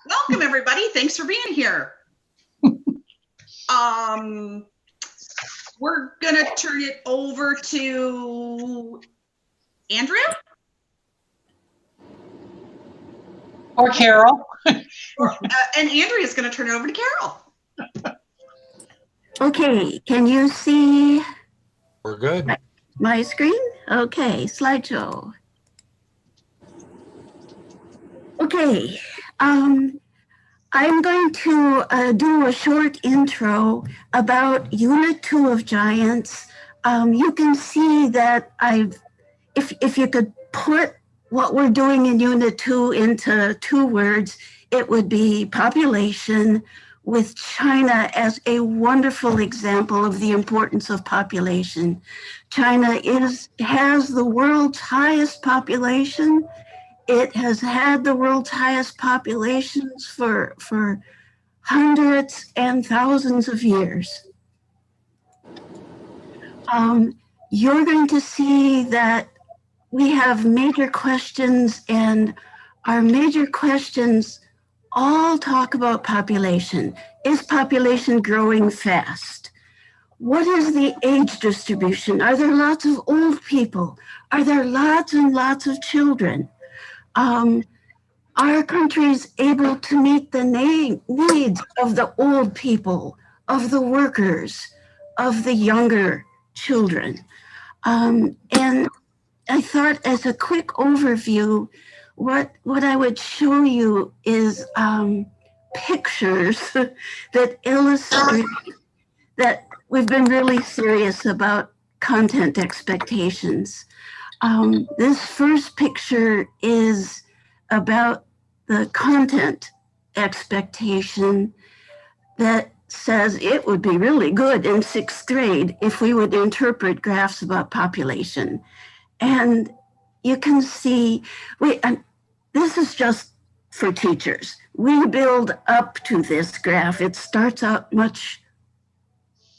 Welcome, everybody. Thanks for being here. We're gonna turn it over to Andrea or Carol. and Andrea's gonna turn it over to Carol. Okay, can you see? We're good. My screen? Okay, slideshow. Okay, I'm going to do a short intro about Unit 2 of Giants. You can see that if you could put what we're doing in Unit 2 into 2 words, it would be population, with China as a wonderful example of the importance of population. China has the world's highest population. It has had the world's highest populations for hundreds and thousands of years. You're going to see that we have major questions, and our major questions all talk about population. Is population growing fast? What is the age distribution? Are there lots of old people? Are there lots and lots of children? Are countries able to meet the needs of the old people, of the workers, of the younger children? And I thought, as a quick overview, what I would show you is pictures that illustrate that we've been really serious about content expectations. This first picture is about the content expectation that says it would be really good in 6th grade if we would interpret graphs about population. And you can see, this is just for teachers. We build up to this graph. It starts out much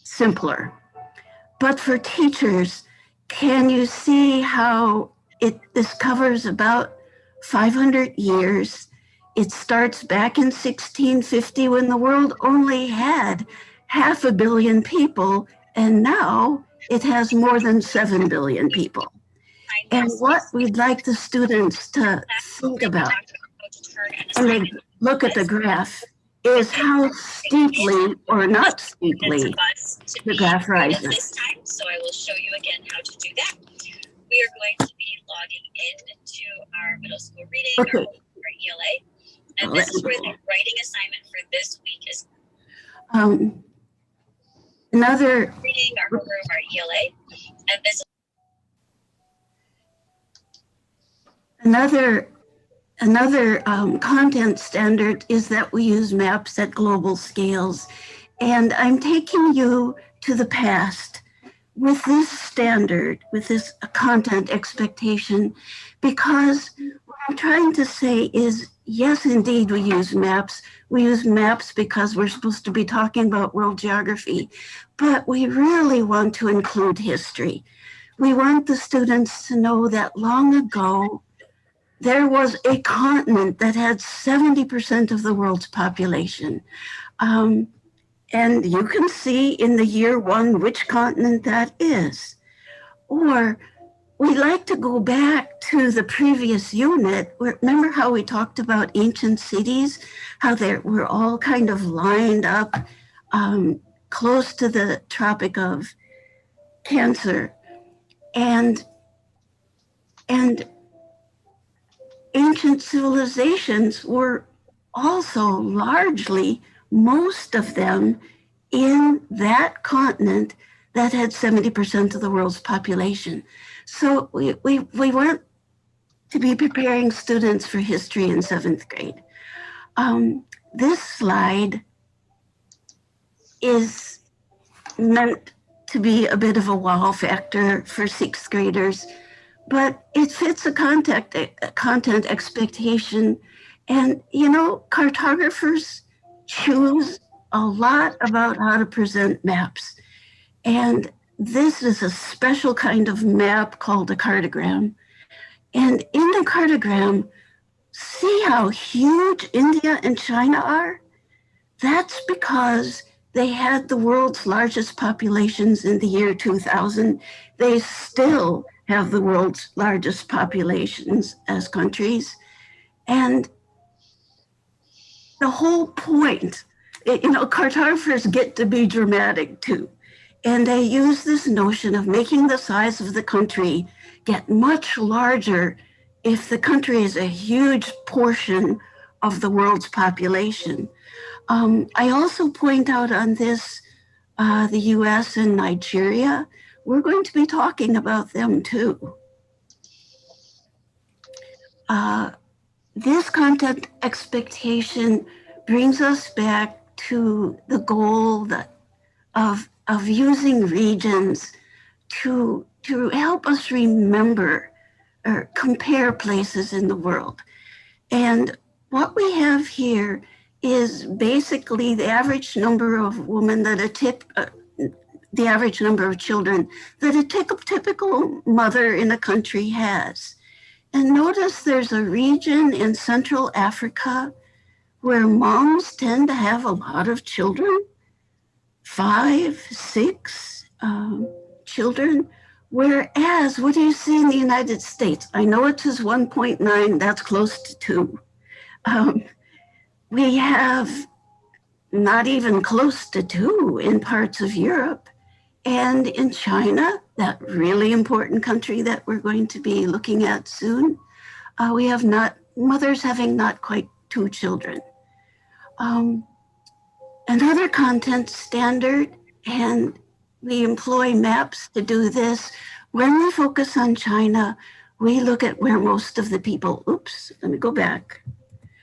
simpler. But for teachers, can you see how this covers about 500 years? It starts back in 1650 when the world only had 500 million people, and now it has more than 7 billion people. And what we'd like the students to think about when they look at the graph is how steeply or not steeply the graph rises. This time, so I will show you again how to do that. We are going to be logging into our middle school reading, our ELA, and this is where the writing assignment for this week is. Another reading our homeroom, our ELA, and this. Another content standard is that we use maps at global scales. And I'm taking you to the past with this standard, with this content expectation, because what I'm trying to say is, yes, indeed, we use maps. We use maps because we're supposed to be talking about world geography, but we really want to include history. We want the students to know that long ago, there was a continent that had 70% of the world's population. And you can see in the year 1 which continent that is. Or we like to go back to the previous unit. Remember how we talked about ancient cities, how they were all kind of lined up close to the Tropic of Cancer. And ancient civilizations were also largely, most of them, in that continent that had 70% of the world's population. So we want to be preparing students for history in 7th grade. This slide is meant to be a bit of a wow factor for 6th graders, but it fits a content expectation. And, cartographers choose a lot about how to present maps. And this is a special kind of map called a cartogram. And in the cartogram, see how huge India and China are? That's because they had the world's largest populations in the year 2000. They still have the world's largest populations as countries. And the whole point, cartographers get to be dramatic too. And they use this notion of making the size of the country get much larger if the country is a huge portion of the world's population. I also point out on this the US and Nigeria. We're going to be talking about them too. This content expectation brings us back to the goal of using regions to help us remember or compare places in the world. And what we have here is basically the average number of women that the average number of children that a typical mother in a country has. And notice there's a region in Central Africa where moms tend to have a lot of children, 5, 6 children. Whereas, what do you see in the United States? I know it says 1.9, that's close to 2. We have not even close to 2 in parts of Europe. And in China, that really important country that we're going to be looking at soon, we have mothers having not quite 2 children. Another content standard, and we employ maps to do this. When we focus on China, we look at where most of the people,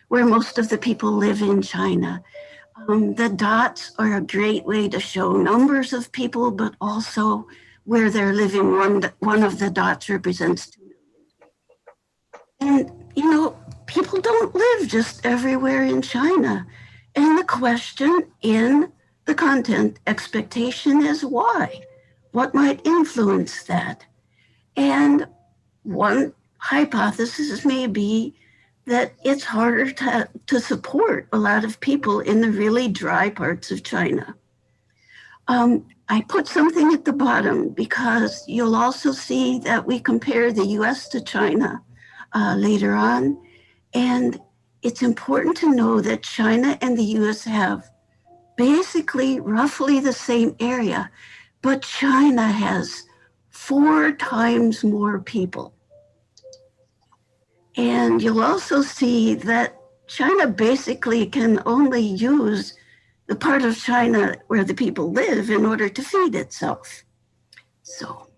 where most of the people live in China. The dots are a great way to show numbers of people, but also where they're living. One of the dots represents 2 million. And, people don't live just everywhere in China. And the question in the content expectation is why? What might influence that? And one hypothesis may be that it's harder to support a lot of people in the really dry parts of China. I put something at the bottom because you'll also see that we compare the US to China later on. And it's important to know that China and the US have basically roughly the same area, but China has 4 times more people. And you'll also see that China basically can only use the part of China where the people live in order to feed itself. So,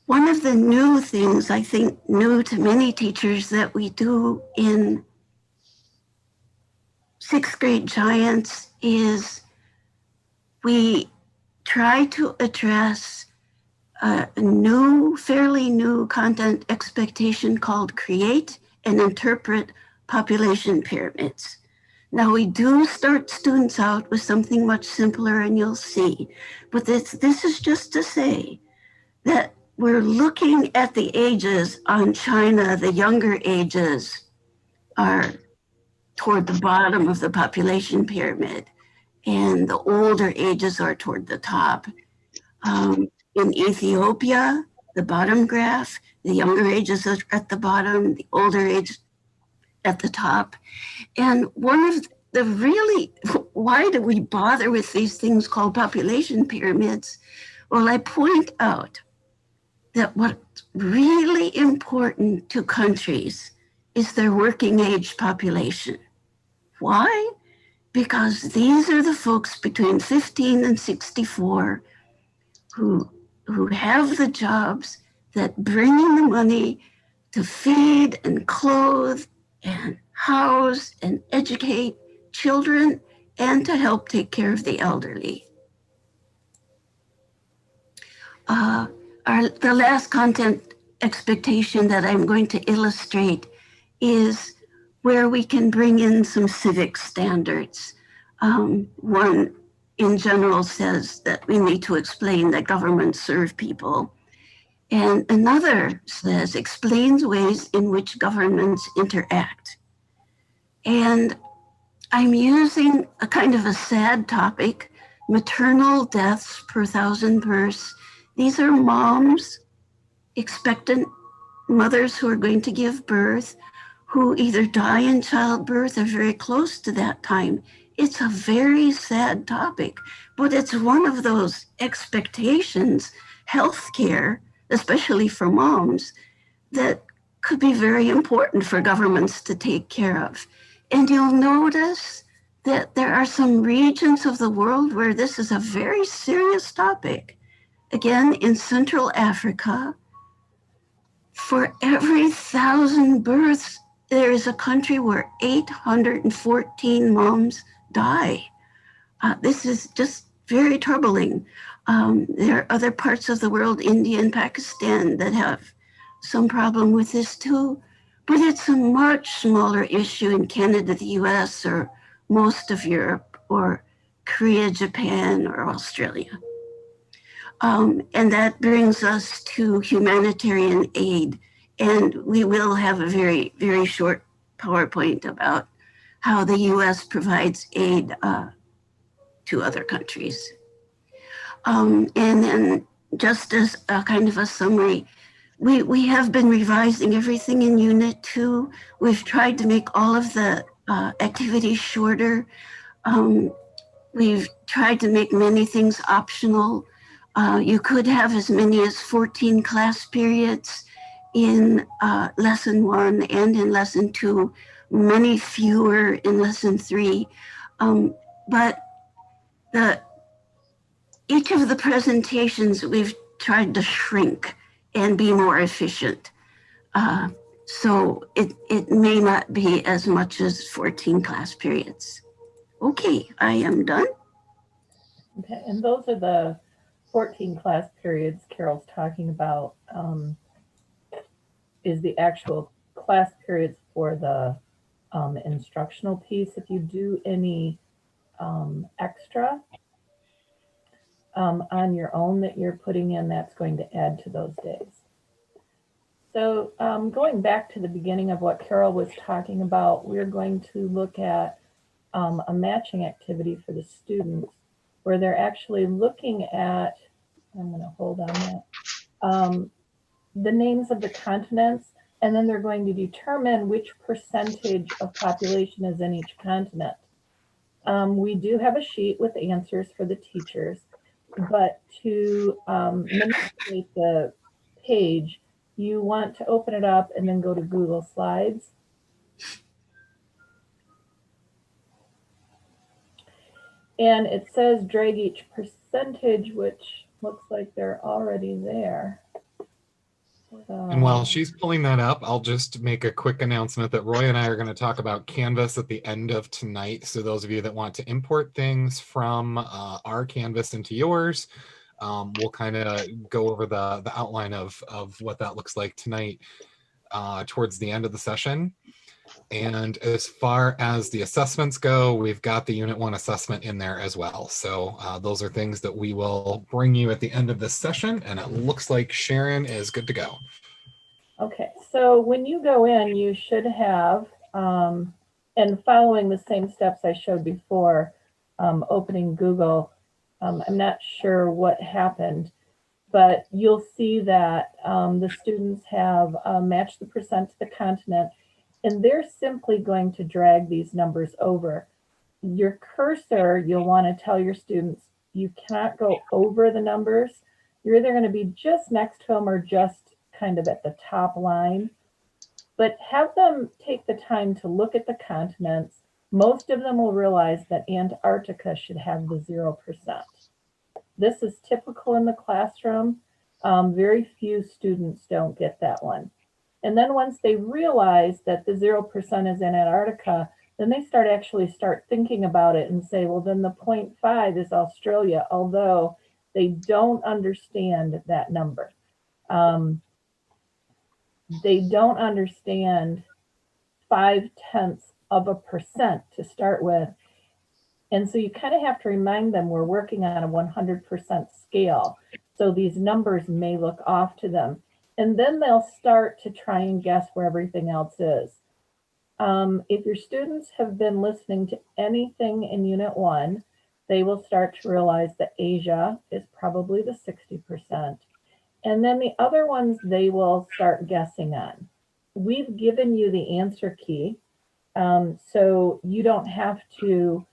one of the new things, I think new to many teachers, that we do in 6th grade Giants is we try to address a fairly new content expectation called create and interpret population pyramids. Now we do start students out with something much simpler, and you'll see, but this is just to say that we're looking at the ages on China. The younger ages are toward the bottom of the population pyramid, and the older ages are toward the top. In Ethiopia, the bottom graph, the younger ages are at the bottom, the older age at the top. And one of the why do we bother with these things called population pyramids? Well, I point out that what's really important to countries is their working age population. Why? Because these are the folks between 15 and 64 who have the jobs that bring in the money to feed and clothe and house and educate children and to help take care of the elderly. The last content expectation that I'm going to illustrate is where we can bring in some civic standards. One in general says that we need to explain that governments serve people. And another says, explains ways in which governments interact. And I'm using a kind of a sad topic, maternal deaths per 1,000 births. These are moms, expectant mothers who are going to give birth, who either die in childbirth or very close to that time. It's a very sad topic, but it's one of those expectations, healthcare, especially for moms, that could be very important for governments to take care of. And you'll notice that there are some regions of the world where this is a very serious topic. Again, in Central Africa, for every 1,000 births, there is a country where 814 moms die. This is just very troubling. There are other parts of the world, India and Pakistan, that have some problem with this too, but it's a much smaller issue in Canada, the US, or most of Europe, or Korea, Japan, or Australia. And that brings us to humanitarian aid. And we will have a very, very short PowerPoint about how the US provides aid to other countries. And then just as a kind of a summary, we have been revising everything in Unit 2. We've tried to make all of the activities shorter. We've tried to make many things optional. You could have as many as 14 class periods in lesson 1 and in lesson 2, many fewer in lesson 3. But each of the presentations we've tried to shrink and be more efficient. So it may not be as much as 14 class periods. Okay, I am done. Okay, and those are the 14 class periods Carol's talking about, is the actual class periods for the instructional piece. If you do any extra on your own that you're putting in, that's going to add to those days. So going back to the beginning of what Carol was talking about, we're going to look at a matching activity for the students where they're actually looking at, I'm going to hold on that, the names of the continents, and then they're going to determine which percentage of population is in each continent. We do have a sheet with answers for the teachers, but to manipulate the page, you want to open it up and then go to Google Slides. And it says drag each percentage, which looks like they're already there. And while she's pulling that up, I'll just make a quick announcement that Roy and I are going to talk about Canvas at the end of tonight. So those of you that want to import things from our Canvas into yours, we'll kind of go over the outline of what that looks like tonight towards the end of the session. And as far as the assessments go, we've got the Unit 1 assessment in there as well. So those are things that we will bring you at the end of this session. And it looks like Sharon is good to go. Okay, so when you go in, you should have, and following the same steps I showed before, opening Google, I'm not sure what happened, but you'll see that the students have matched the percent to the continent, and they're simply going to drag these numbers over. Your cursor, you'll want to tell your students, you cannot go over the numbers. You're either going to be just next to them or just kind of at the top line. But have them take the time to look at the continents. Most of them will realize that Antarctica should have the 0%. This is typical in the classroom. Very few students don't get that one. And then once they realize that the 0% is in Antarctica, then they start thinking about it and say, well, then the 0.5 is Australia, although they don't understand that number. They don't understand 0.5% to start with. And so you kind of have to remind them we're working on a 100% scale. So these numbers may look off to them. And then they'll start to try and guess where everything else is. If your students have been listening to anything in Unit 1, they will start to realize that Asia is probably the 60%. And then the other ones they will start guessing on. We've given you the answer key, so you don't have to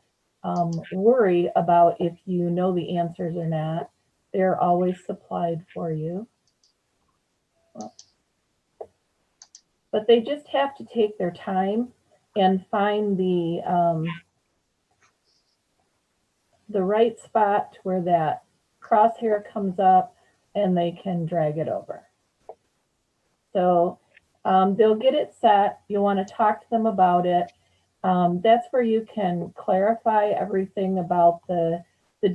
worry about if you know the answers or not. They're always supplied for you. But they just have to take their time and find the right spot where that crosshair comes up, and they can drag it over. So they'll get it set. You'll want to talk to them about it. That's where you can clarify everything about the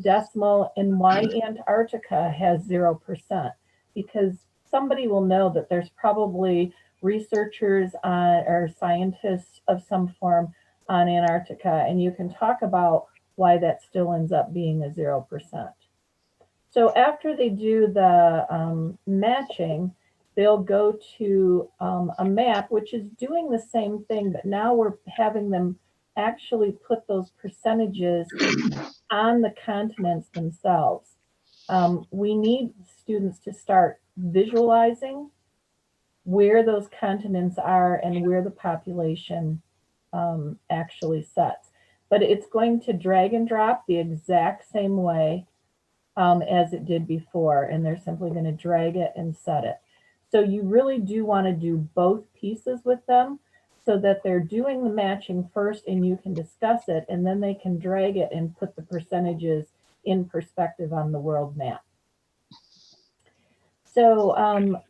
decimal and why Antarctica has 0%, because somebody will know that there's probably researchers or scientists of some form on Antarctica, and you can talk about why that still ends up being a 0%. So after they do the matching, they'll go to a map, which is doing the same thing, but now we're having them actually put those percentages on the continents themselves. We need students to start visualizing where those continents are and where the population actually sets. But it's going to drag and drop the exact same way as it did before, and they're simply going to drag it and set it. So you really do want to do both pieces with them so that they're doing the matching first and you can discuss it, and then they can drag it and put the percentages in perspective on the world map. So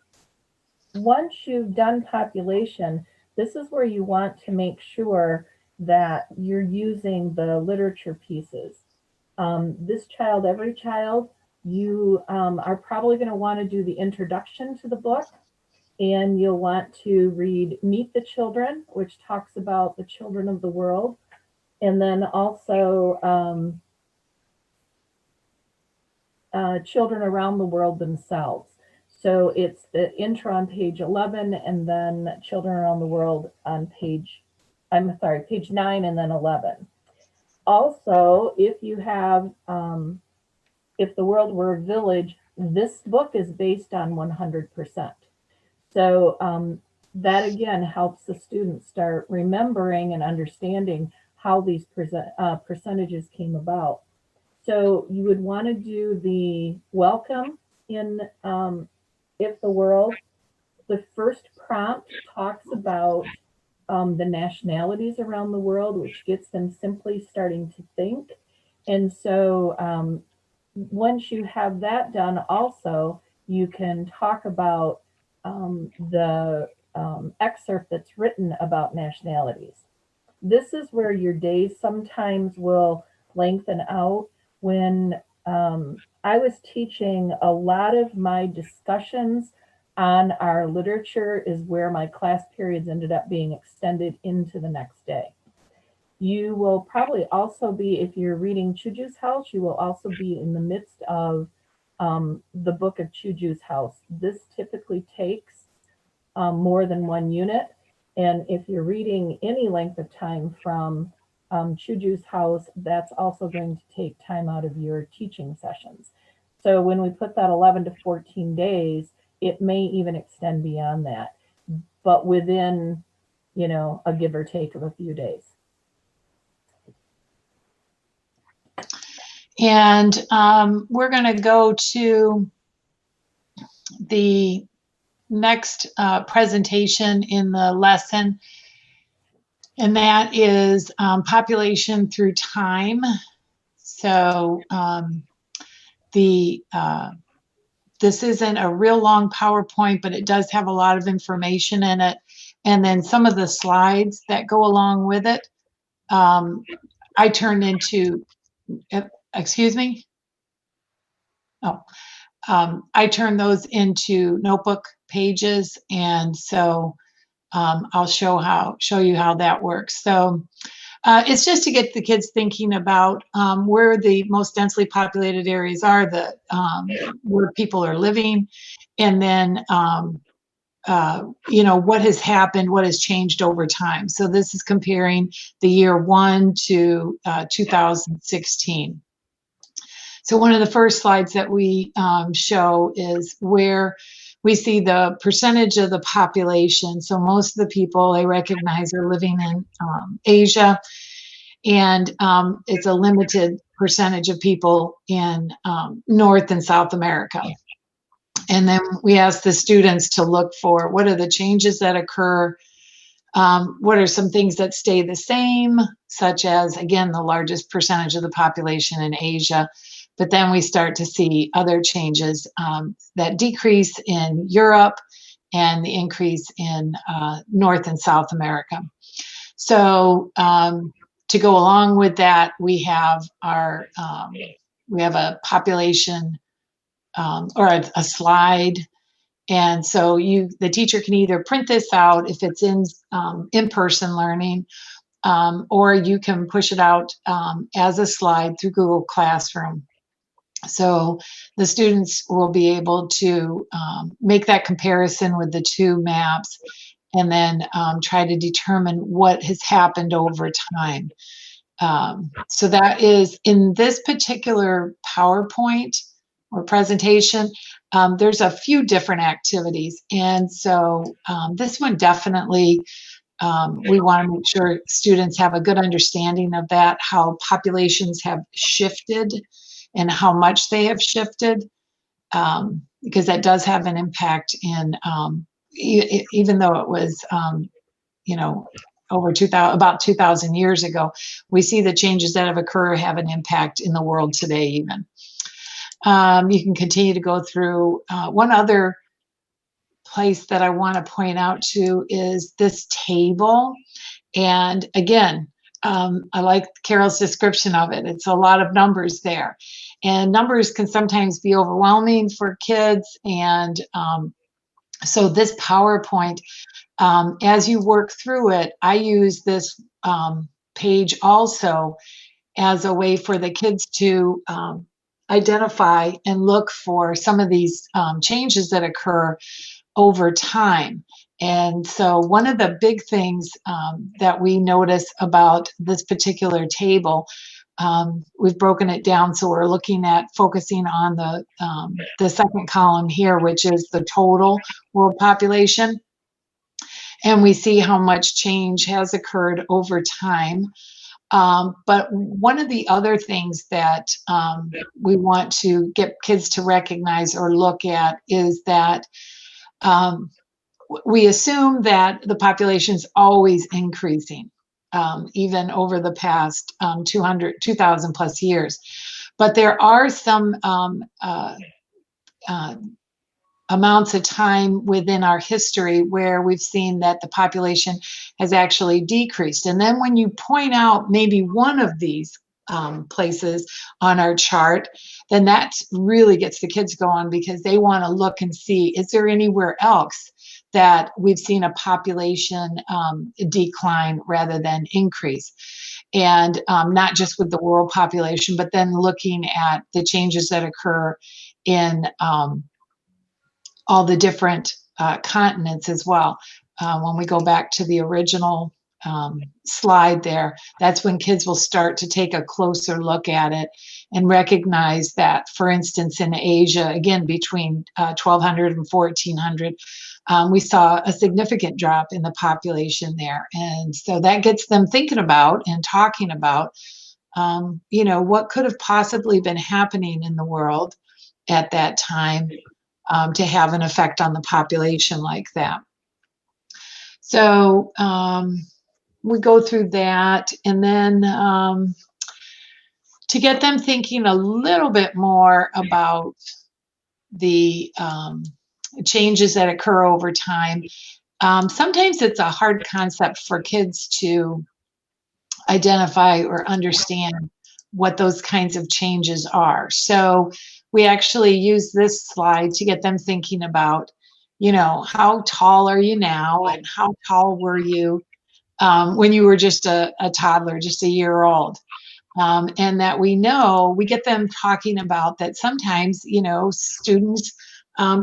once you've done population, this is where you want to make sure that you're using the literature pieces. This child, every child, you are probably going to want to do the introduction to the book, and you'll want to read Meet the Children, which talks about the children of the world, and then also children around the world themselves. So it's the intro on page 11, and then children around the world on page 9 and then 11. Also, if you have, if the world were a village, this book is based on 100%. So that again helps the students start remembering and understanding how these percentages came about. So you would want to do the welcome in If the World. The first prompt talks about the nationalities around the world, which gets them simply starting to think. And so once you have that done, also, you can talk about the excerpt that's written about nationalities. This is where your days sometimes will lengthen out. When I was teaching, a lot of my discussions on our literature is where my class periods ended up being extended into the next day. You will probably also be, if you're reading Chuju's House, you will also be in the midst of the book of Chuju's House. This typically takes more than one unit. And if you're reading any length of time from Chuju's House, that's also going to take time out of your teaching sessions. So when we put that 11 to 14 days, it may even extend beyond that, but within, you know, a give or take of a few days. And we're going to go to the next presentation in the lesson, and that is population through time. So this isn't a real long PowerPoint, but it does have a lot of information in it. And then some of the slides that go along with it, I turned into, excuse me? Oh, I turned those into notebook pages. And so I'll show you how that works. So it's just to get the kids thinking about where the most densely populated areas are, where people are living, and then what has happened, what has changed over time. So this is comparing the year 1 to 2016. So one of the first slides that we show is where we see the percentage of the population. So most of the people they recognize are living in Asia, and it's a limited percentage of people in North and South America. And then we ask the students to look for what are the changes that occur, what are some things that stay the same, such as, again, the largest percentage of the population in Asia. But then we start to see other changes that decrease in Europe and the increase in North and South America. So to go along with that, we have our we have a population or a slide. And so the teacher can either print this out if it's in-person learning, or you can push it out as a slide through Google Classroom. So the students will be able to make that comparison with the two maps and then try to determine what has happened over time. So that is in this particular PowerPoint or presentation, there's a few different activities. And so this one definitely, we want to make sure students have a good understanding of that, how populations have shifted and how much they have shifted, because that does have an impact in, even though it was, over about 2,000 years ago, we see the changes that have occurred have an impact in the world today even. You can continue to go through. One other place that I want to point out to is this table. And again, I like Carol's description of it. It's a lot of numbers there. And numbers can sometimes be overwhelming for kids. And so this PowerPoint, as you work through it, I use this page also as a way for the kids to identify and look for some of these changes that occur over time. And so one of the big things that we notice about this particular table, we've broken it down. So we're looking at focusing on the second column here, which is the total world population. And we see how much change has occurred over time. But one of the other things that we want to get kids to recognize or look at is that we assume that the population is always increasing, even over the past 2,000 plus years. But there are some amounts of time within our history where we've seen that the population has actually decreased. And then when you point out maybe one of these places on our chart, then that really gets the kids going, because they want to look and see, is there anywhere else that we've seen a population decline rather than increase? And not just with the world population, but then looking at the changes that occur in all the different continents as well. When we go back to the original slide there, that's when kids will start to take a closer look at it and recognize that, for instance, in Asia, again, between 1200 and 1400, we saw a significant drop in the population there. And so that gets them thinking about and talking about, what could have possibly been happening in the world at that time to have an effect on the population like that. So we go through that, and then to get them thinking a little bit more about the changes that occur over time. Sometimes it's a hard concept for kids to identify or understand what those kinds of changes are. So we actually use this slide to get them thinking about, how tall are you now, and how tall were you when you were just a toddler, just a year old. And that we get them talking about that sometimes, students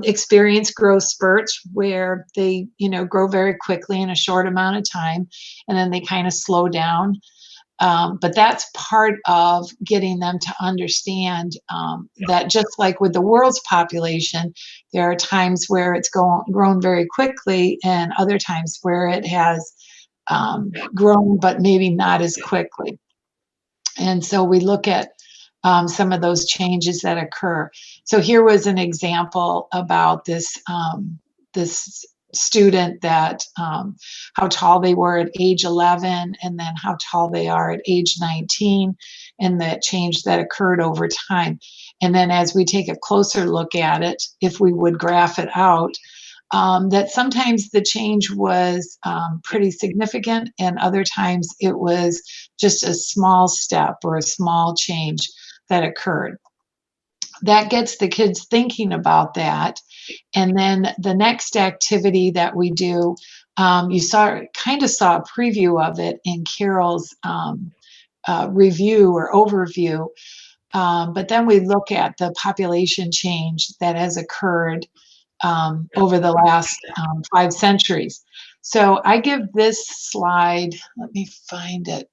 experience growth spurts where they, grow very quickly in a short amount of time, and then they kind of slow down. But that's part of getting them to understand that just like with the world's population, there are times where it's grown very quickly and other times where it has grown, but maybe not as quickly. And so we look at some of those changes that occur. So here was an example about this student that how tall they were at age 11 and then how tall they are at age 19 and the change that occurred over time. And then as we take a closer look at it, if we would graph it out, that sometimes the change was pretty significant and other times it was just a small step or a small change that occurred. That gets the kids thinking about that. And then the next activity that we do, you kind of saw a preview of it in Carol's review or overview. But then we look at the population change that has occurred over the last 5 centuries. So I give this slide, let me find it.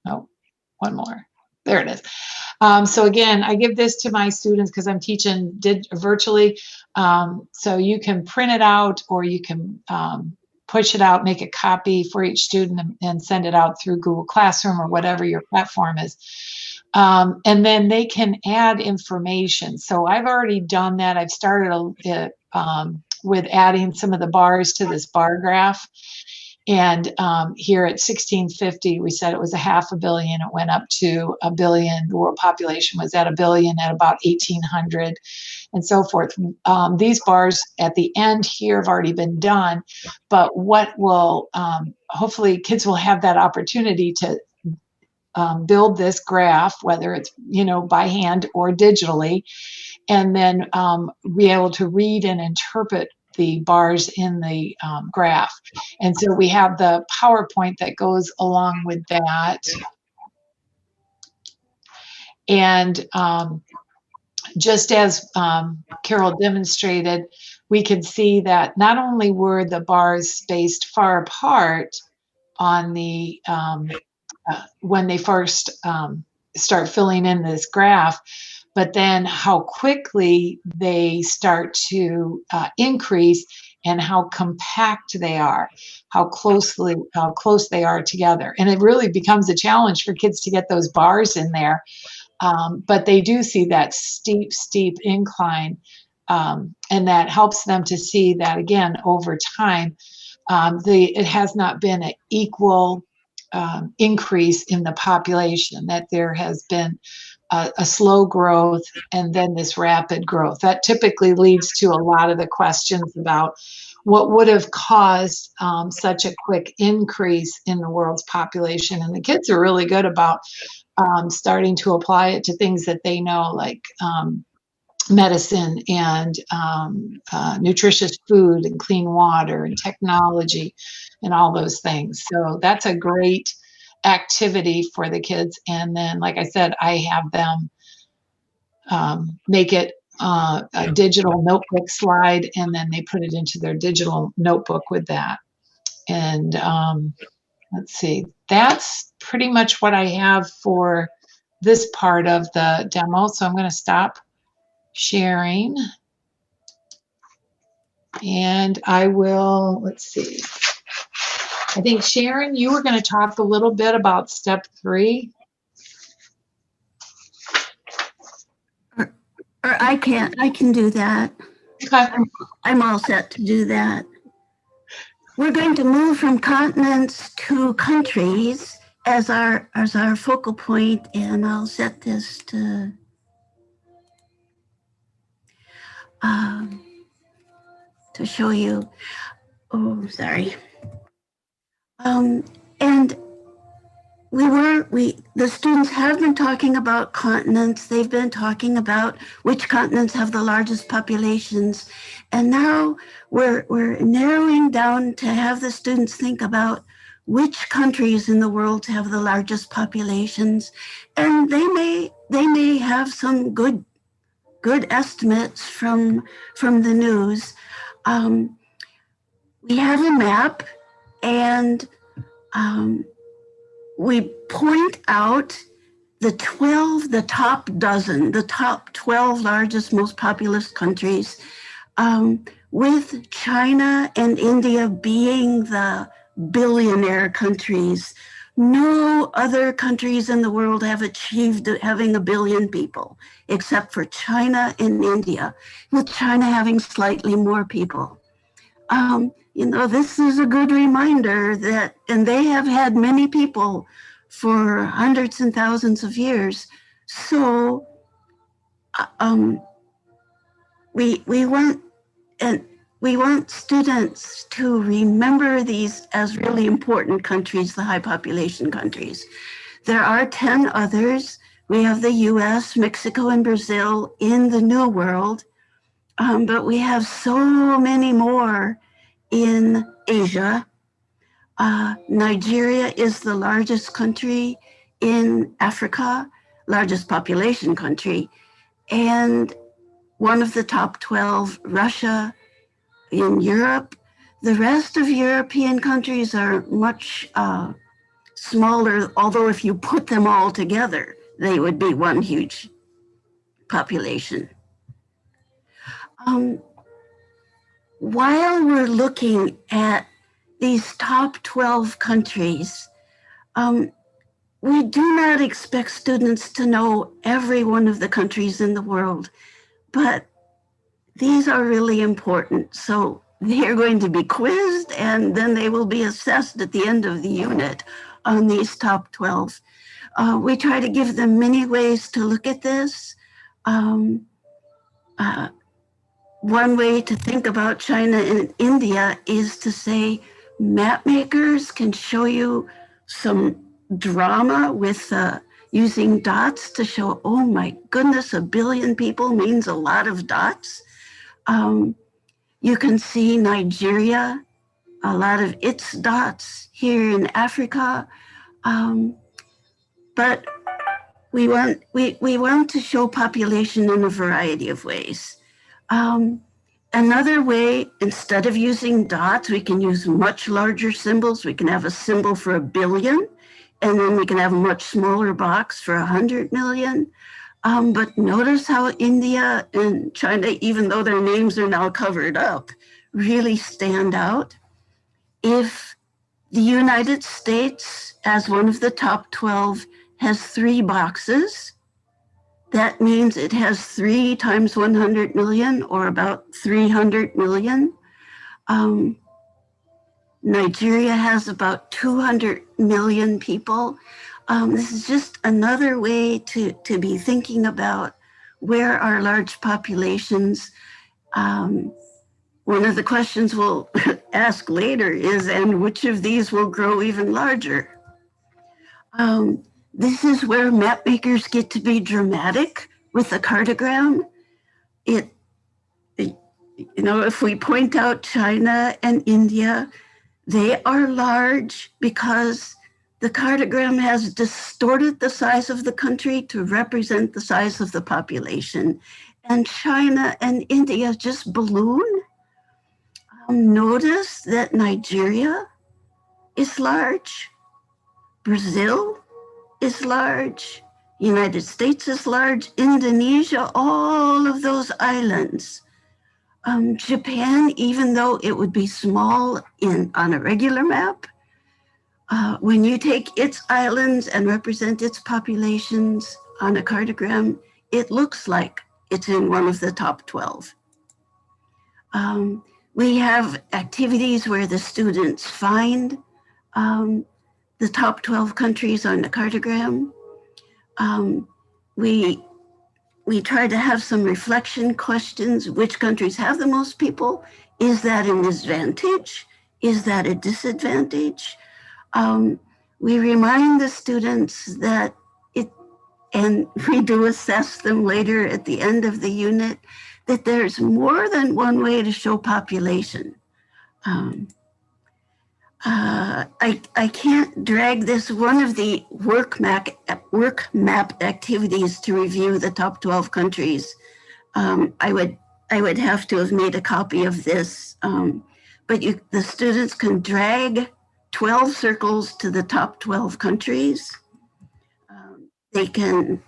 No, one more. There it is. So again, I give this to my students because I'm teaching virtually. So you can print it out or you can push it out, make a copy for each student and send it out through Google Classroom or whatever your platform is. And then they can add information. So I've already done that. I've started with adding some of the bars to this bar graph. And here at 1650, we said it was 500 million. It went up to 1 billion. The world population was at 1 billion at about 1800 and so forth. These bars at the end here have already been done. But what will, hopefully kids will have that opportunity to build this graph, whether it's, by hand or digitally, and then be able to read and interpret the bars in the graph. And so we have the PowerPoint that goes along with that. And just as Carol demonstrated, we could see that not only were the bars spaced far apart on the when they first start filling in this graph, but then how quickly they start to increase and how compact they are, how close they are together. And it really becomes a challenge for kids to get those bars in there. But they do see that steep incline. And that helps them to see that, again, over time, it has not been an equal increase in the population, that there has been a slow growth and then this rapid growth. That typically leads to a lot of the questions about what would have caused such a quick increase in the world's population. And the kids are really good about starting to apply it to things that they know, like medicine and nutritious food and clean water and technology and all those things. So that's a great activity for the kids. And then, like I said, I have them make it a digital notebook slide, and then they put it into their digital notebook with that. And let's see, that's pretty much what I have for this part of the demo. So I'm going to stop sharing. And I will, let's see. I think, Sharon, you were going to talk a little bit about step 3. Or I can do that. Okay. I'm all set to do that. We're going to move from continents to countries as our focal point, and I'll set this to show you. Oh, sorry. And the students have been talking about continents. They've been talking about which continents have the largest populations. And now we're narrowing down to have the students think about which countries in the world have the largest populations, and they may have some good estimates from the news. We have a map, and we point out the top 12 largest, most populous countries, with China and India being the billionaire countries. No other countries in the world have achieved having 1 billion people, except for China and India, with China having slightly more people. This is a good reminder that, and they have had many people for hundreds and thousands of years. So we want students to remember these as really important countries, the high population countries. There are 10 others. We have the US, Mexico, and Brazil in the New World, but we have so many more in Asia. Nigeria is the largest country in Africa, largest population country, and one of the top 12, Russia, in Europe. The rest of European countries are much smaller, although if you put them all together, they would be one huge population. While we're looking at these top 12 countries, we do not expect students to know every one of the countries in the world, but these are really important. So they're going to be quizzed, and then they will be assessed at the end of the unit on these top 12. We try to give them many ways to look at this. One way to think about China and India is to say map makers can show you some drama with using dots to show, oh my goodness, 1 billion people means a lot of dots. You can see Nigeria, a lot of its dots here in Africa. But we want to show population in a variety of ways. Another way, instead of using dots, we can use much larger symbols. We can have a symbol for 1 billion, and then we can have a much smaller box for 100 million. But notice how India and China, even though their names are now covered up, really stand out. If the United States, as one of the top 12, has 3 boxes, that means it has 3 times 100 million, or about 300 million. Nigeria has about 200 million people. This is just another way to be thinking about where are large populations. One of the questions we'll ask later is, and which of these will grow even larger? This is where map makers get to be dramatic with a cartogram. If we point out China and India, they are large because the cartogram has distorted the size of the country to represent the size of the population. And China and India just balloon. Notice that Nigeria is large, Brazil is large, United States is large, Indonesia, all of those islands. Japan, even though it would be small on a regular map, when you take its islands and represent its populations on a cartogram, it looks like it's in one of the top 12. We have activities where the students find the top 12 countries on the cartogram. We try to have some reflection questions. Which countries have the most people? Is that an advantage? Is that a disadvantage? We remind the students that and we do assess them later at the end of the unit, that there's more than one way to show population. I can't drag this, one of the work map activities to review the top 12 countries. I would have to have made a copy of this, but the students can drag 12 circles to the top 12 countries. They can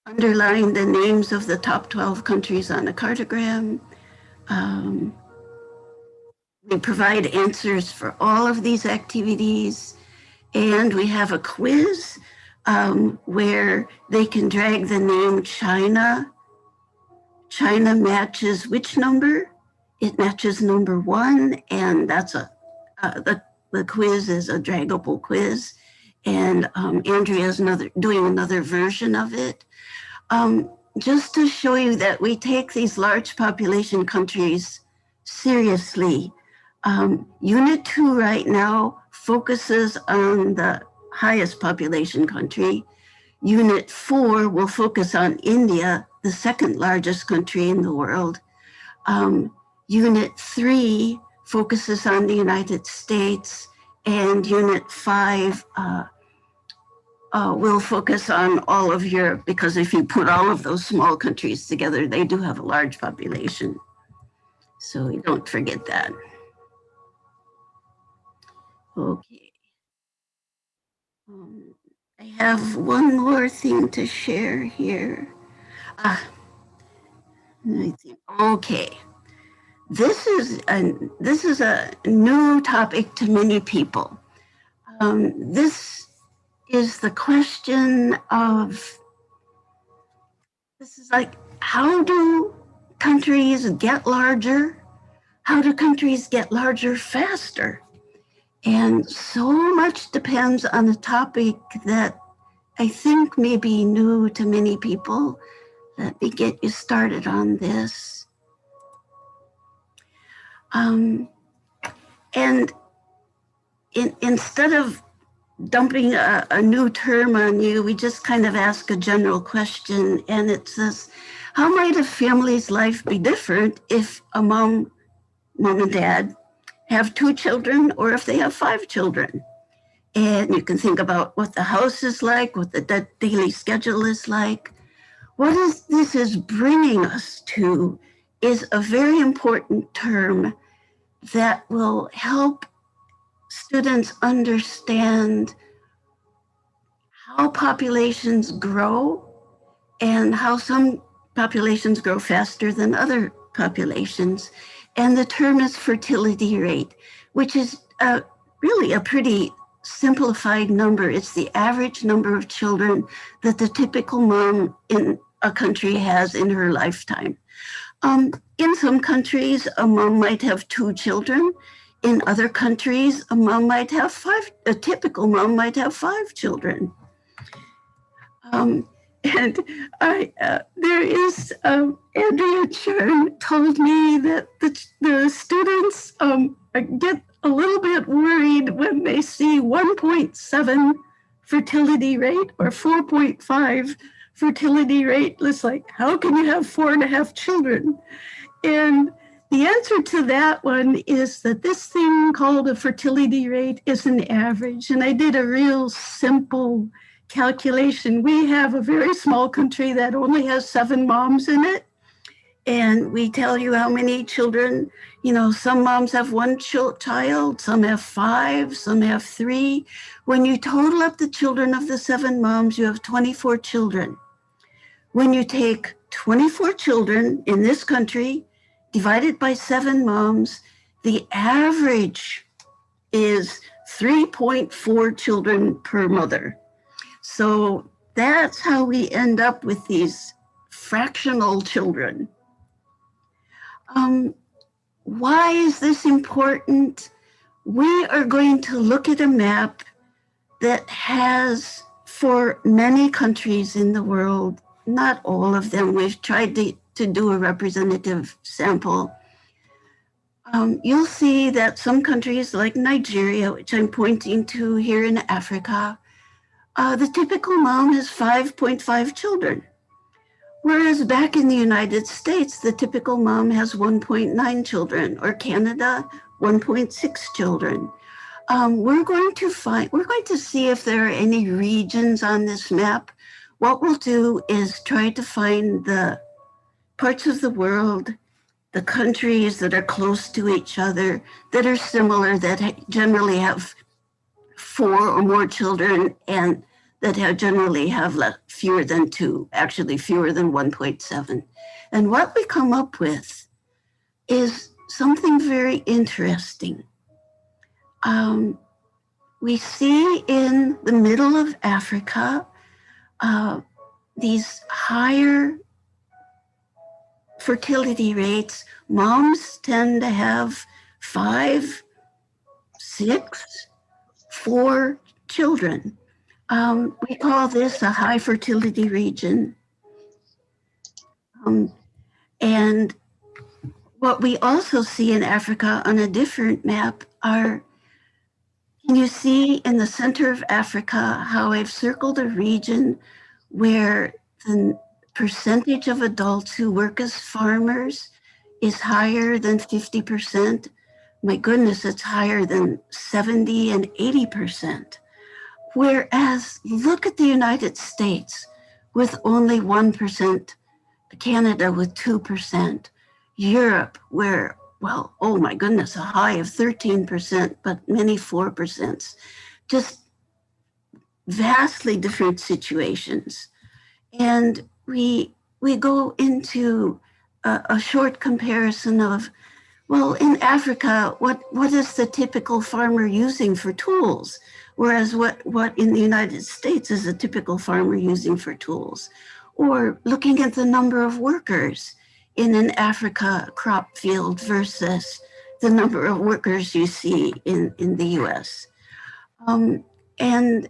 underline the names of the top 12 countries on a cartogram. We provide answers for all of these activities, and we have a quiz where they can drag the name China. China matches which number? It matches number 1, and that's the quiz is a draggable quiz, and Andrea's doing another version of it. Just to show you that we take these large population countries seriously. Unit 2 right now focuses on the highest population country. Unit 4 will focus on India, the second largest country in the world. Unit 3 focuses on the United States, and Unit 5 will focus on all of Europe, because if you put all of those small countries together, they do have a large population. So don't forget that. Okay. I have one more thing to share here. Okay. This is a new topic to many people. This is the question of, this is like, how do countries get larger? How do countries get larger faster? And so much depends on a topic that I think may be new to many people. Let me get you started on this. And instead of dumping a new term on you, we just kind of ask a general question, and it says, how might a family's life be different if a mom and dad have 2 children, or if they have 5 children? And you can think about what the house is like, what the daily schedule is like. What this is bringing us to is a very important term that will help students understand how populations grow and how some populations grow faster than other populations. And the term is fertility rate, which is really a pretty simplified number. It's the average number of children that the typical mom in a country has in her lifetime. In some countries, a mom might have 2 children. In other countries, a typical mom might have 5 children. And there is, Andrea Chern told me that the students get a little bit worried when they see 1.7 fertility rate or 4.5 fertility rate. It's like, how can you have 4.5 children? And the answer to that one is that this thing called a fertility rate is an average. And I did a real simple calculation. We have a very small country that only has 7 moms in it. And we tell you how many children, some moms have 1 child, some have 5, some have 3. When you total up the children of the 7 moms, you have 24 children. When you take 24 children in this country, divided by 7 moms, the average is 3.4 children per mother. So that's how we end up with these fractional children. Why is this important? We are going to look at a map that has, for many countries in the world, not all of them, we've tried to do a representative sample. You'll see that some countries like Nigeria, which I'm pointing to here in Africa, the typical mom has 5.5 children. Whereas back in the United States, the typical mom has 1.9 children, or Canada, 1.6 children. We're going to see if there are any regions on this map. What we'll do is try to find the parts of the world, the countries that are close to each other, that are similar, that generally have 4 or more children, and that generally have fewer than 2, actually fewer than 1.7. And what we come up with is something very interesting. We see in the middle of Africa these higher fertility rates. Moms tend to have 5, 6, 4 children. We call this a high fertility region. And what we also see in Africa on a different map are, can you see in the center of Africa how I've circled a region where the percentage of adults who work as farmers is higher than 50%? My goodness, it's higher than 70 and 80%. Whereas look at the United States with only 1%, Canada with 2%, Europe where, well, oh my goodness, a high of 13%, but many 4%. Just vastly different situations. And we go into a short comparison of, well, in Africa, what is the typical farmer using for tools? Whereas what in the United States is a typical farmer using for tools? Or looking at the number of workers in an Africa crop field versus the number of workers you see in the US. And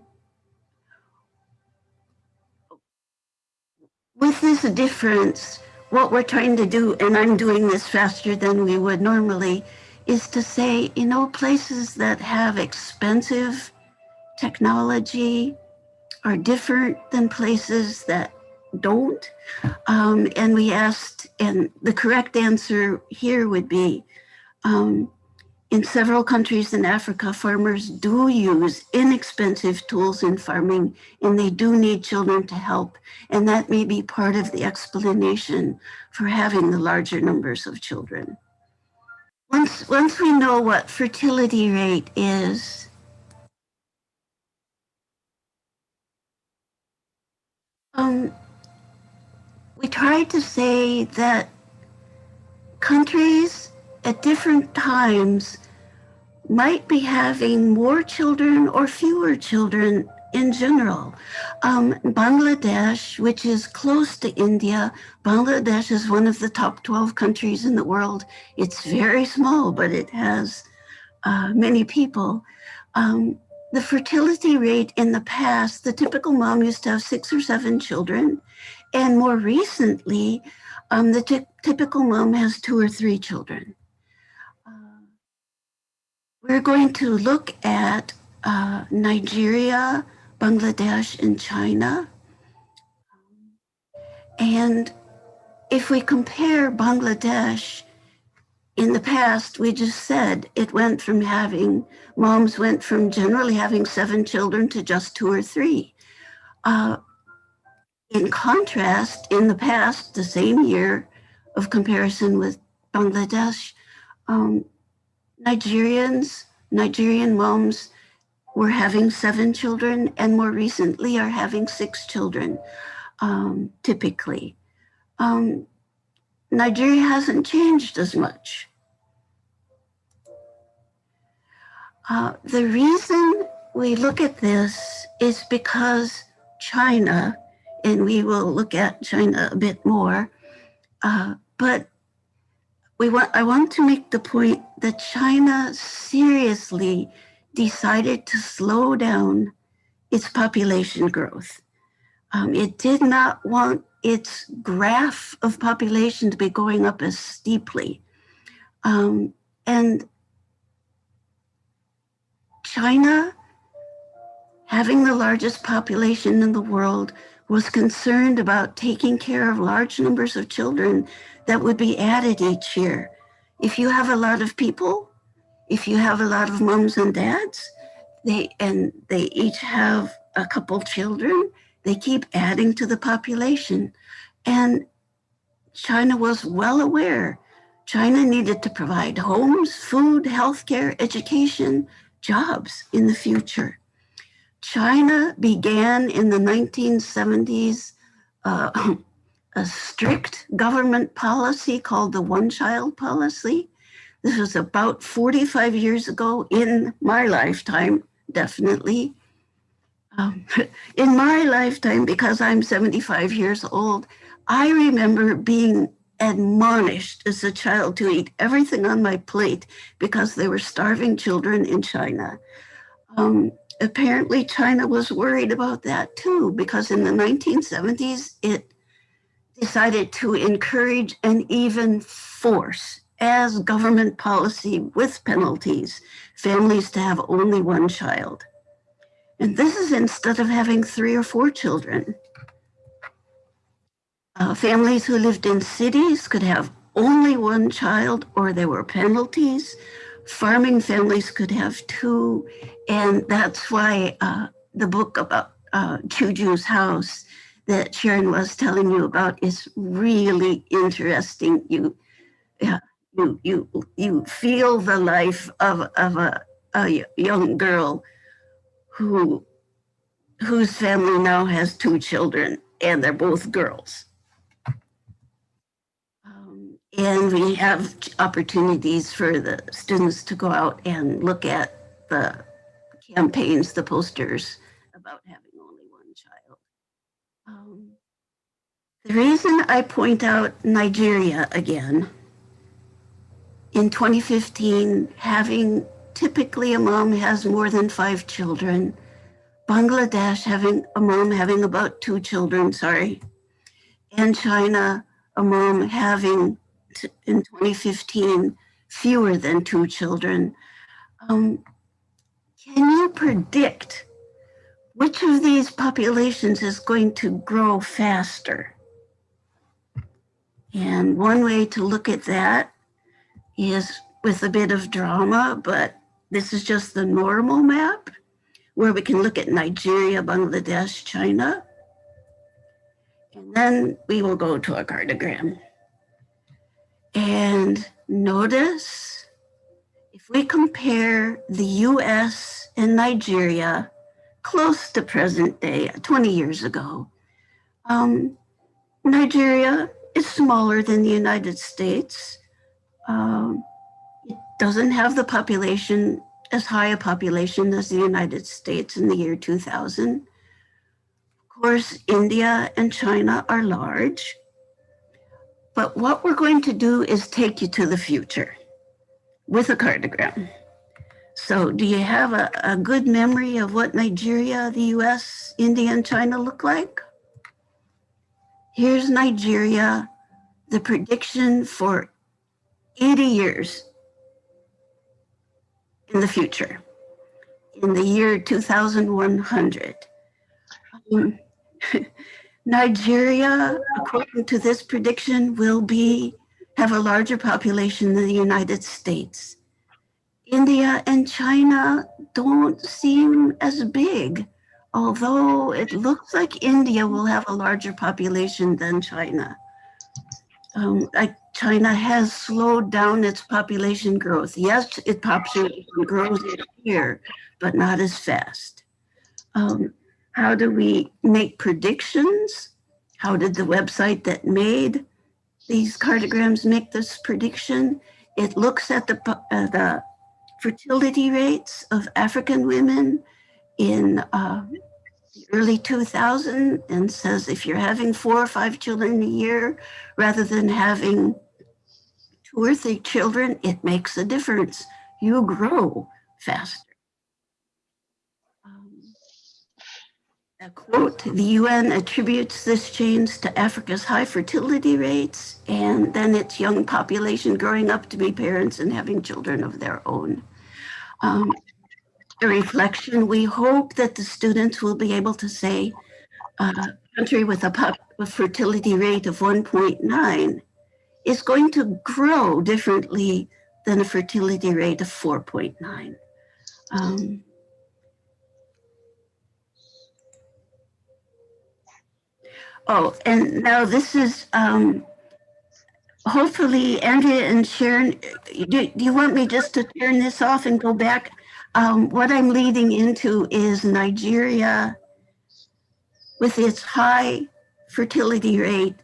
with this difference, what we're trying to do, and I'm doing this faster than we would normally, is to say, you know, places that have expensive technology are different than places that don't. And we asked, and the correct answer here would be, in several countries in Africa, farmers do use inexpensive tools in farming, and they do need children to help. And that may be part of the explanation for having the larger numbers of children. Once we know what fertility rate is, we tried to say that countries at different times might be having more children or fewer children in general. Bangladesh, which is close to India, Bangladesh is one of the top 12 countries in the world. It's very small, but it has many people. The fertility rate in the past, the typical mom used to have 6 or 7 children. And more recently, the typical mom has 2 or 3 children. We're going to look at Nigeria, Bangladesh, and China. And if we compare Bangladesh, in the past, we just said it went from moms went from generally having 7 children to just 2 or 3. In contrast, in the past, the same year of comparison with Bangladesh, Nigerian moms were having 7 children, and more recently are having 6 children, typically. Nigeria hasn't changed as much. The reason we look at this is because China, and we will look at China a bit more, but I want to make the point that China seriously decided to slow down its population growth. It did not want its graph of population to be going up as steeply. And China, having the largest population in the world, was concerned about taking care of large numbers of children that would be added each year. If you have a lot of people, if you have a lot of moms and dads, they each have a couple children, they keep adding to the population. And China was well aware. China needed to provide homes, food, healthcare, education, jobs in the future. China began in the 1970s a strict government policy called the one-child policy. This was about 45 years ago in my lifetime, definitely. In my lifetime, because I'm 75 years old, I remember being admonished as a child to eat everything on my plate because there were starving children in China. Apparently, China was worried about that too, because in the 1970s, it decided to encourage and even force, as government policy with penalties, families to have only one child. And this is instead of having 3 or 4 children. Families who lived in cities could have only one child, or there were penalties. Farming families could have 2. And that's why the book about Chuju's house that Sharon was telling you about is really interesting. You feel the life of a young girl whose family now has 2 children, and they're both girls. And we have opportunities for the students to go out and look at the campaigns, the posters about having only one child. The reason I point out Nigeria again, in 2015, typically a mom has more than 5 children. Bangladesh a mom having about 2 children, and China, a mom having in 2015 fewer than 2 children. Can you predict which of these populations is going to grow faster? And one way to look at that is with a bit of drama, but this is just the normal map, where we can look at Nigeria, Bangladesh, China, and then we will go to a cartogram. And notice, if we compare the US and Nigeria close to present day, 20 years ago, Nigeria is smaller than the United States. It doesn't have the population, as high a population as the United States in the year 2000. Of course, India and China are large. But what we're going to do is take you to the future with a cartogram. So do you have a good memory of what Nigeria, the US, India, and China look like? Here's Nigeria, the prediction for 80 years in the future, in the year 2100. Nigeria, according to this prediction, will have a larger population than the United States. India and China don't seem as big, although it looks like India will have a larger population than China. China has slowed down its population growth. Yes, its population grows here, but not as fast. How do we make predictions? How did the website that made these cartograms make this prediction? It looks at the fertility rates of African women in the early 2000s and says if you're having 4 or 5 children a year rather than having 2 or 3 children, it makes a difference. You grow faster. A quote, the UN attributes this change to Africa's high fertility rates and then its young population growing up to be parents and having children of their own. A reflection, we hope that the students will be able to say a country with a fertility rate of 1.9 is going to grow differently than a fertility rate of 4.9. Oh, and now this is, hopefully, Andrea and Sharon, do you want me just to turn this off and go back? What I'm leading into is Nigeria with its high fertility rate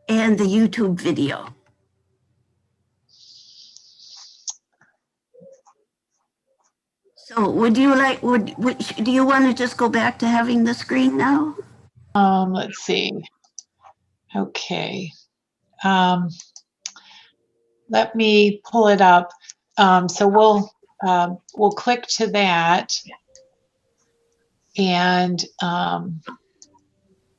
and the YouTube video. So would you like, do you want to just go back to having the screen now? Let's see. Okay. Let me pull it up. So we'll click to that. And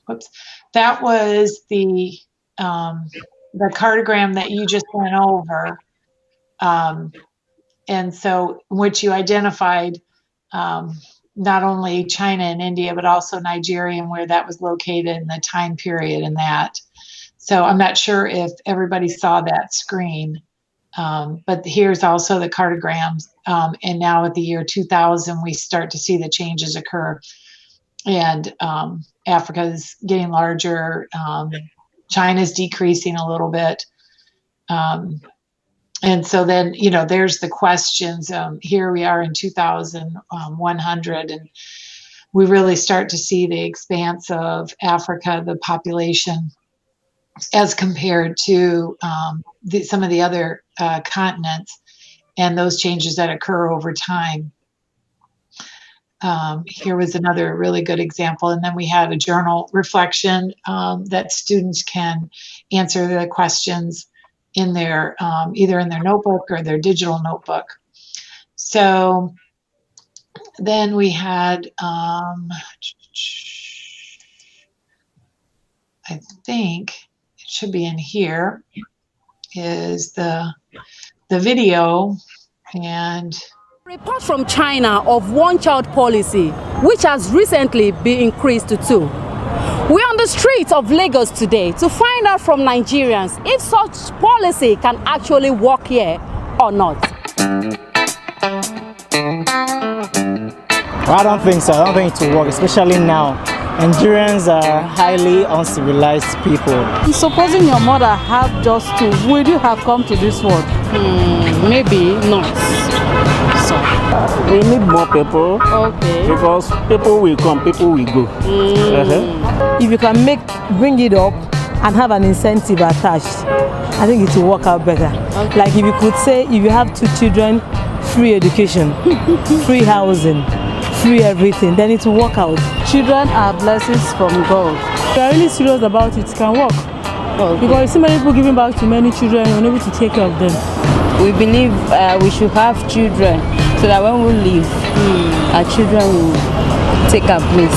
whoops, that was the cartogram that you just went over. And so which you identified not only China and India, but also Nigeria and where that was located in the time period and that. So I'm not sure if everybody saw that screen, but here's also the cartograms. And now at the year 2000, we start to see the changes occur. And Africa is getting larger. China's decreasing a little bit. And so then, you know, there's the questions. Here we are in 2100, and we really start to see the expanse of Africa, the population, as compared to some of the other continents, and those changes that occur over time. Here was another really good example. And then we had a journal reflection that students can answer the questions in their either in their notebook or their digital notebook. So then we had, I think it should be in here, is the video. And report from China of one-child policy, which has recently been increased to 2. We're on the streets of Lagos today to find out from Nigerians if such policy can actually work here or not. Well, I don't think so. I don't think it will work, especially now. Nigerians are highly uncivilized people. Supposing your mother have just 2, would you have come to this world? Maybe not. So we need more people. Okay. Because people will come, people will go. If you can bring it up and have an incentive attached, I think it will work out better. Okay. Like if you could say, if you have 2 children, free education, free housing, free everything, then it will work out. Children are blessings from God. If you are really serious about it, it can work. Okay. Because you see many people giving back to many children and unable to take care of them. We believe we should have children so that when we leave, our children will take our place.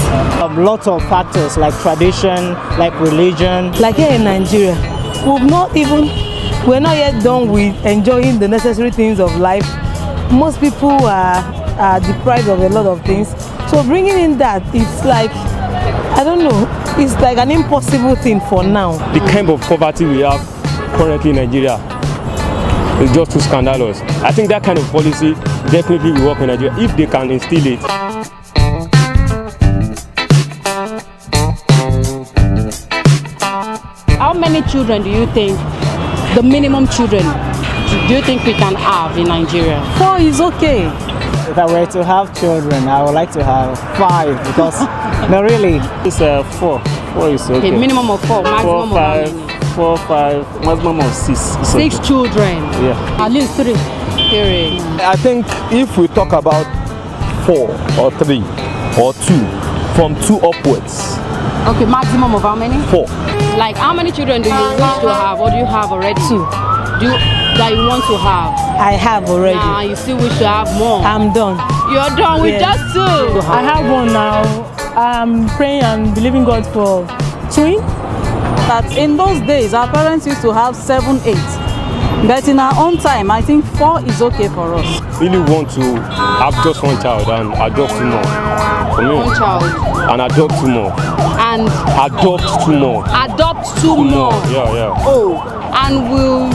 Lots of factors like tradition, like religion. Like here in Nigeria, we're not yet done with enjoying the necessary things of life. Most people are deprived of a lot of things. So bringing in that, it's like, I don't know, it's like an impossible thing for now. The kind of poverty we have currently in Nigeria is just too scandalous. I think that kind of policy definitely will work in Nigeria if they can instill it. How many children do you think, the minimum children, do you think we can have in Nigeria? 4 is okay. If I were to have children, I would like to have 5 because, no really. It's 4. 4 is okay. Minimum of 4, maximum 4, of 4, 5, maximum of 6. 6 okay. children. Yeah. At least 3. Period. I think if we talk about 4 or 3 or 2, from 2 upwards. Okay, maximum of how many? 4. Like how many children do you wish to have or do you have already? 2. That you want to have? I have already. Nah, you still wish to have more? I'm done. You're done with just 2? I have 1 now. I'm praying and believing God for twin. That in those days, our parents used to have 7, 8. But in our own time, I think 4 is okay for us. Really want to have just 1 child and adopt 2 more. For me, 1 child. And adopt 2 more. And adopt 2 more. Adopt 2 more. Yeah. Oh, and will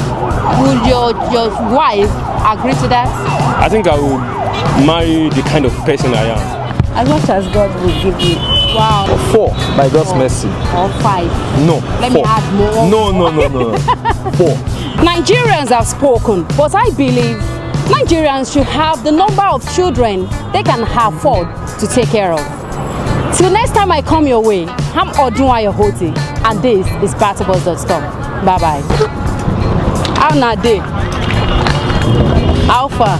would your wife agree to that? I think I will marry the kind of person I am. As much as God will give you. Wow. 4 by God's mercy. Or 5. No. Let 4. me add more. No. 4. Nigerians have spoken, but I believe Nigerians should have the number of children they can afford to take care of. Till next time I come your way, I'm Odunwayo Hoti, and this is Partables.com. Bye-bye. How na day? How far?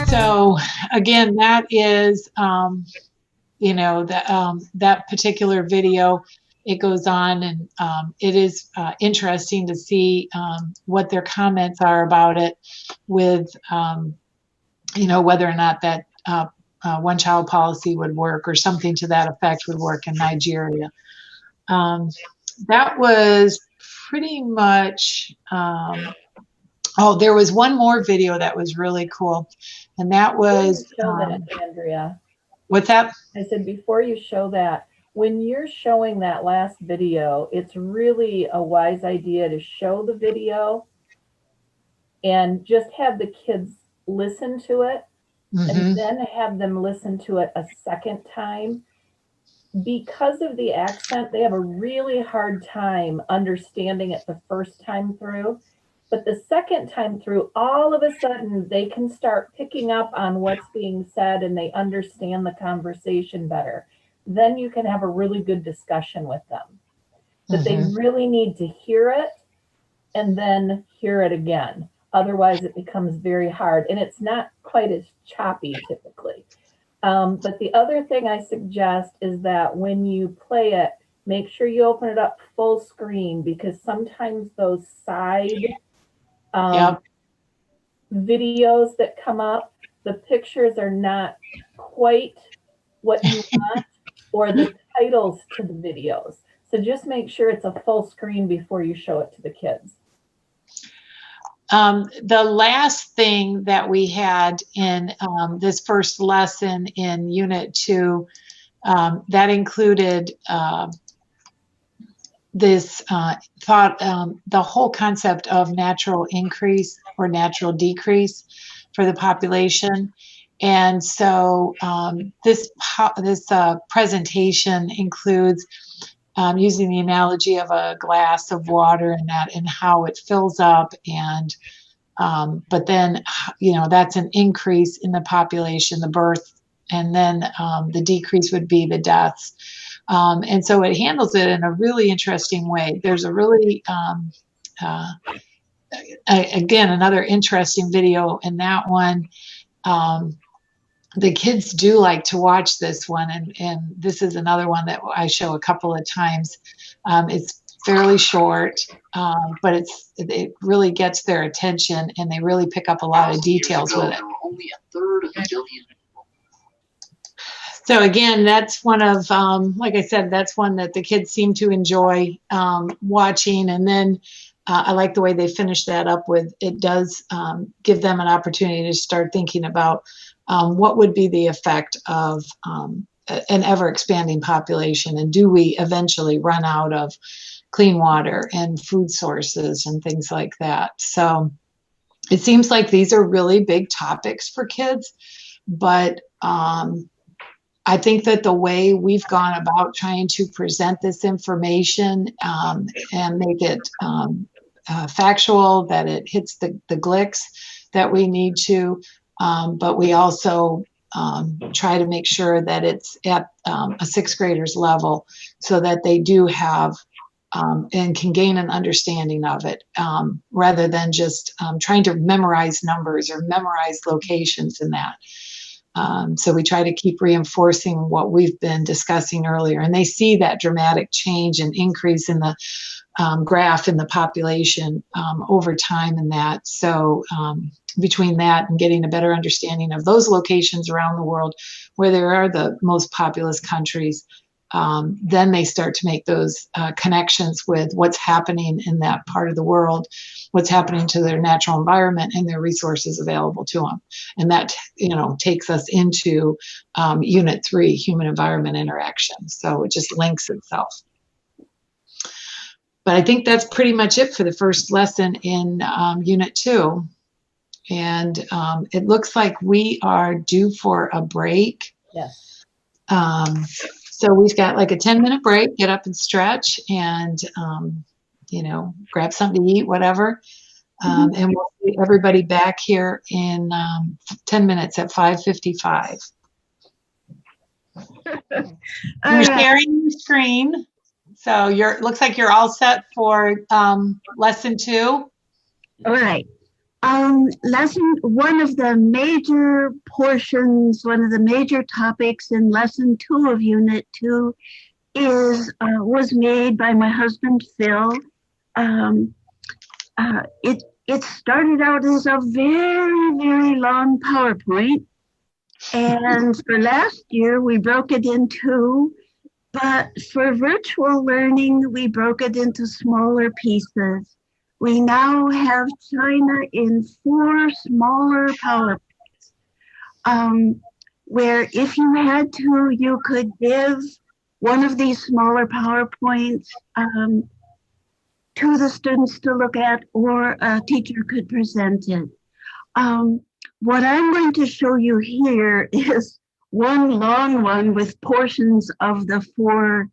So again, that is, that particular video. It goes on, and it is interesting to see what their comments are about it, with whether or not that one-child policy would work, or something to that effect would work in Nigeria. That was pretty much. There was one more video that was really cool, and that was Andrea. What's that? I said, before you show that, when you're showing that last video, it's really a wise idea to show the video and just have the kids listen to it, and then have them listen to it a second time. Because of the accent, they have a really hard time understanding it the first time through. But the second time through, all of a sudden, they can start picking up on what's being said, and they understand the conversation better. Then you can have a really good discussion with them. But they really need to hear it and then hear it again. Otherwise, it becomes very hard, and it's not quite as choppy typically. But the other thing I suggest is that when you play it, make sure you open it up full screen, because sometimes those side videos that come up, the pictures are not quite what you want, or the titles to the videos. So just make sure it's a full screen before you show it to the kids. The last thing that we had in this first lesson in Unit 2, that included this thought, the whole concept of natural increase or natural decrease for the population. And so this presentation includes using the analogy of a glass of water, and how it fills up, and but then that's an increase in the population, the birth, and then the decrease would be the deaths. And so it handles it in a really interesting way. There's a really again, another interesting video in that one. The kids do like to watch this one, and this is another one that I show a couple of times. It's fairly short, but it really gets their attention, and they really pick up a lot of details with it. Only a third of a billion. So again, that's one of, like I said, that's one that the kids seem to enjoy watching. And then I like the way they finish that up with, it does give them an opportunity to start thinking about what would be the effect of an ever expanding population, and do we eventually run out of clean water and food sources and things like that. So it seems like these are really big topics for kids, but I think that the way we've gone about trying to present this information and make it factual, that it hits the GLICs that we need to, but we also try to make sure that it's at a sixth grader's level, so that they do have and can gain an understanding of it, rather than just trying to memorize numbers or memorize locations in that. So we try to keep reinforcing what we've been discussing earlier, and they see that dramatic change and increase in the graph in the population over time in that. So between that and getting a better understanding of those locations around the world where there are the most populous countries, then they start to make those connections with what's happening in that part of the world, what's happening to their natural environment and their resources available to them. And that, takes us into Unit 3, Human Environment Interaction. So it just links itself. But I think that's pretty much it for the first lesson in Unit 2. And it looks like we are due for a break. Yes. So we've got like a 10-minute break, get up and stretch and, grab something to eat, whatever. And we'll see everybody back here in 10 minutes at 5:55. You're sharing your screen. So looks like you're all set for lesson 2. All right. One of the major portions, one of the major topics in lesson 2 of Unit 2 was made by my husband, Phil. It started out as a very, very long PowerPoint. And for last year, we broke it in 2. But for virtual learning, we broke it into smaller pieces. We now have China in 4 smaller PowerPoints, where if you had to, you could give one of these smaller PowerPoints to the students to look at, or a teacher could present it. What I'm going to show you here is one long one with portions of the four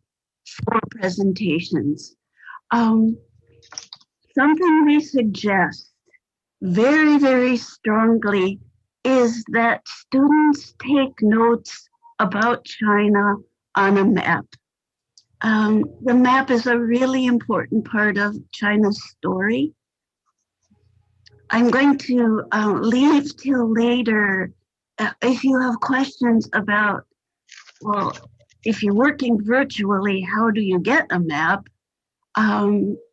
presentations. Something we suggest very, very strongly is that students take notes about China on a map. The map is a really important part of China's story. I'm going to leave till later. If you have questions about, well, if you're working virtually, how do you get a map?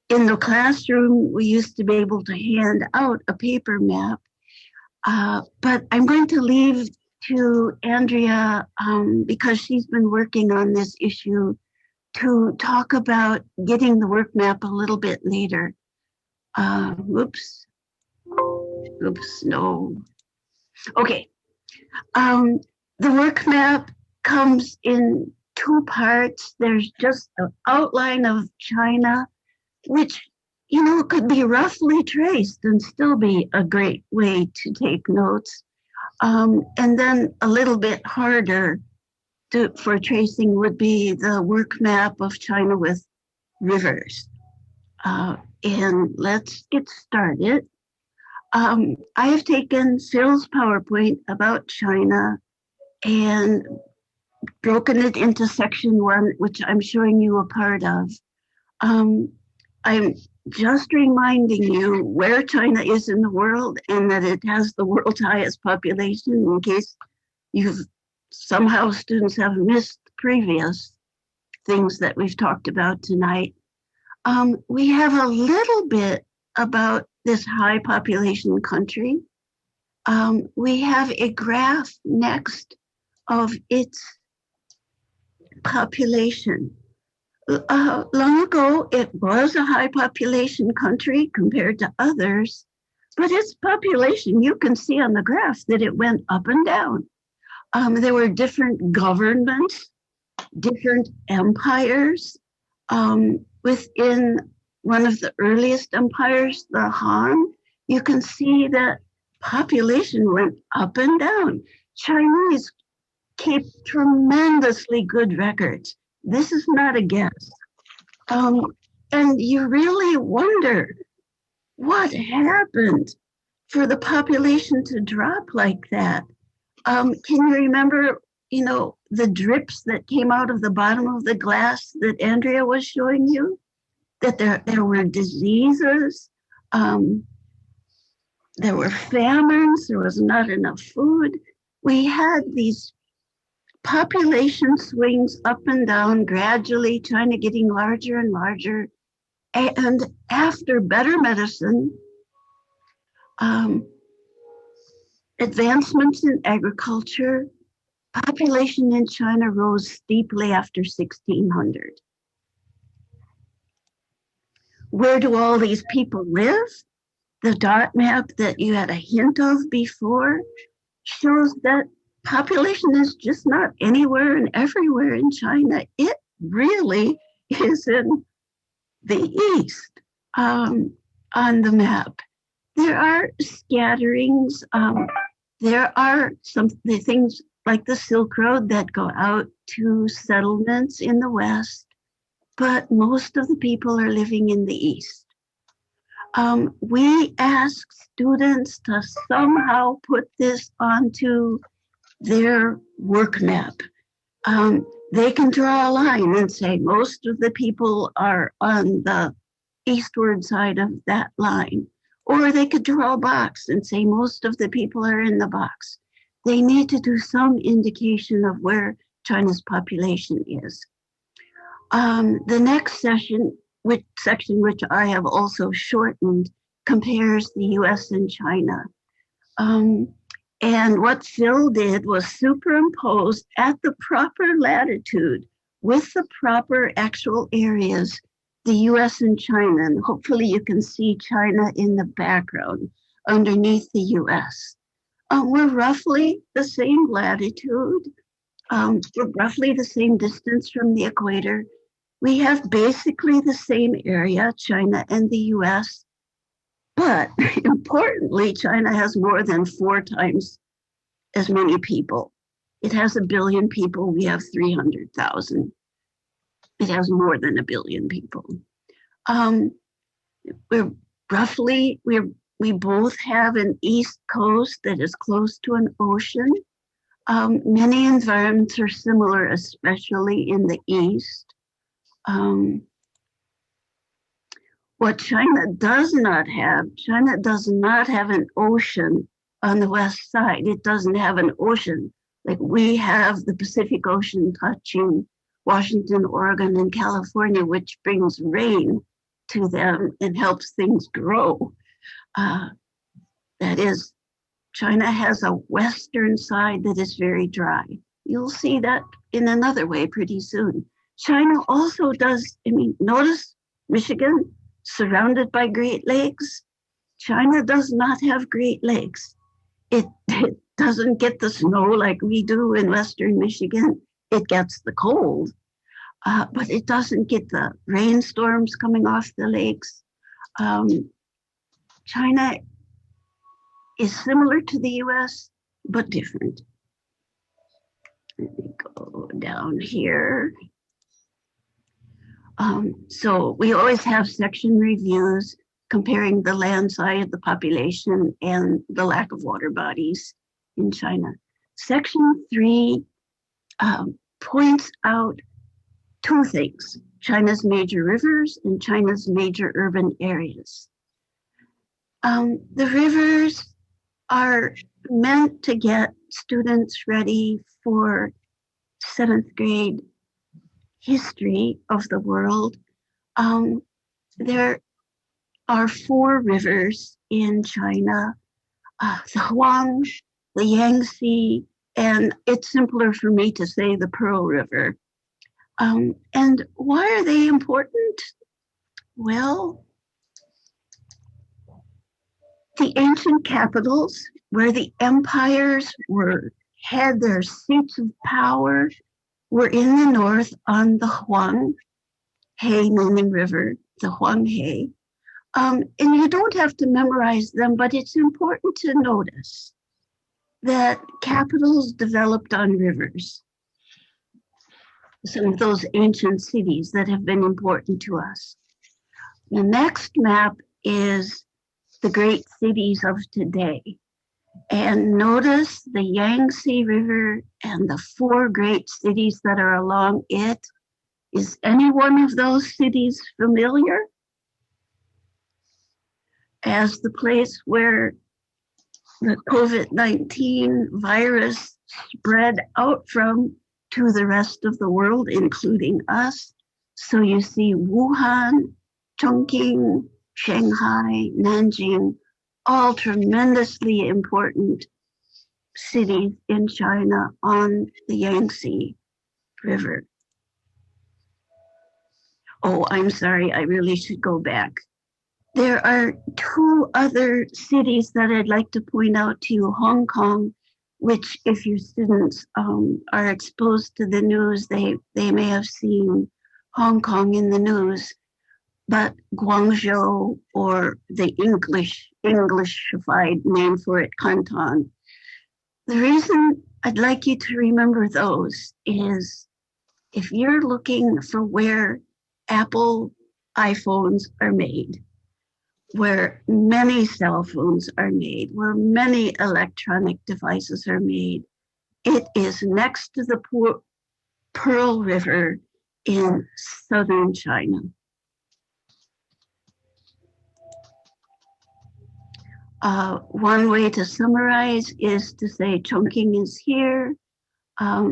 In the classroom, we used to be able to hand out a paper map, but I'm going to leave to Andrea, because she's been working on this issue, to talk about getting the work map a little bit later. Oops, no. Okay, the work map comes in 2 parts. There's just an outline of China, which, could be roughly traced and still be a great way to take notes. And then a little bit harder for tracing would be the work map of China with rivers. And let's get started. I have taken Phil's PowerPoint about China and broken it into section 1, which I'm showing you a part of. I'm just reminding you where China is in the world and that it has the world's highest population, in case somehow students have missed previous things that we've talked about tonight. We have a little bit about this high population country. We have a graph next of its population. Long ago, it was a high population country compared to others, but its population, you can see on the graph that it went up and down. There were different governments, different empires. Within one of the earliest empires, the Han, you can see that population went up and down. Chinese keep tremendously good records. This is not a guess. And you really wonder what happened for the population to drop like that. Can you remember, the drips that came out of the bottom of the glass that Andrea was showing you? That there were diseases, there were famines, there was not enough food. We had these population swings up and down gradually, China getting larger and larger. And after better medicine, advancements in agriculture, population in China rose steeply after 1600. Where do all these people live? The dot map that you had a hint of before shows that population is just not anywhere and everywhere in China. It really is in the east on the map. There are scatterings. There are some the things like the Silk Road that go out to settlements in the west, but most of the people are living in the east. We ask students to somehow put this onto their work map. They can draw a line and say most of the people are on the eastward side of that line. Or they could draw a box and say most of the people are in the box. They need to do some indication of where China's population is. The next section, which I have also shortened, compares the US and China. And what Phil did was superimpose at the proper latitude with the proper actual areas, the US and China. And hopefully you can see China in the background underneath the US. We're roughly the same latitude. We're roughly the same distance from the equator. We have basically the same area, China and the US. But importantly, China has more than 4 times as many people. It has 1 billion people. We have 300,000. It has more than 1 billion people. We both have an east coast that is close to an ocean. Many environments are similar, especially in the east. What China does not have an ocean on the west side. It doesn't have an ocean like we have the Pacific Ocean touching Washington, Oregon, and California, which brings rain to them and helps things grow. That is, China has a western side that is very dry. You'll see that in another way pretty soon. China also does, notice Michigan surrounded by Great Lakes. China does not have Great Lakes. It doesn't get the snow like we do in Western Michigan. It gets the cold, but it doesn't get the rainstorms coming off the lakes. China is similar to the US, but different. Let me go down here. So we always have section reviews comparing the land side, the population, and the lack of water bodies in China. Section 3 points out 2 things: China's major rivers and China's major urban areas. The rivers are meant to get students ready for 7th grade history of the world. There are 4 rivers in China, the Huang, the Yangtze, and it's simpler for me to say the Pearl River. And why are they important? Well, the ancient capitals where the empires had their seats of power were in the north on the Huang He Nanning River, the Huang He. And you don't have to memorize them, but it's important to notice that capitals developed on rivers. Some of those ancient cities that have been important to us. The next map is the great cities of today. And notice the Yangtze River and the 4 great cities that are along it. Is any one of those cities familiar as the place where the COVID-19 virus spread out from to the rest of the world, including us? So you see Wuhan, Chongqing, Shanghai, Nanjing, all tremendously important cities in China on the Yangtze River. Oh, I'm sorry, I really should go back. There are 2 other cities that I'd like to point out to you. Hong Kong, which if your students are exposed to the news, they may have seen Hong Kong in the news. but Guangzhou, or the Englishified name for it, Canton. The reason I'd like you to remember those is if you're looking for where Apple iPhones are made, where many cell phones are made, where many electronic devices are made, it is next to the Pearl River in southern China. One way to summarize is to say Chongqing is here.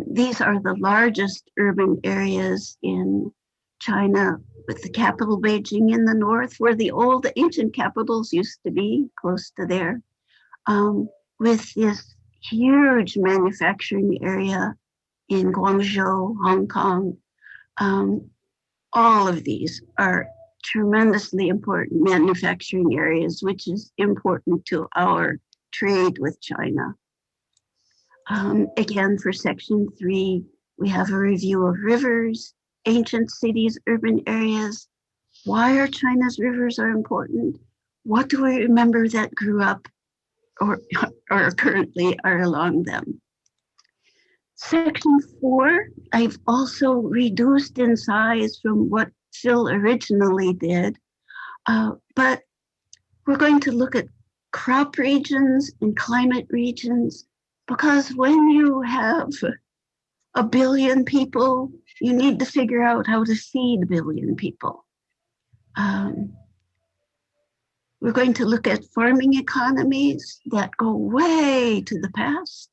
These are the largest urban areas in China, with the capital Beijing in the north, where the old ancient capitals used to be, close to there, with this huge manufacturing area in Guangzhou, Hong Kong. All of these are tremendously important manufacturing areas, which is important to our trade with China. Again, for section 3, we have a review of rivers, ancient cities, urban areas. Why are China's rivers are important? What do we remember that grew up or currently are along them? Section 4, I've also reduced in size from what Phil originally did, but we're going to look at crop regions and climate regions, because when you have 1 billion people, you need to figure out how to feed 1 billion people. We're going to look at farming economies that go way to the past,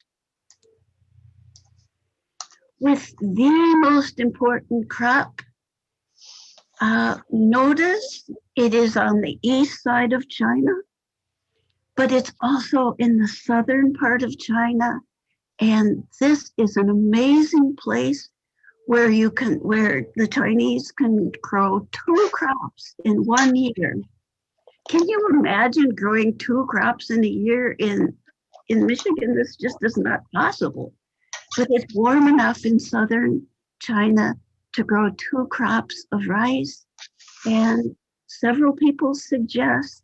with the most important crop. Notice it is on the east side of China, but it's also in the southern part of China. And this is an amazing place where the Chinese can grow 2 crops in 1 year. Can you imagine growing 2 crops in a year in Michigan? This just is not possible. But it's warm enough in southern China to grow 2 crops of rice. And several people suggest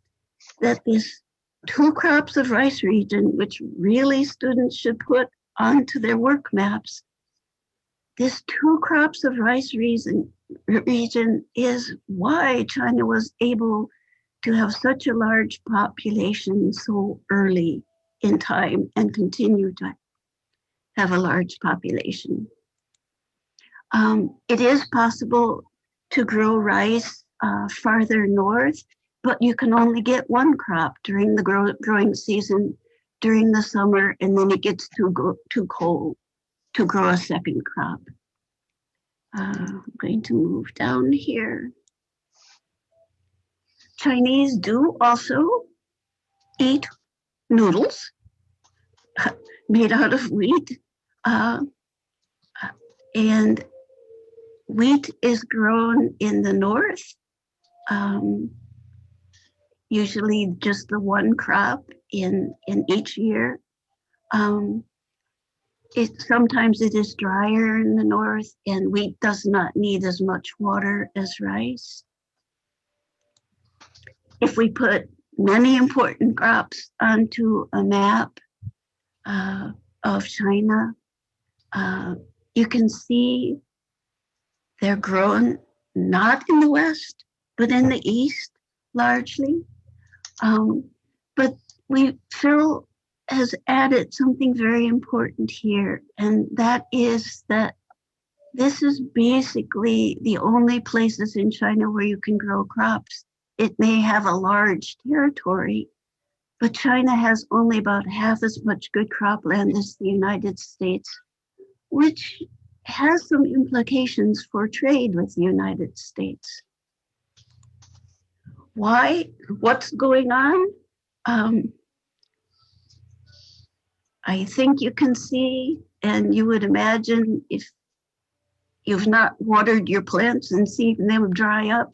that this 2 crops of rice region, which really students should put onto their work maps, this 2 crops of rice region is why China was able to have such a large population so early in time and continue to have a large population. It is possible to grow rice farther north, but you can only get 1 crop during the growing season during the summer, and then it gets too cold to grow a second crop. I'm going to move down here. Chinese do also eat noodles made out of wheat. And wheat is grown in the north, usually just the 1 crop in each year. Sometimes it is drier in the north, and wheat does not need as much water as rice. If we put many important crops onto a map of China, you can see they're grown not in the west, but in the east largely. But Phil has added something very important here, and that is that this is basically the only places in China where you can grow crops. It may have a large territory, but China has only about half as much good cropland as the United States, which has some implications for trade with the United States. Why? What's going on? I think you can see, and you would imagine if you've not watered your plants and seen them dry up,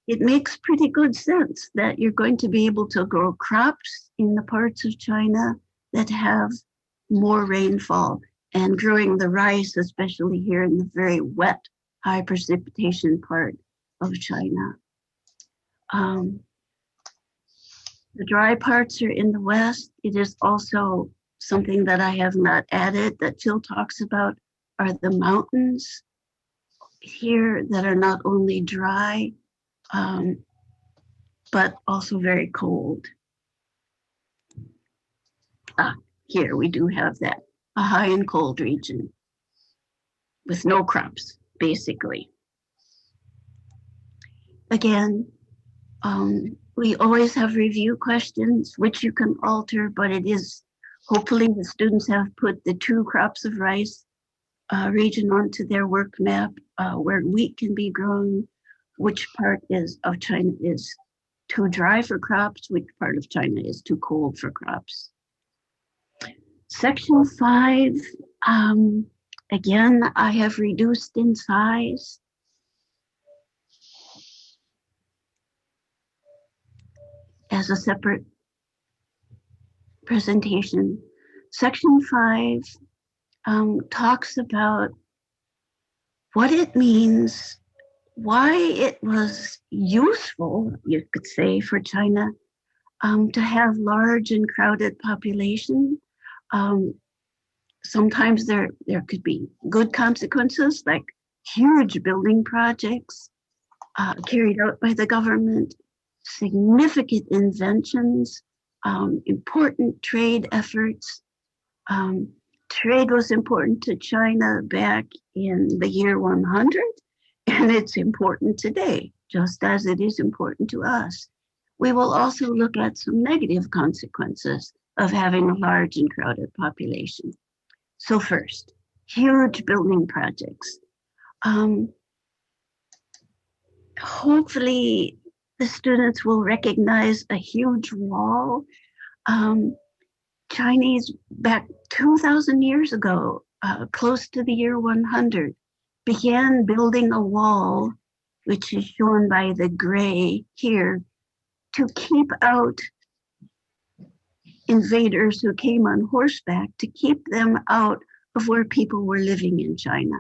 it makes pretty good sense that you're going to be able to grow crops in the parts of China that have more rainfall, and growing the rice, especially here in the very wet, high precipitation part, of China. The dry parts are in the west. It is also something that I have not added that Phil talks about are the mountains here that are not only dry, but also very cold. Here we do have that, a high and cold region with no crops, basically. Again, we always have review questions, which you can alter, but it is, hopefully the students have put the 2 crops of rice region onto their work map, where wheat can be grown, which part of China is too dry for crops, which part of China is too cold for crops. Section 5, again, I have reduced in size. As a separate presentation. Section 5 talks about what it means, why it was useful, you could say, for China to have large and crowded population. Sometimes there could be good consequences, like huge building projects carried out by the government, significant inventions, important trade efforts. Trade was important to China back in the year 100, and it's important today, just as it is important to us. We will also look at some negative consequences of having a large and crowded population. So first, huge building projects. Hopefully, the students will recognize a huge wall. Chinese, back 2,000 years ago, close to the year 100, began building a wall, which is shown by the gray here, to keep out invaders who came on horseback, to keep them out of where people were living in China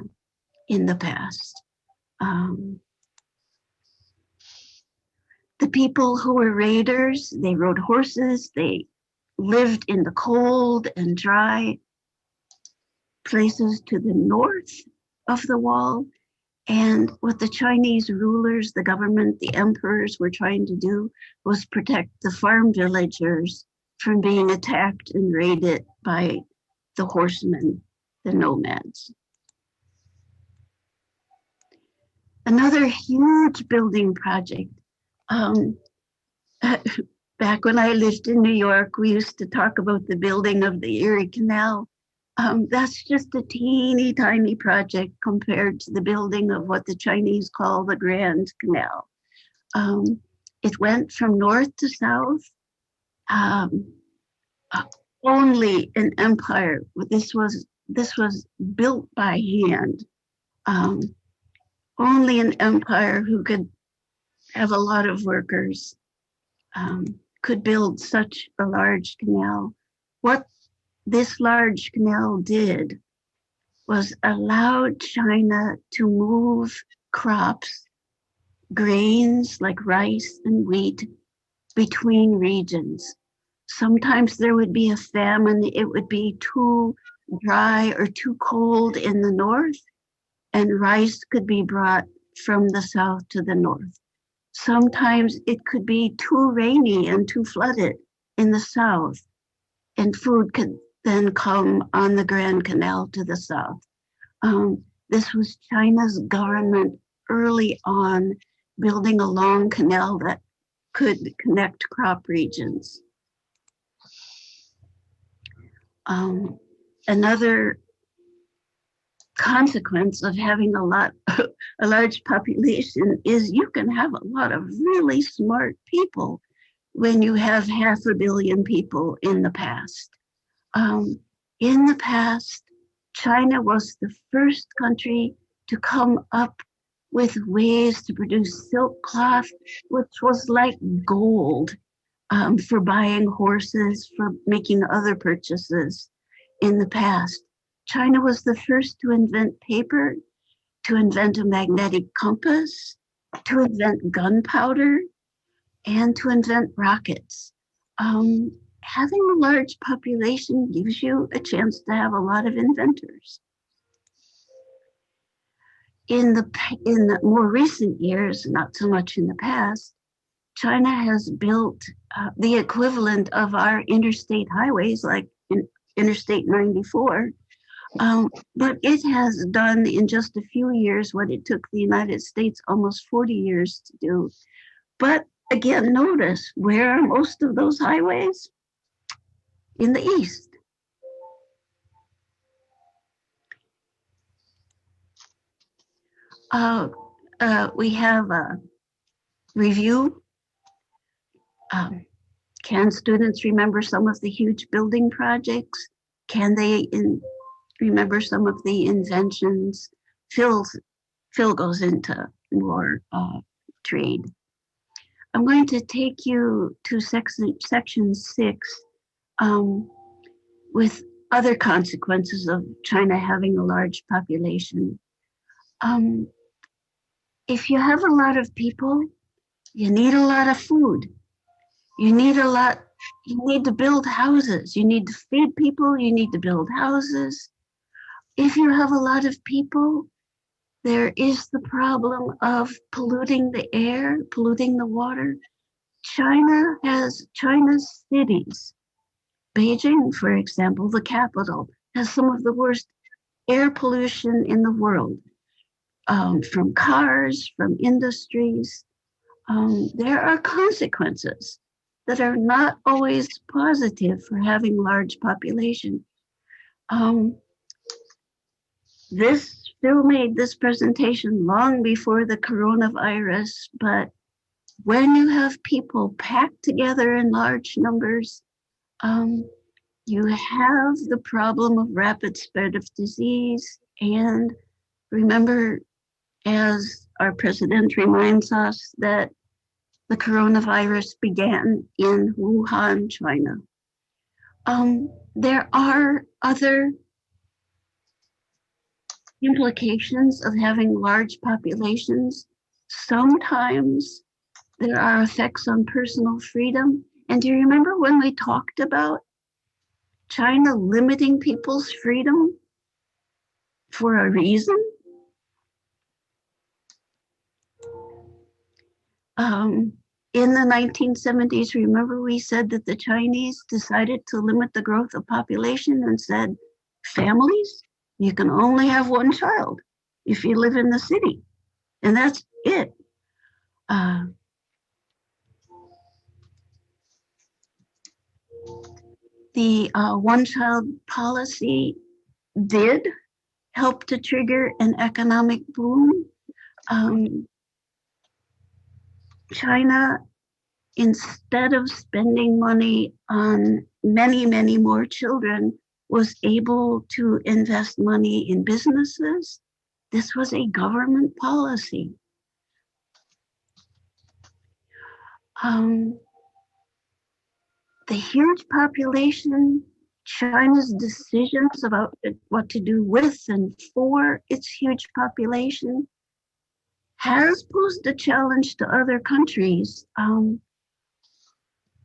in the past. The people who were raiders, they rode horses, they lived in the cold and dry places to the north of the wall. And what the Chinese rulers, the government, the emperors were trying to do was protect the farm villagers from being attacked and raided by the horsemen, the nomads. Another huge building project. Back when I lived in New York, we used to talk about the building of the Erie Canal. That's just a teeny tiny project compared to the building of what the Chinese call the Grand Canal. It went from north to south. Only an empire. This was built by hand. Only an empire who could have a lot of workers could build such a large canal. What this large canal did was allowed China to move crops, grains like rice and wheat, between regions. Sometimes there would be a famine. It would be too dry or too cold in the north, and rice could be brought from the south to the north. Sometimes it could be too rainy and too flooded in the south, and food could then come on the Grand Canal to the south. This was China's government early on building a long canal that could connect crop regions. Another consequence of having a large population is you can have a lot of really smart people when you have 500 million people in the past. In the past, China was the first country to come up with ways to produce silk cloth, which was like gold, for buying horses, for making other purchases in the past. China was the first to invent paper, to invent a magnetic compass, to invent gunpowder and to invent rockets. Having a large population gives you a chance to have a lot of inventors. In the more recent years, not so much in the past, China has built the equivalent of our interstate highways, like Interstate 94, but it has done in just a few years what it took the United States almost 40 years to do. But again, notice, where are most of those highways? In the East. We have a review. Can students remember some of the huge building projects? Can they remember some of the inventions? Phil goes into more trade. I'm going to take you to section 6 with other consequences of China having a large population. If you have a lot of people, you need a lot of food. You need to build houses. You need to feed people. You need to build houses. If you have a lot of people, there is the problem of polluting the air, polluting the water. China's cities, Beijing, for example, the capital, has some of the worst air pollution in the world, from cars, from industries. There are consequences that are not always positive for having large population. Phil made this presentation long before the coronavirus, but when you have people packed together in large numbers, you have the problem of rapid spread of disease. And remember, as our president reminds us, that the coronavirus began in Wuhan, China. There are other implications of having large populations. Sometimes there are effects on personal freedom. And do you remember when we talked about China limiting people's freedom for a reason? In the 1970s, remember we said that the Chinese decided to limit the growth of population and said, families, you can only have one child if you live in the city. And that's it. The one-child policy did help to trigger an economic boom. China, instead of spending money on many, many more children, was able to invest money in businesses. This was a government policy. The huge population, China's decisions about what to do with and for its huge population has posed a challenge to other countries.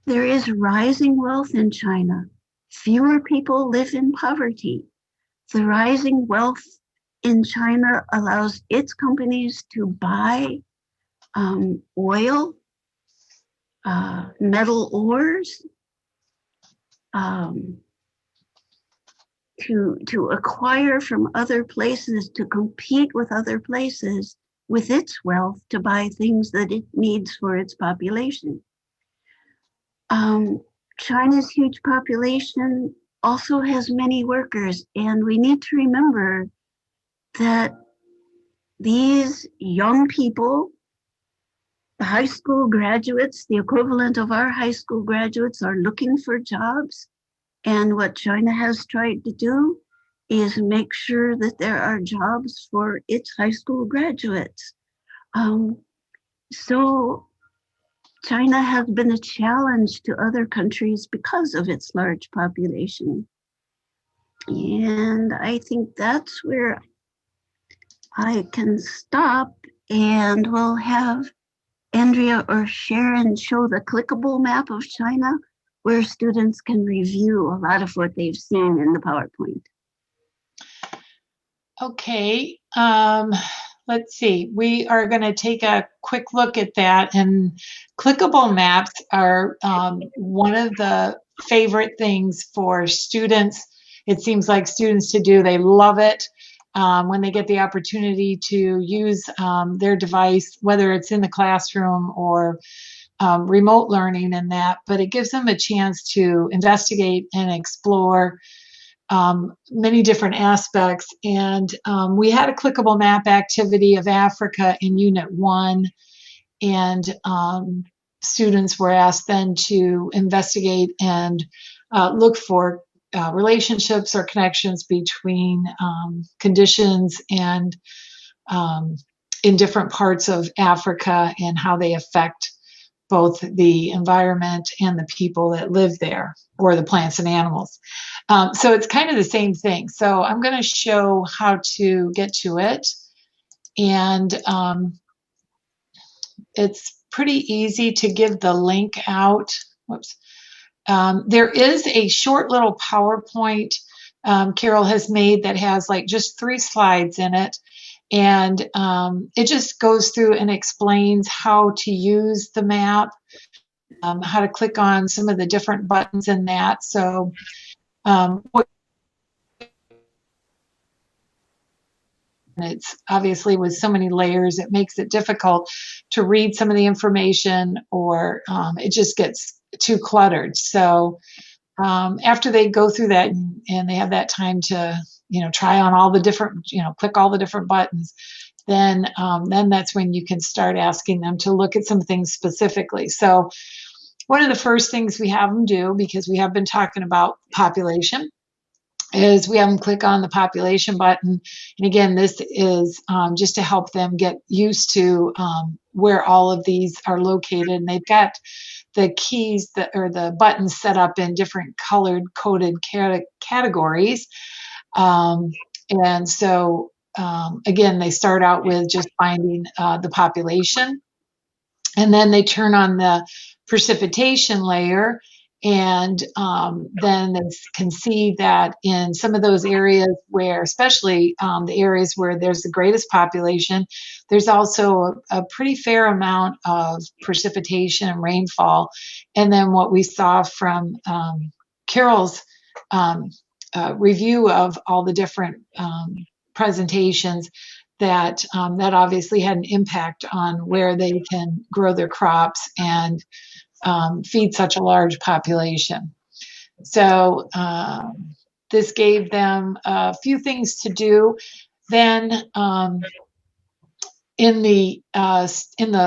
There is rising wealth in China. Fewer people live in poverty. The rising wealth in China allows its companies to buy oil, metal ores, to acquire from other places, to compete with other places with its wealth to buy things that it needs for its population. China's huge population also has many workers, and we need to remember that these young people, the high school graduates, the equivalent of our high school graduates, are looking for jobs. And what China has tried to do is make sure that there are jobs for its high school graduates. So China has been a challenge to other countries because of its large population. And I think that's where I can stop and we'll have Andrea or Sharon show the clickable map of China where students can review a lot of what they've seen in the PowerPoint. Okay, let's see. We are going to take a quick look at that. And clickable maps are one of the favorite things for students. It seems like students to do. They love it when they get the opportunity to use their device, whether it's in the classroom or remote learning and that. But it gives them a chance to investigate and explore many different aspects. And we had a clickable map activity of Africa in Unit 1, and students were asked then to investigate and look for relationships or connections between conditions and in different parts of Africa and how they affect both the environment and the people that live there, or the plants and animals. So it's kind of the same thing. So I'm going to show how to get to it. And it's pretty easy to give the link out. Whoops. There is a short little PowerPoint Carol has made that has like just 3 slides in it. And it just goes through and explains how to use the map, how to click on some of the different buttons in that. So it's obviously with so many layers, it makes it difficult to read some of the information, or it just gets too cluttered. So after they go through that and they have that time to, try on all the different, click all the different buttons, then that's when you can start asking them to look at some things specifically. So one of the first things we have them do, because we have been talking about population, is we have them click on the population button. And again, this is just to help them get used to where all of these are located. And they've got the keys or the buttons set up in different colored coded categories. And so, again, they start out with just finding the population, and then they turn on the precipitation layer, and then they can see that in some of those areas where, especially the areas where there's the greatest population, there's also a pretty fair amount of precipitation and rainfall. And then what we saw from Carol's review of all the different presentations, that obviously had an impact on where they can grow their crops and feed such a large population. So this gave them a few things to do. Then in the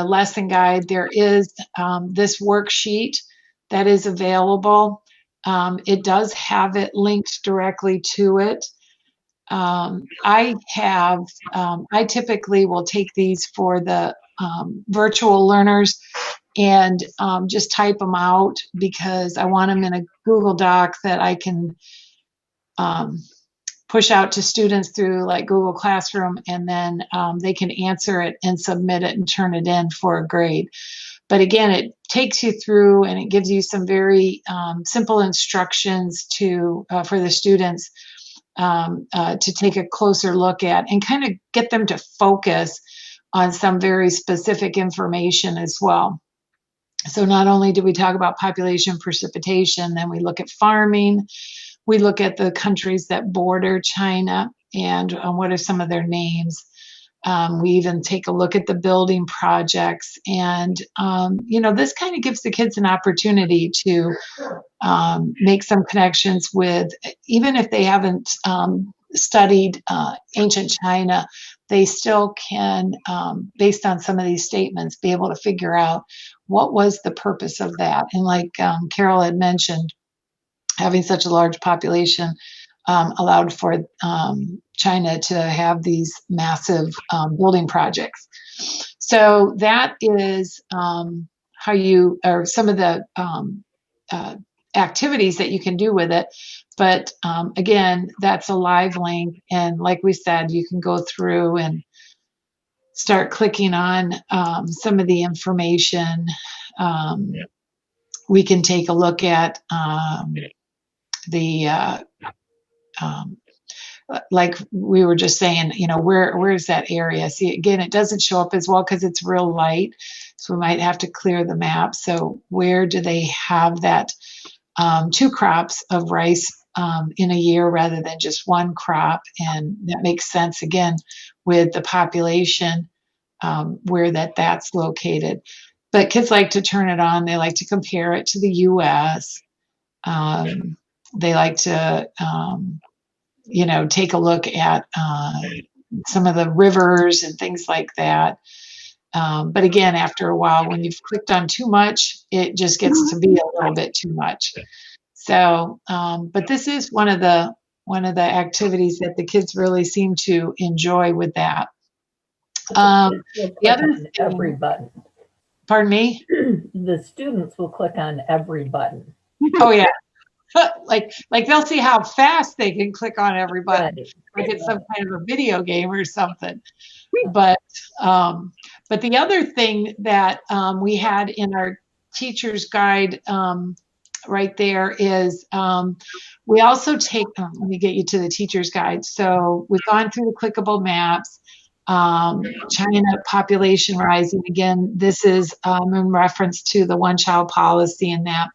lesson guide, there is this worksheet that is available. It does have it linked directly to it. I typically will take these for the virtual learners and just type them out, because I want them in a Google Doc that I can push out to students through like Google Classroom, and then they can answer it and submit it and turn it in for a grade. But again, it takes you through and it gives you some very simple instructions for the students to take a closer look at, and kind of get them to focus on some very specific information as well. So not only do we talk about population, precipitation, then we look at farming, we look at the countries that border China and what are some of their names. We even take a look at the building projects, and this kind of gives the kids an opportunity to make some connections with, even if they haven't studied ancient China, they still can, based on some of these statements, be able to figure out what was the purpose of that. And like Carol had mentioned, having such a large population allowed for China to have these massive building projects. So that is how you, or some of the activities that you can do with it. But again, that's a live link. And like we said, you can go through and start clicking on some of the information, we can take a look at like we were just saying, where's that area? See, again, it doesn't show up as well because it's real light. So we might have to clear the map. So where do they have that 2 crops of rice in a year rather than just 1 crop? And that makes sense, again, with the population where that's located. But kids like to turn it on. They like to compare it to the U.S. They like to take a look at some of the rivers and things like that. But again, after a while, when you've clicked on too much, it just gets to be a little bit too much. So, but this is one of the activities that the kids really seem to enjoy with that. The other thing, every button. Pardon me? The students will click on every button. Oh yeah. like they'll see how fast they can click on every button, like it's some kind of a video game or something. But the other thing that we had in our teacher's guide right there is we also take, let me get you to the teacher's guide. So we've gone through the clickable maps, China population rising. Again, this is in reference to the one-child policy and that.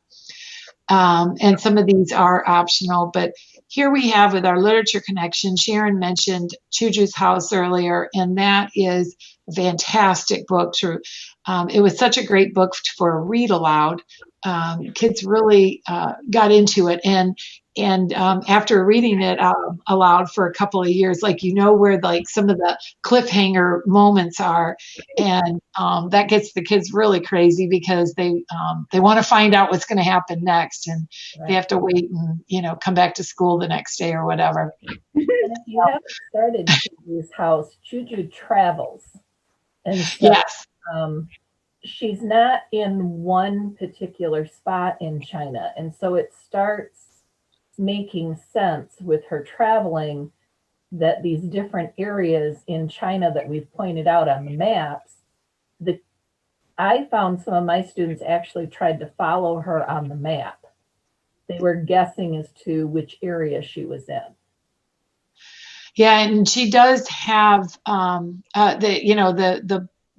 And some of these are optional, but here we have with our literature connection, Sharon mentioned Chuju's House earlier, and that is a fantastic book. It was such a great book for a read aloud. Kids really got into it, and after reading it aloud for a couple of years, where some of the cliffhanger moments are, and that gets the kids really crazy because they want to find out what's going to happen next, and they have to wait and come back to school the next day or whatever. And if you haven't started Chuju's House, Chuju travels, and so, yes. She's not in one particular spot in China, and so it starts making sense with her traveling that these different areas in China that we've pointed out on the maps, I found some of my students actually tried to follow her on the map. They were guessing as to which area she was in. Yeah, and she does have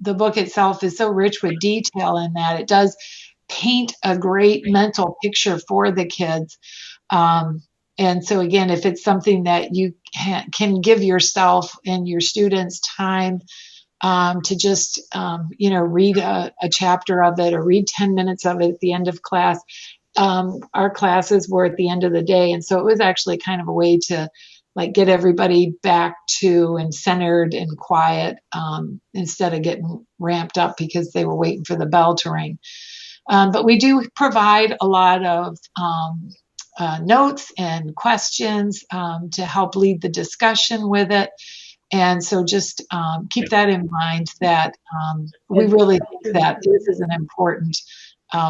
the book itself is so rich with detail in that it does paint a great mental picture for the kids. And so again, if it's something that you can give yourself and your students time to just, read a chapter of it or read 10 minutes of it at the end of class. Our classes were at the end of the day. And so it was actually kind of a way to get everybody back to and centered and quiet instead of getting ramped up because they were waiting for the bell to ring. But we do provide a lot of notes and questions to help lead the discussion with it. And so just keep that in mind that we really think that this is an important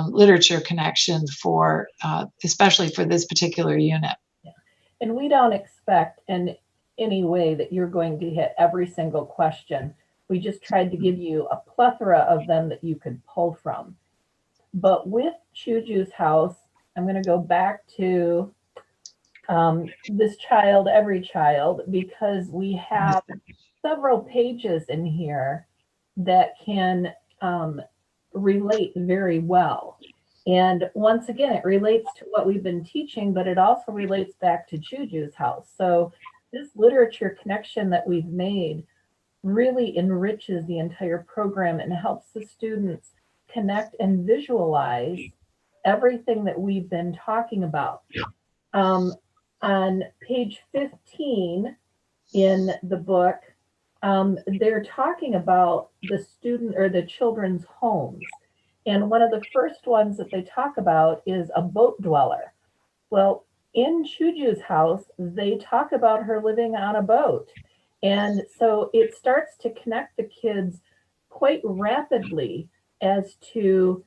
literature connection for, especially for this particular unit. And we don't expect in any way that you're going to hit every single question. We just tried to give you a plethora of them that you could pull from. But with Chuju's House, I'm going to go back to this child, every child, because we have several pages in here that can relate very well. And once again, it relates to what we've been teaching, but it also relates back to Chuju's House. So this literature connection that we've made really enriches the entire program and helps the students connect and visualize everything that we've been talking about. On page 15 in the book, they're talking about the student or the children's homes. And one of the first ones that they talk about is a boat dweller. Well, in Chuju's House, they talk about her living on a boat. And so it starts to connect the kids quite rapidly as to,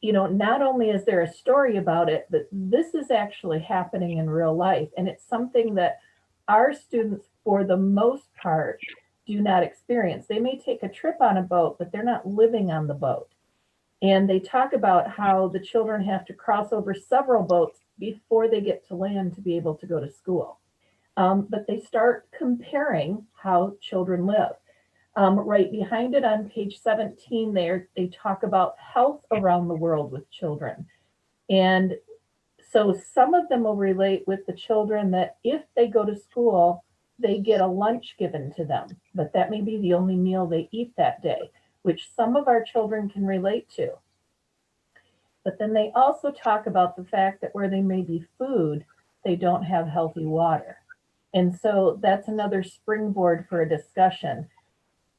not only is there a story about it, but this is actually happening in real life. And it's something that our students, for the most part, do not experience. They may take a trip on a boat, but they're not living on the boat. And they talk about how the children have to cross over several boats before they get to land to be able to go to school. But they start comparing how children live. Right behind it on page 17 there, they talk about health around the world with children. And so some of them will relate with the children that if they go to school, they get a lunch given to them, but that may be the only meal they eat that day, which some of our children can relate to. But then they also talk about the fact that where they may be food, they don't have healthy water. And so that's another springboard for a discussion.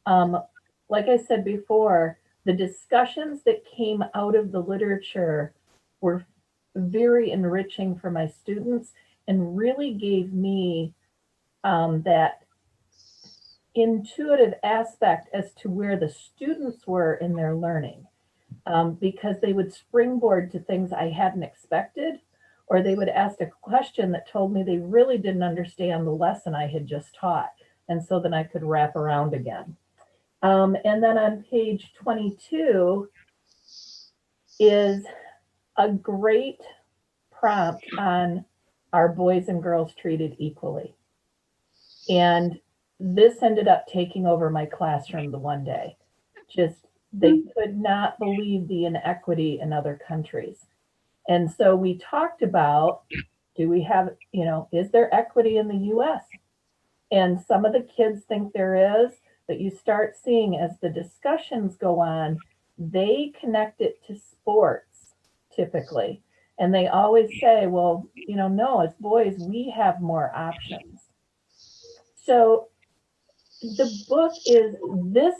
Like I said before, the discussions that came out of the literature were very enriching for my students and really gave me that intuitive aspect as to where the students were in their learning, because they would springboard to things I hadn't expected, or they would ask a question that told me they really didn't understand the lesson I had just taught. And so then I could wrap around again. And then on page 22 is a great prompt on are boys and girls treated equally? And this ended up taking over my classroom the one day. Just, they could not believe the inequity in other countries. And so we talked about, do we have, you know, is there equity in the US? And some of the kids think there is, but you start seeing as the discussions go on, they connect it to sports typically. And they always say, well, you know, no, as boys, we have more options. So the book is, this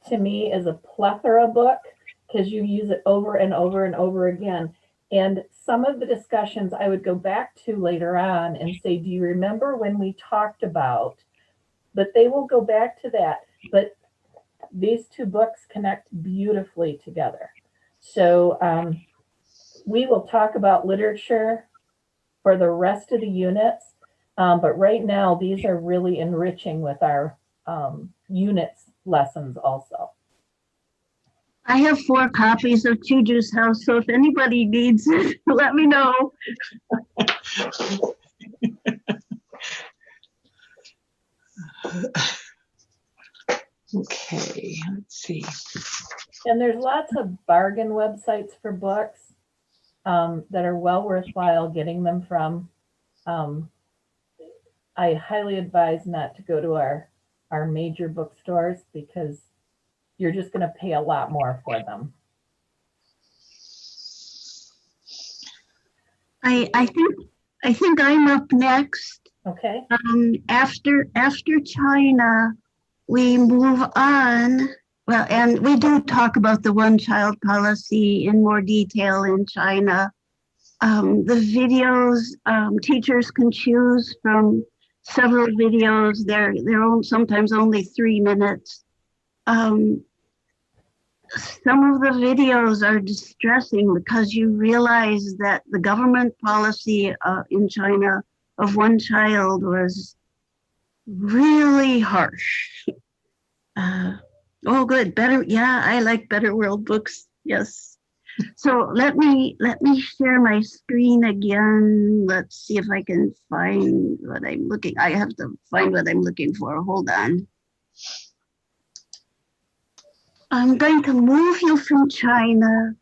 to me is a plethora book because you use it over and over and over again. And some of the discussions I would go back to later on and say, do you remember when we talked about, but they will go back to that. But these two books connect beautifully together. So we will talk about literature for the rest of the units. But right now, these are really enriching with our units lessons also. I have 4 copies of Juju's House, so if anybody needs it, let me know. Okay, let's see. And there's lots of bargain websites for books that are well worthwhile getting them from. I highly advise not to go to our major bookstores because you're just going to pay a lot more for them. I think I'm up next. Okay. After China, we move on. Well, and we do talk about the one-child policy in more detail in China. The videos, teachers can choose from several videos. They're sometimes only 3 minutes. Some of the videos are distressing because you realize that the government policy in China of one child was really harsh. Oh, good. Better. Yeah, I like Better World books. Yes. So let me share my screen again. Let's see if I can find what I'm looking. I have to find what I'm looking for. Hold on. I'm going to move you from China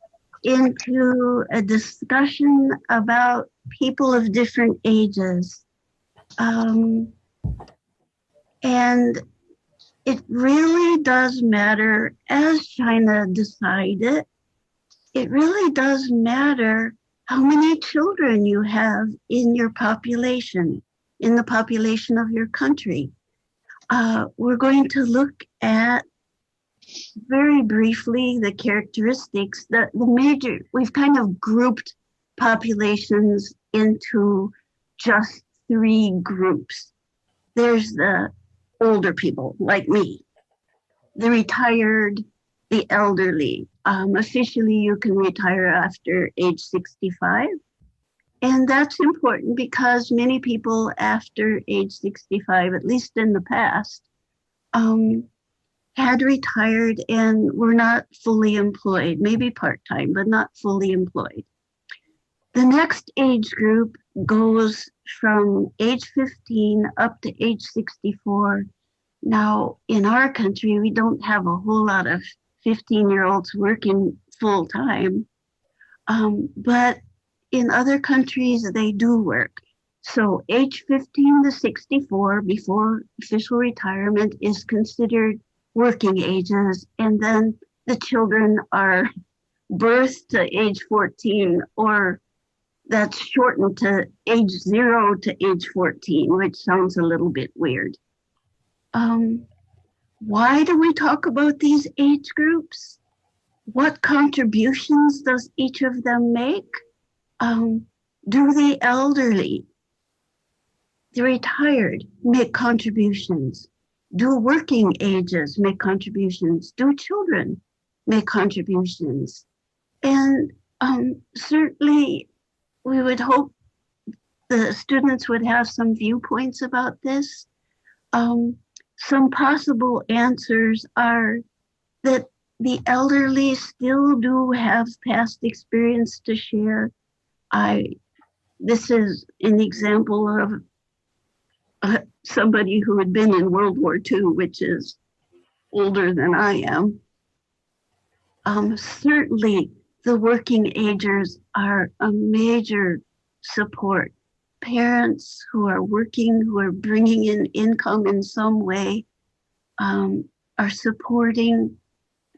into a discussion about people of different ages. And it really does matter, as China decided, it really does matter how many children you have in your population, in the population of your country. We're going to look at very briefly the characteristics, the major, we've kind of grouped populations into just 3 groups. There's the older people like me, the retired, the elderly. Officially, you can retire after age 65. And that's important because many people after age 65, at least in the past, had retired and were not fully employed, maybe part-time, but not fully employed. The next age group goes from age 15 up to age 64. Now, in our country, we don't have a whole lot of 15-year-olds working full-time, but in other countries, they do work. So age 15 to 64 before official retirement is considered working ages, and then the children are birthed to age 14, or that's shortened to age 0 to age 14, which sounds a little bit weird. Why do we talk about these age groups? What contributions does each of them make? Do the elderly, the retired, make contributions? Do working ages make contributions? Do children make contributions? And certainly we would hope the students would have some viewpoints about this. Some possible answers are that the elderly still do have past experience to share. This is an example of somebody who had been in World War II, which is older than I am. Certainly, the working agers are a major support. Parents who are working, who are bringing in income in some way, are supporting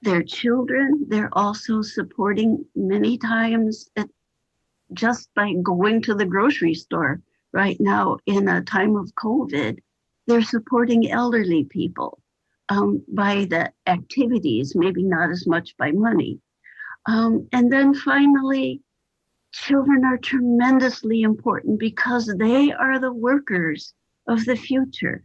their children. They're also supporting many times just by going to the grocery store right now in a time of COVID. They're supporting elderly people by the activities, maybe not as much by money. And then finally, children are tremendously important because they are the workers of the future.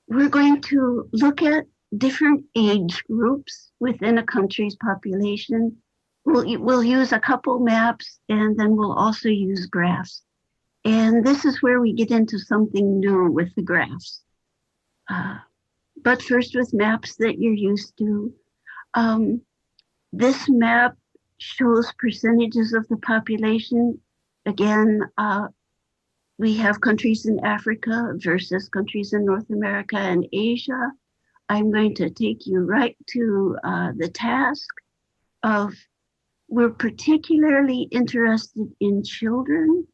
We're going to look at different age groups within a country's population. We'll use a couple maps, and then we'll also use graphs. And this is where we get into something new with the graphs. But first with maps that you're used to. This map shows percentages of the population. Again, we have countries in Africa versus countries in North America and Asia. I'm going to take you right to the task of, we're particularly interested in children.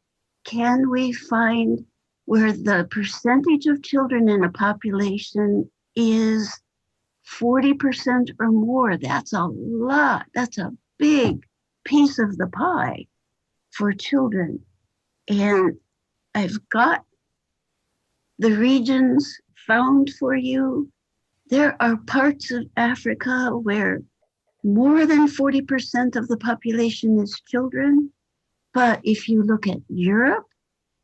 Can we find where the percentage of children in a population is 40% or more? That's a lot. That's a big piece of the pie for children. And I've got the regions found for you. There are parts of Africa where more than 40% of the population is children. But if you look at Europe,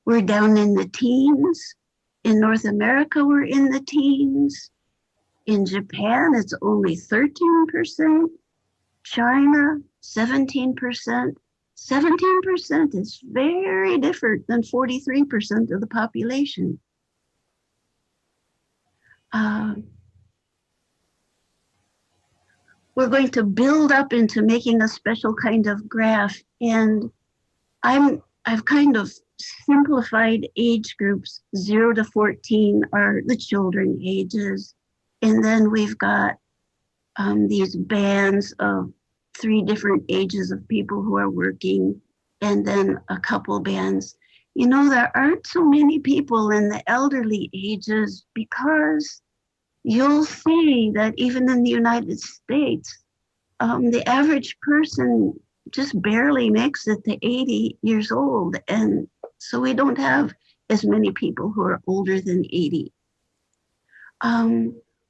we're down in the teens. In North America, we're in the teens. In Japan, it's only 13%. China, 17%. 17% is very different than 43% of the population. We're going to build up into making a special kind of graph, and I've kind of simplified age groups. 0 to 14 are the children ages, and then we've got these bands of 3 different ages of people who are working, and then a couple bands. You know, there aren't so many people in the elderly ages because you'll see that even in the United States, the average person just barely makes it to 80 years old. And so we don't have as many people who are older than 80.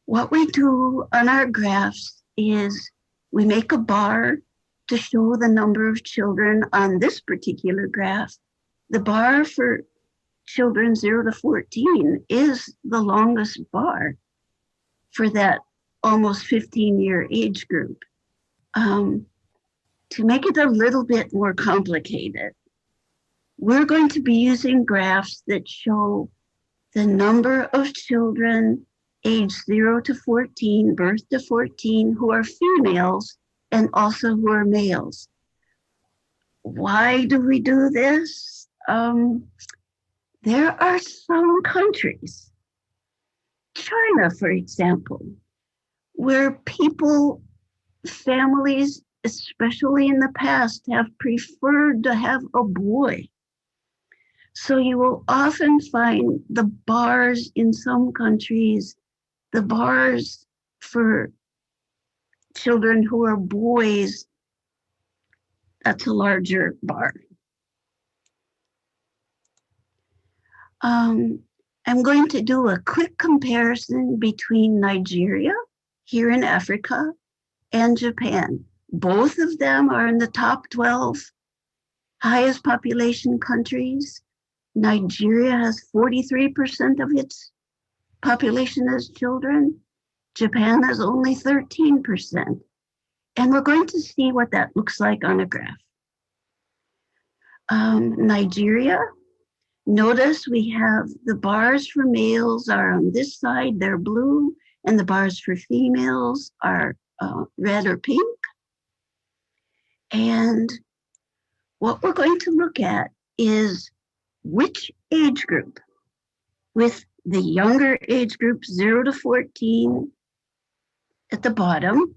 What we do on our graphs is we make a bar to show the number of children on this particular graph. The bar for children 0 to 14 is the longest bar for that almost 15-year age group. To make it a little bit more complicated, we're going to be using graphs that show the number of children aged 0 to 14, birth to 14, who are females and also who are males. Why do we do this? There are some countries, China, for example, where people, families, especially in the past, have preferred to have a boy. So you will often find the bars in some countries, the bars for children who are boys, that's a larger bar. I'm going to do a quick comparison between Nigeria, here in Africa, and Japan. Both of them are in the top 12 highest population countries. Nigeria has 43% of its population as children. Japan has only 13%. And we're going to see what that looks like on a graph. Nigeria, notice we have the bars for males are on this side, they're blue, and the bars for females are red or pink. And what we're going to look at is which age group, with the younger age group 0 to 14 at the bottom,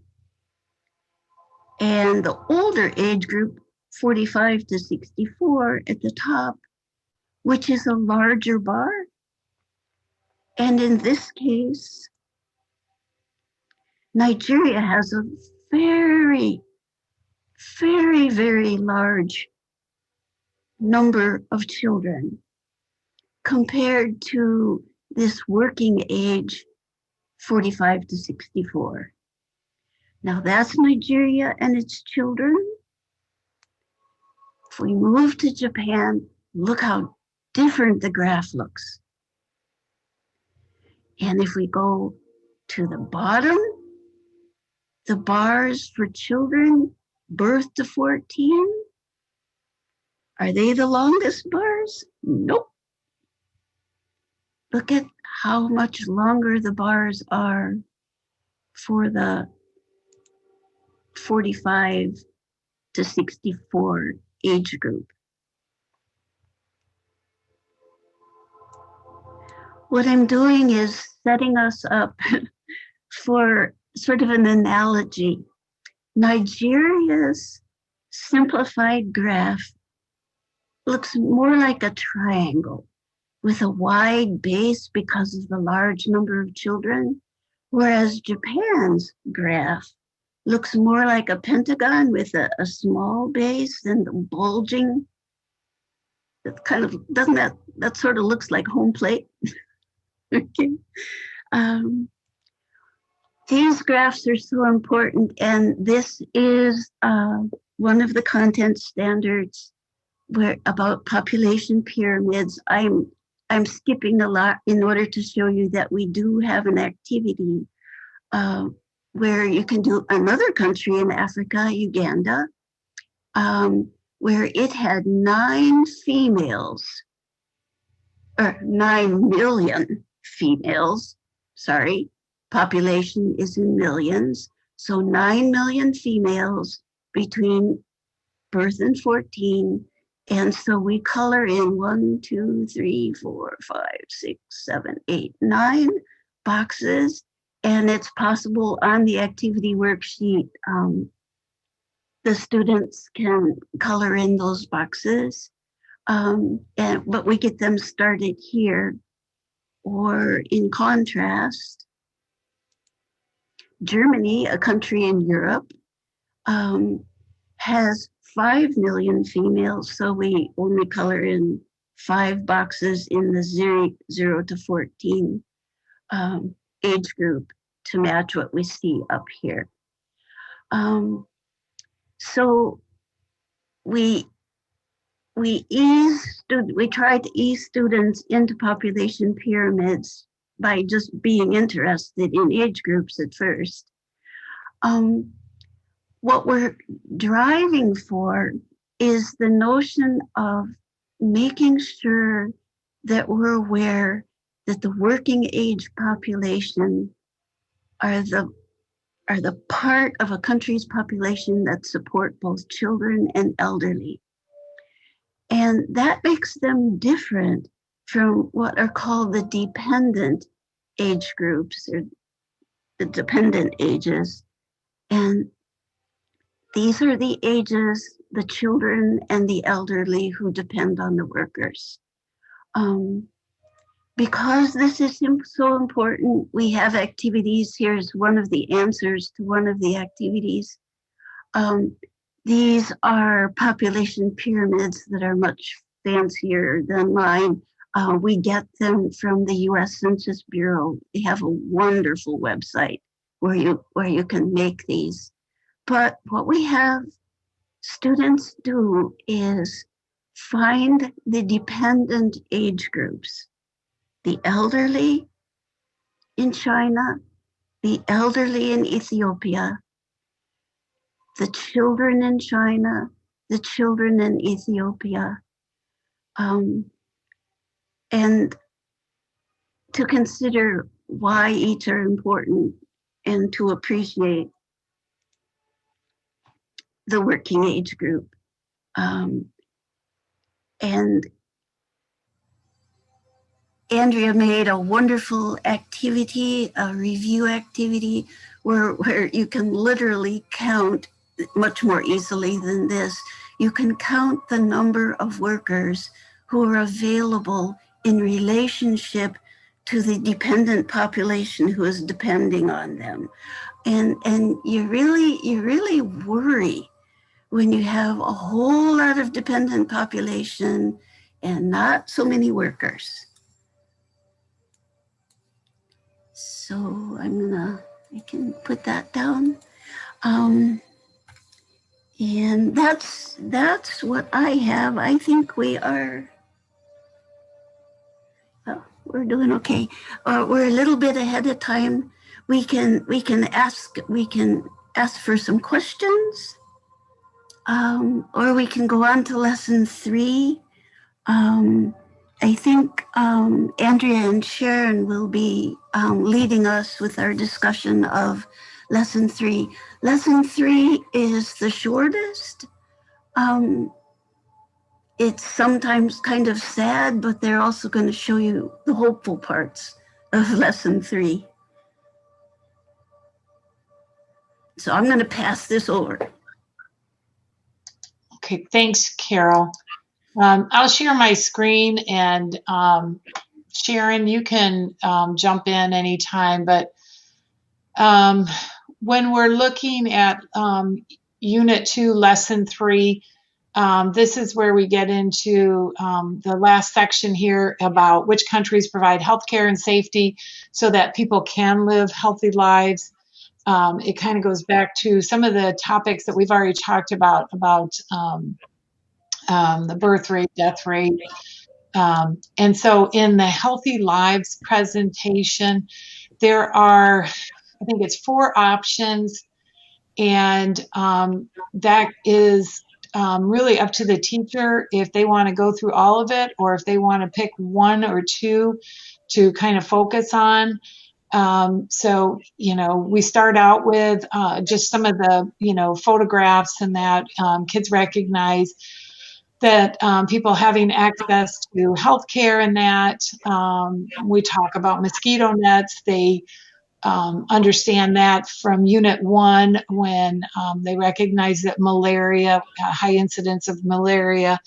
and the older age group 45 to 64 at the top, which is a larger bar. And in this case, Nigeria has a very, very, very large number of children compared to this working age 45 to 64. Now that's Nigeria and its children. If we move to Japan, look how different the graph looks. And if we go to the bottom, the bars for children birth to 14, are they the longest bars? Nope. Look at how much longer the bars are for the 45 to 64 age group. What I'm doing is setting us up for sort of an analogy. Nigeria's simplified graph looks more like a triangle with a wide base because of the large number of children, whereas Japan's graph looks more like a pentagon with a small base and the bulging. That kind of, doesn't that sort of looks like home plate? Okay. These graphs are so important, and this is one of the content standards where about population pyramids. I'm skipping a lot in order to show you that we do have an activity where you can do another country in Africa, Uganda, where it had 9 million females, sorry, population is in millions. So 9 million females between birth and 14. And so we color in 1, 2, 3, 4, 5, 6, 7, 8, 9 boxes. And it's possible on the activity worksheet, the students can color in those boxes. But we get them started here. Or in contrast, Germany, a country in Europe, has 5 million females, so we only color in 5 boxes in the 0 to 14 age group to match what we see up here. So we try to ease students into population pyramids by just being interested in age groups at first. What we're driving for is the notion of making sure that we're aware that the working age population are the part of a country's population that support both children and elderly. And that makes them different from what are called the dependent age groups, or the dependent ages. And these are the ages, the children and the elderly who depend on the workers. Because this is so important, we have activities. Here's one of the answers to one of the activities. These are population pyramids that are much fancier than mine. We get them from the U.S. Census Bureau. They have a wonderful website where you can make these. But what we have students do is find the dependent age groups, the elderly in China, the elderly in Ethiopia, the children in China, the children in Ethiopia, and to consider why each are important and to appreciate the working age group. And Andrea made a wonderful activity, a review activity, where you can literally count much more easily than this. You can count the number of workers who are available in relationship to the dependent population who is depending on them. And you really worry when you have a whole lot of dependent population and not so many workers. So I can put that down. And that's what I have. I think we're doing okay. We're a little bit ahead of time. We can ask for some questions, or we can go on to lesson 3. I think Andrea and Sharon will be leading us with our discussion of lesson 3. Lesson 3 is the shortest. It's sometimes kind of sad, but they're also going to show you the hopeful parts of lesson 3. So I'm going to pass this over. Okay, thanks, Carol. I'll share my screen, and Sharon, you can jump in anytime. But when we're looking at Unit 2, Lesson 3, this is where we get into the last section here about which countries provide healthcare and safety so that people can live healthy lives. It kind of goes back to some of the topics that we've already talked about the birth rate, death rate. And so in the Healthy Lives presentation, there are, I think it's 4 options, and that is really up to the teacher if they want to go through all of it or if they want to pick 1 or 2 to kind of focus on. So, we start out with just some of the, photographs, and that kids recognize that people having access to healthcare, and that we talk about mosquito nets. They understand that from Unit 1 when they recognize that malaria, high incidence of malaria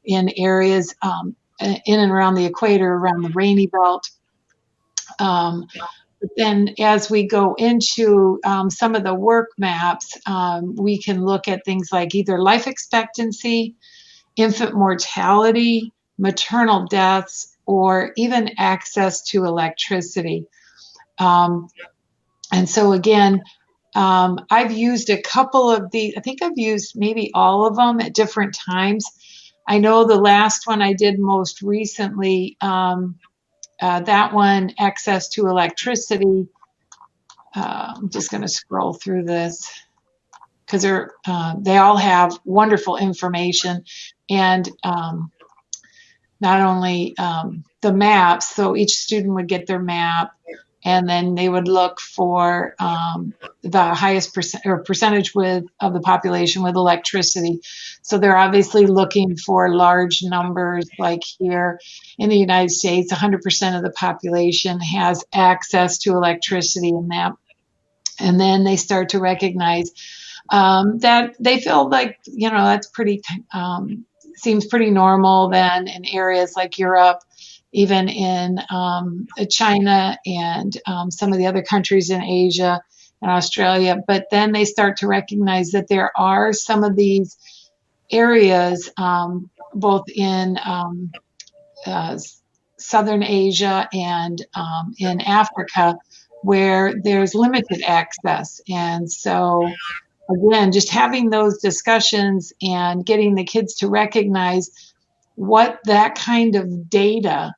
in areas in and around the equator, around the rainy belt. But then as we go into some of the work maps, we can look at things like either life expectancy, infant mortality, maternal deaths, or even access to electricity. And so again, I've used a couple of these. I think I've used maybe all of them at different times. I know the last one I did most recently, that one, access to electricity. I'm just going to scroll through this because they all have wonderful information, and not only the maps. So each student would get their map, and then they would look for the highest percentage of the population with electricity. So they're obviously looking for large numbers, like here in the United States, 100% of the population has access to electricity in that. And then they start to recognize that they feel like, that's pretty, seems pretty normal then in areas like Europe, even in China and some of the other countries in Asia and Australia. But then they start to recognize that there are some of these areas, both in Southern Asia and in Africa, where there's limited access. And so, again, just having those discussions and getting the kids to recognize what that kind of data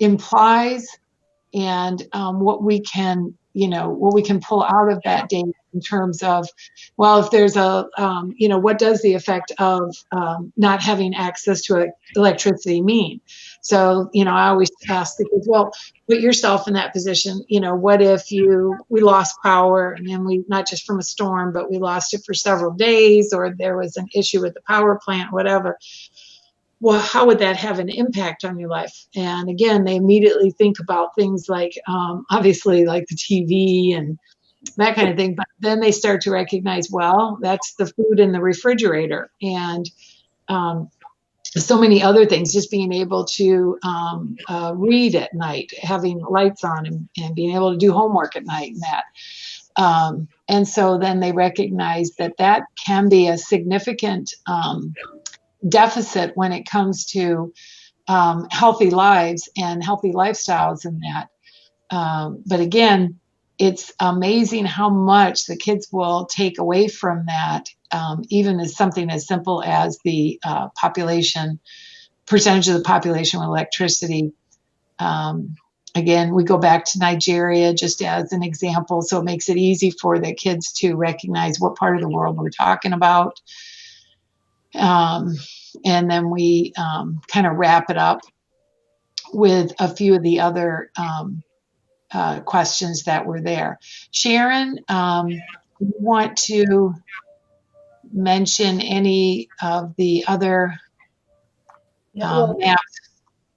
implies, and what we can pull out of that data in terms of, well, if there's a, what does the effect of not having access to electricity mean? So, I always ask the kids, well, put yourself in that position. What if we lost power, and then not just from a storm, but we lost it for several days, or there was an issue with the power plant, whatever. Well, how would that have an impact on your life? And again, they immediately think about things like, obviously, like the TV and that kind of thing. But then they start to recognize, well, that's the food in the refrigerator, and so many other things, just being able to read at night, having lights on, and being able to do homework at night, and that. And so then they recognize that can be a significant deficit when it comes to healthy lives and healthy lifestyles and that. But again, it's amazing how much the kids will take away from that, even as something as simple as the percentage of the population with electricity. Again, we go back to Nigeria just as an example, so it makes it easy for the kids to recognize what part of the world we're talking about. And then we kind of wrap it up with a few of the other questions that were there. Sharon, you want to mention any of the other maps?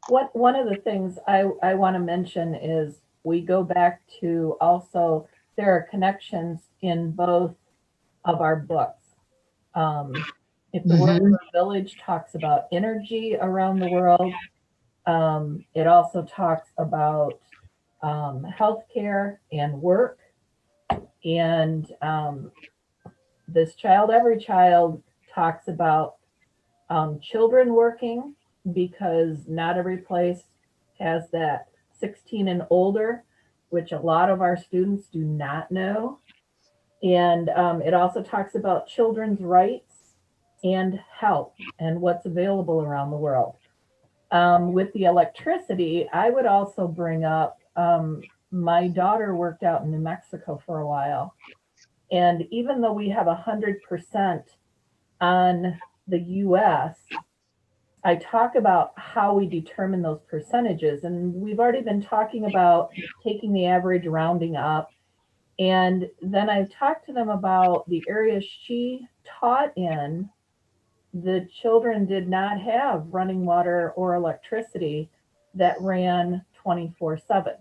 One of the things I want to mention is we go back to also, there are connections in both of our books. If the Worker Village talks about energy around the world, it also talks about healthcare and work. And this Child Every Child talks about children working, because not every place has that 16 and older, which a lot of our students do not know. And it also talks about children's rights and health and what's available around the world. With the electricity, I would also bring up, my daughter worked out in New Mexico for a while. And even though we have 100% on the US, I talk about how we determine those percentages. And we've already been talking about taking the average, rounding up. And then I've talked to them about the areas she taught in. The children did not have running water or electricity that ran 24/7.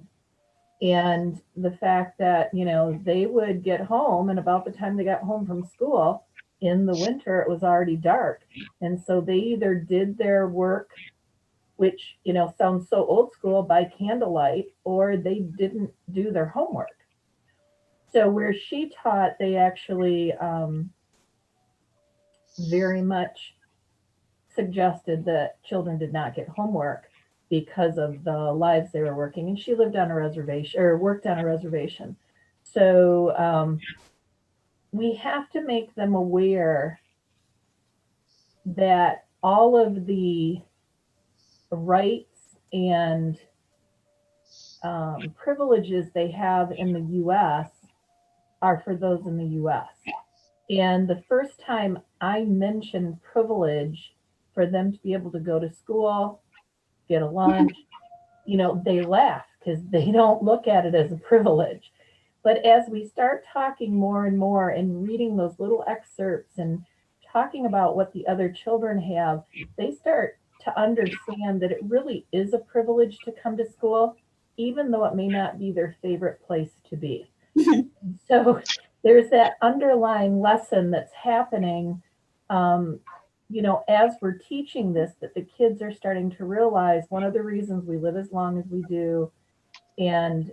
And the fact that, they would get home, and about the time they got home from school in the winter, it was already dark. And so they either did their work, which, sounds so old school, by candlelight, or they didn't do their homework. So where she taught, they actually very much suggested that children did not get homework because of the lives they were working. And she lived on a reservation, or worked on a reservation. So we have to make them aware that all of the rights and privileges they have in the US are for those in the US. And the first time I mentioned privilege for them to be able to go to school, get a lunch, you know, they laugh because they don't look at it as a privilege. But as we start talking more and more and reading those little excerpts and talking about what the other children have, they start to understand that it really is a privilege to come to school, even though it may not be their favorite place to be. So there's that underlying lesson that's happening, you know, as we're teaching this, that the kids are starting to realize one of the reasons we live as long as we do, and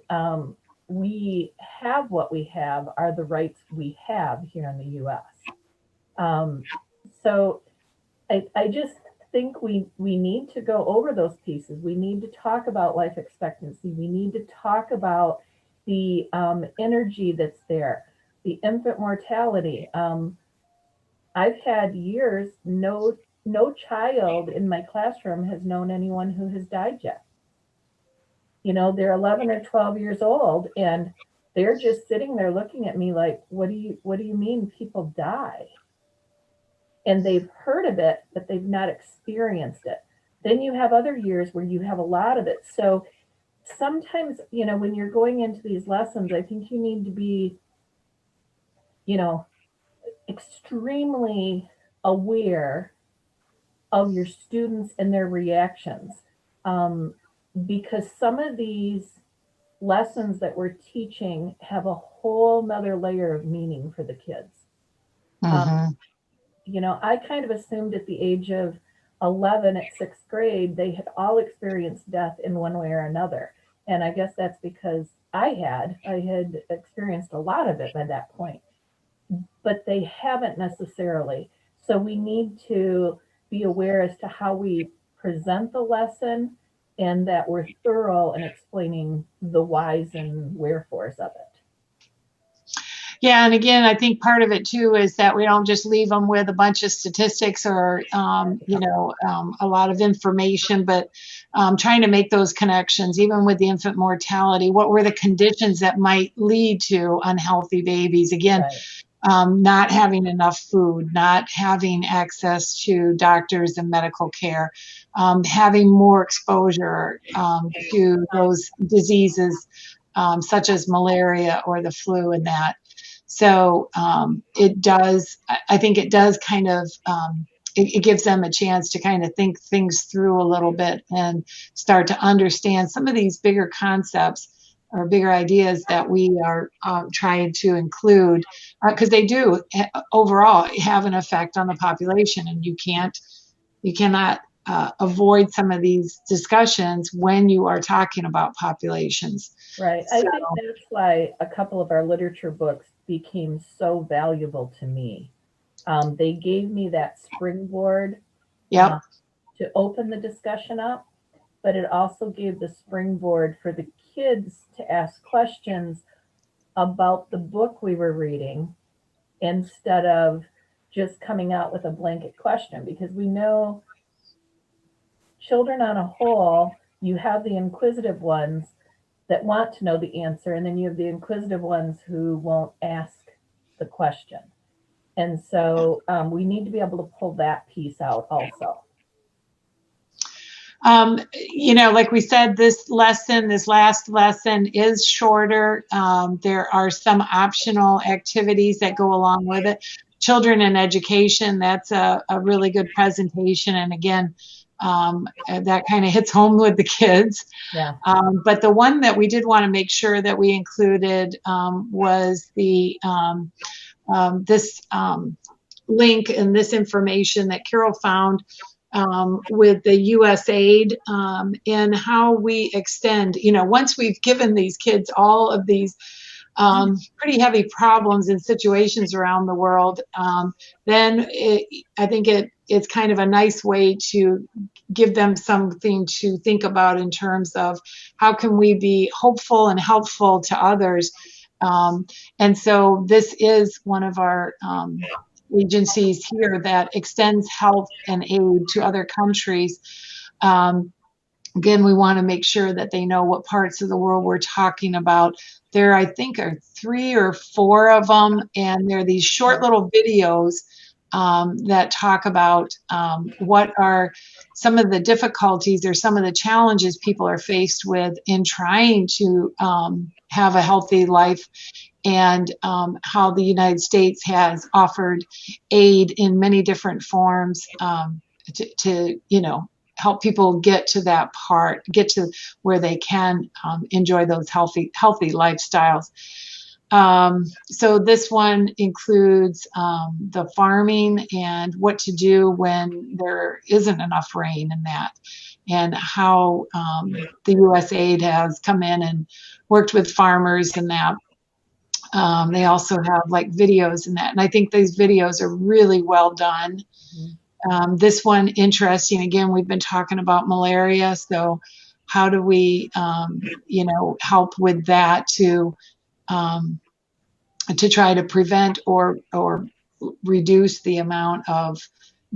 we have what we have are the rights we have here in the US. So I just think we need to go over those pieces. We need to talk about life expectancy. We need to talk about the energy that's there, the infant mortality. I've had years, no child in my classroom has known anyone who has died yet. You know, they're 11 or 12 years old and they're just sitting there looking at me like, what do you mean people die? And they've heard of it, but they've not experienced it. Then you have other years where you have a lot of it. So sometimes, you know, when you're going into these lessons, I think you need to be, you know, extremely aware of your students and their reactions. Because some of these lessons that we're teaching have a whole nother layer of meaning for the kids. You know, I kind of assumed at the age of 11 at 6th grade, they had all experienced death in one way or another. And I guess that's because I had experienced a lot of it by that point, but they haven't necessarily. So we need to be aware as to how we present the lesson and that we're thorough in explaining the whys and wherefores of it. Yeah, and again, I think part of it too is that we don't just leave them with a bunch of statistics or, you know, a lot of information, but trying to make those connections, even with the infant mortality. What were the conditions that might lead to unhealthy babies? Again, not having enough food, not having access to doctors and medical care, having more exposure to those diseases such as malaria or the flu and that. So it does, I think it does kind of, it gives them a chance to kind of think things through a little bit and start to understand some of these bigger concepts or bigger ideas that we are trying to include, because they do overall have an effect on the population, and you cannot avoid some of these discussions when you are talking about populations. Right. I think that's why a couple of our literature books became so valuable to me. They gave me that springboard to open the discussion up, but it also gave the springboard for the kids to ask questions about the book we were reading instead of just coming out with a blanket question, because we know children on a whole, you have the inquisitive ones that want to know the answer, and then you have the inquisitive ones who won't ask the question. And so we need to be able to pull that piece out also. You know, like we said, this last lesson is shorter. There are some optional activities that go along with it. Children in Education, that's a really good presentation. And again, that kind of hits home with the kids. Yeah. But the one that we did want to make sure that we included was the this link and this information that Carol found with the USAID and how we extend, you know, once we've given these kids all of these pretty heavy problems and situations around the world, then I think it's kind of a nice way to give them something to think about in terms of how can we be hopeful and helpful to others. And so this is one of our agencies here that extends help and aid to other countries. Again, we want to make sure that they know what parts of the world we're talking about. There, I think, are 3 or 4 of them, and they're these short little videos that talk about what are some of the difficulties or some of the challenges people are faced with in trying to have a healthy life, and how the United States has offered aid in many different forms to help people get to that part, get to where they can enjoy those healthy lifestyles. So this one includes the farming and what to do when there isn't enough rain in that, and how the USAID has come in and worked with farmers and that. They also have like videos in that, and I think these videos are really well done. This one, interesting, again, we've been talking about malaria, so how do we help with that to try to prevent or reduce the amount of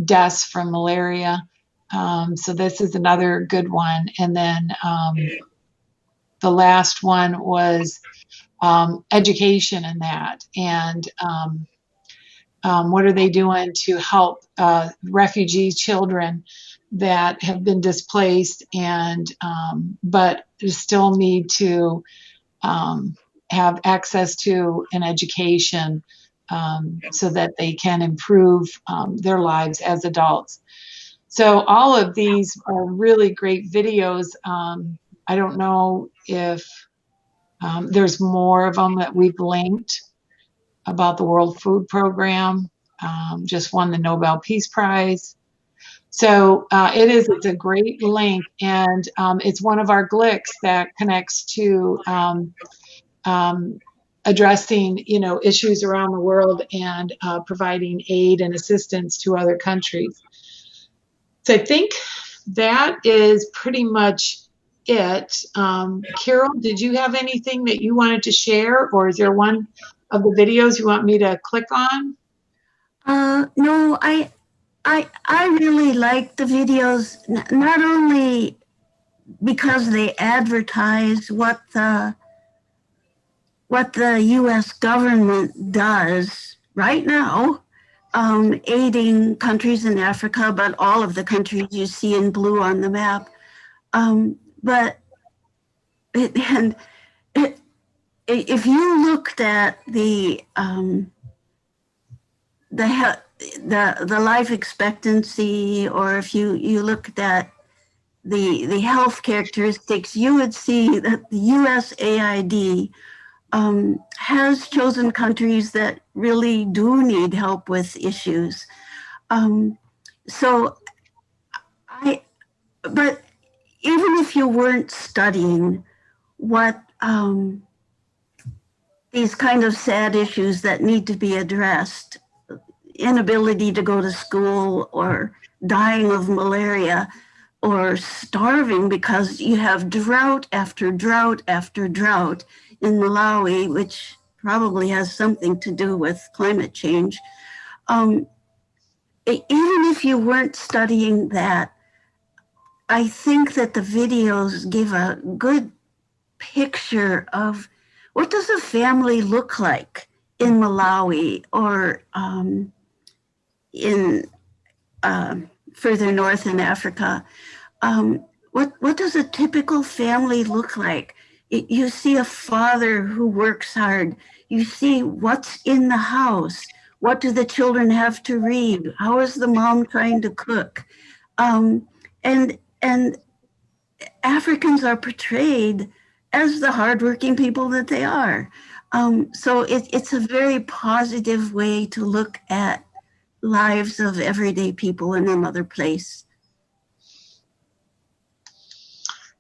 deaths from malaria. So this is another good one. And then the last one was education in that, and what are they doing to help refugee children that have been displaced and but still need to have access to an education so that they can improve their lives as adults. So all of these are really great videos. I don't know if there's more of them that we've linked about the World Food Program, just won the Nobel Peace Prize. So it's a great link, and it's one of our GLICs that connects to addressing, issues around the world and providing aid and assistance to other countries. So I think that is pretty much it. Carol, did you have anything that you wanted to share, or is there one of the videos you want me to click on? No, I really like the videos, not only because they advertise what the U.S. government does right now, aiding countries in Africa, but all of the countries you see in blue on the map. But if you looked at the life expectancy, or if you looked at the health characteristics, you would see that the USAID has chosen countries that really do need help with issues. But even if you weren't studying what these kind of sad issues that need to be addressed, inability to go to school, or dying of malaria, or starving because you have drought after drought after drought in Malawi, which probably has something to do with climate change. Even if you weren't studying that, I think that the videos give a good picture of what does a family look like in Malawi, or in further north in Africa. What does a typical family look like? You see a father who works hard. You see what's in the house. What do the children have to read? How is the mom trying to cook? And Africans are portrayed as the hardworking people that they are. So it's a very positive way to look at lives of everyday people in another place.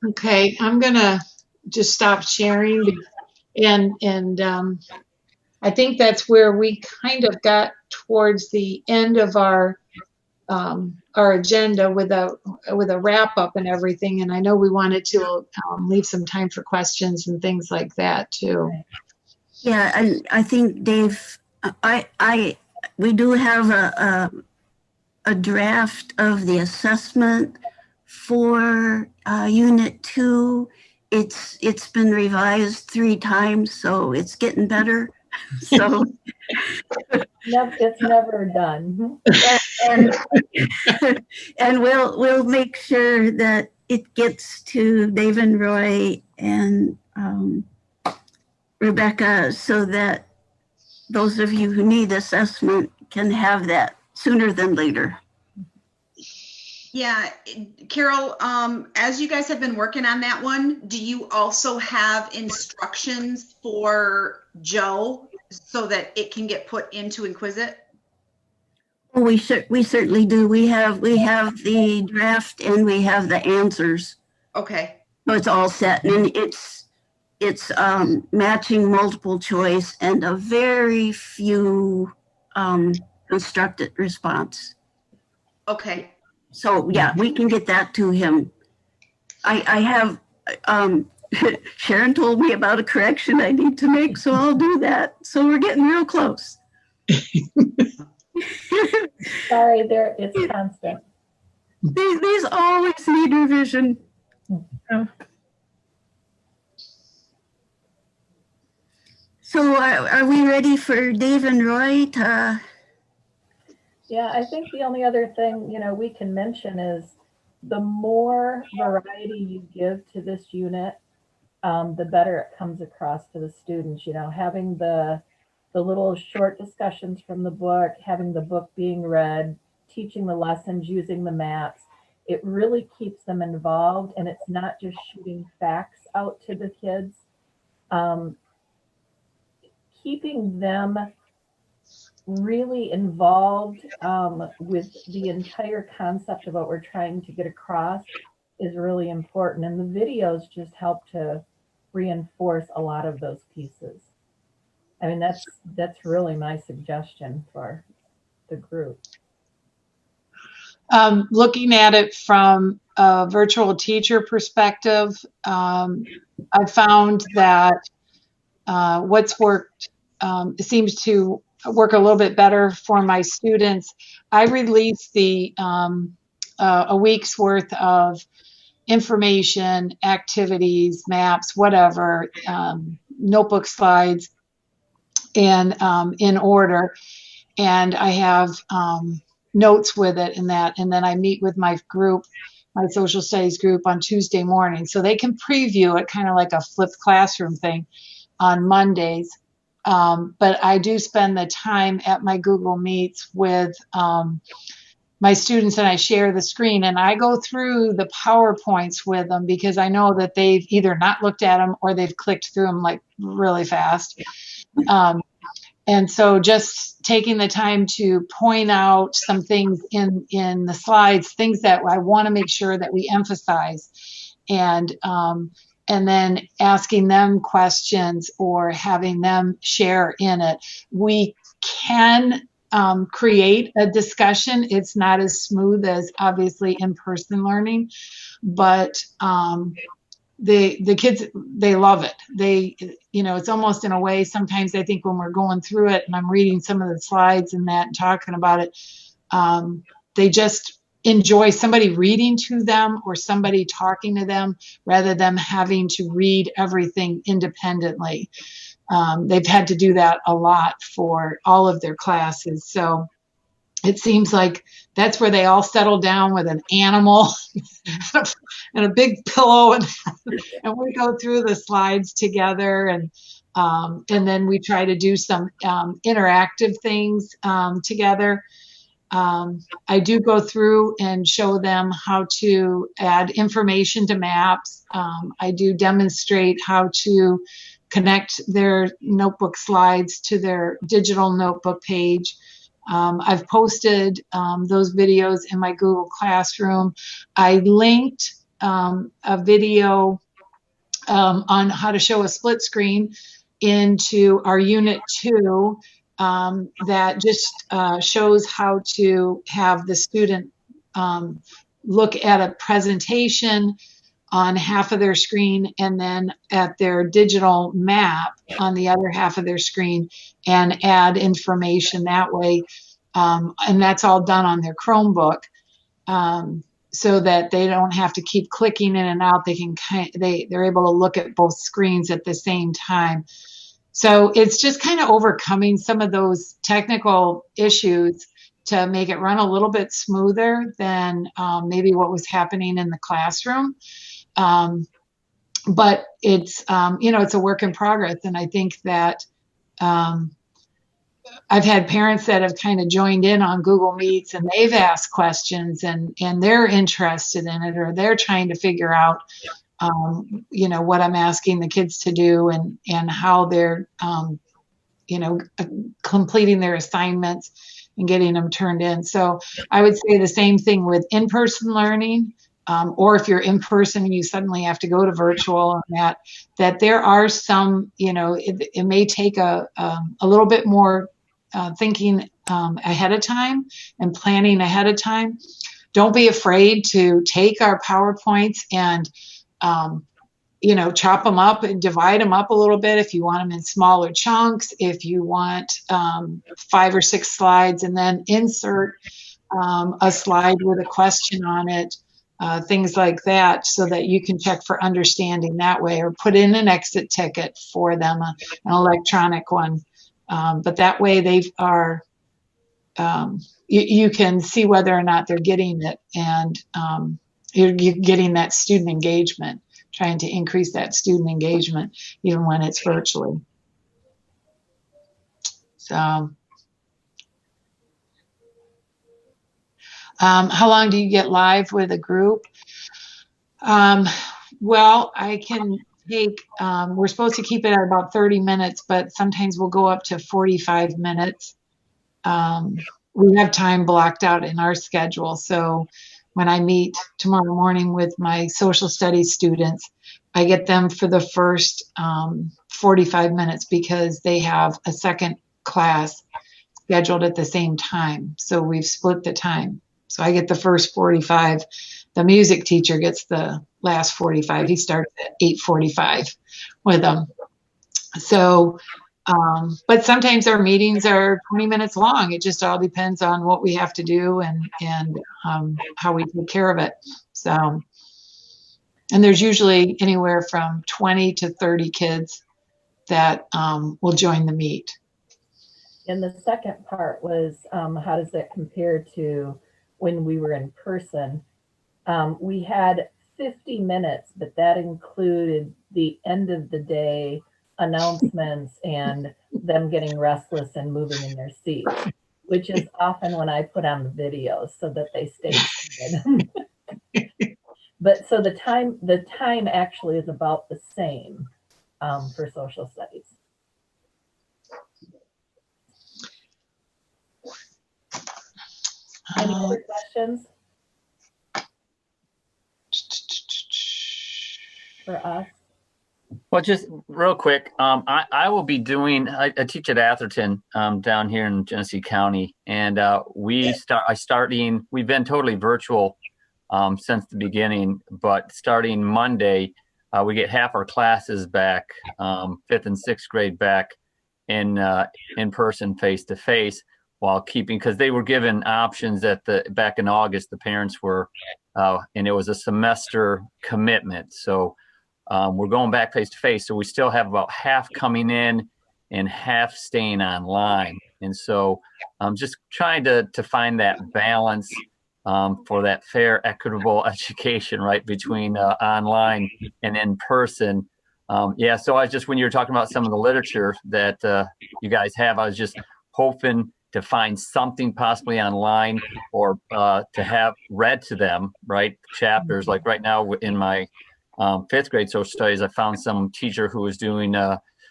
Okay, I'm gonna just stop sharing, and I think that's where we kind of got towards the end of our agenda with a wrap up and everything. And I know we wanted to leave some time for questions and things like that too. Yeah, and I think, Dave, we do have a draft of the assessment for Unit 2. It's been revised 3 times, so it's getting better. So It's never done. and we'll make sure that it gets to Dave and Roy and Rebecca, so that those of you who need assessment can have that sooner than later. Yeah, Carol, as you guys have been working on that one, do you also have instructions for Joe so that it can get put into Inquisit? Oh, we certainly do. We have the draft and we have the answers. Okay. So it's all set, and it's matching multiple choice and a very few constructed response. Okay. So yeah, we can get that to him. I have Sharon told me about a correction I need to make, so I'll do that. So we're getting real close. Sorry, it's constant. These always need revision. So are we ready for Dave and Roy to? Yeah, I think the only other thing, we can mention is the more variety you give to this unit, the better it comes across to the students. Having the little short discussions from the book, having the book being read, teaching the lessons, using the maps, it really keeps them involved, and it's not just shooting facts out to the kids. Keeping them really involved with the entire concept of what we're trying to get across is really important. And the videos just help to reinforce a lot of those pieces. I mean, that's really my suggestion for the group. Looking at it from a virtual teacher perspective, I found that what's worked seems to work a little bit better for my students. I released a week's worth of information, activities, maps, whatever, notebook slides, and in order. And I have notes with it and that. And then I meet with my group, my social studies group, on Tuesday morning. So they can preview it kind of like a flipped classroom thing on Mondays. But I do spend the time at my Google Meets with my students, and I share the screen, and I go through the PowerPoints with them because I know that they've either not looked at them or they've clicked through them like really fast. And so just taking the time to point out some things in the slides, things that I want to make sure that we emphasize, and then asking them questions or having them share in it. We can create a discussion. It's not as smooth as obviously in-person learning, but the kids, they love it. It's almost in a way, sometimes I think when we're going through it and I'm reading some of the slides and that and talking about it, they just enjoy somebody reading to them or somebody talking to them rather than having to read everything independently. They've had to do that a lot for all of their classes. So it seems like that's where they all settle down with an animal and a big pillow, and we go through the slides together, and then we try to do some interactive things together. I do go through and show them how to add information to maps. I do demonstrate how to connect their notebook slides to their digital notebook page. I've posted those videos in my Google Classroom. I linked a video on how to show a split screen into our Unit 2 that just shows how to have the student look at a presentation on half of their screen and then at their digital map on the other half of their screen and add information that way. And that's all done on their Chromebook, so that they don't have to keep clicking in and out. They're able to look at both screens at the same time. So it's just kind of overcoming some of those technical issues to make it run a little bit smoother than maybe what was happening in the classroom. But it's, it's a work in progress. And I think that I've had parents that have kind of joined in on Google Meets and they've asked questions and they're interested in it, or they're trying to figure out, what I'm asking the kids to do and how they're, completing their assignments and getting them turned in. So I would say the same thing with in-person learning, or if you're in person and you suddenly have to go to virtual, and that there are some, it may take a little bit more thinking ahead of time and planning ahead of time. Don't be afraid to take our PowerPoints and chop them up and divide them up a little bit if you want them in smaller chunks, if you want 5 or 6 slides, and then insert a slide with a question on it, things like that, so that you can check for understanding that way, or put in an exit ticket for them, an electronic one. But that way they are, you can see whether or not they're getting it, and you're getting that student engagement, trying to increase that student engagement even when it's virtually. So how long do you get live with a group? Well, I can take, we're supposed to keep it at about 30 minutes, but sometimes we'll go up to 45 minutes. We have time blocked out in our schedule. So when I meet tomorrow morning with my social studies students, I get them for the first 45 minutes because they have a second class scheduled at the same time. So we've split the time. So I get the first 45. The music teacher gets the last 45. He starts at 8:45 with them. So, but sometimes our meetings are 20 minutes long. It just all depends on what we have to do and how we take care of it. So, and there's usually anywhere from 20 to 30 kids that will join the meet. And the second part was, how does that compare to when we were in person? We had 50 minutes, but that included the end of the day announcements and them getting restless and moving in their seats, which is often when I put on the videos so that they stay seated. But so the time actually is about the same for social studies. Any other questions for us? Well, just real quick, I will be doing, I teach at Atherton down here in Genesee County, and we've been totally virtual since the beginning, but starting Monday, we get half our classes back, 5th and 6th grade back in person, face-to-face, while keeping, because they were given options back in August, the parents were, and it was a semester commitment. So we're going back face-to-face. So we still have about half coming in and half staying online. And so I'm just trying to find that balance for that fair, equitable education, right, between online and in person. Yeah, so I just, when you were talking about some of the literature that you guys have, I was just hoping to find something possibly online or to have read to them, right, chapters. Like right now in my 5th grade social studies, I found some teacher who was doing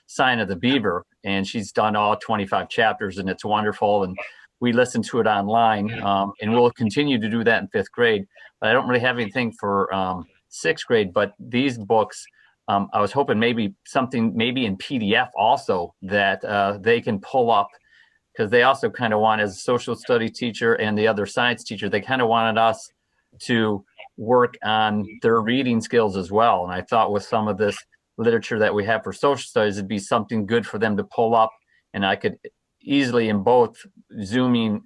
Sign of the Beaver, and she's done all 25 chapters, and it's wonderful. And we listen to it online, and we'll continue to do that in 5th grade. But I don't really have anything for 6th grade. But these books, I was hoping maybe something maybe in PDF also that they can pull up, because they also kind of want, as a social studies teacher and the other science teacher, they kind of wanted us to work on their reading skills as well. And I thought with some of this literature that we have for social studies, it'd be something good for them to pull up, and I could easily, in both Zooming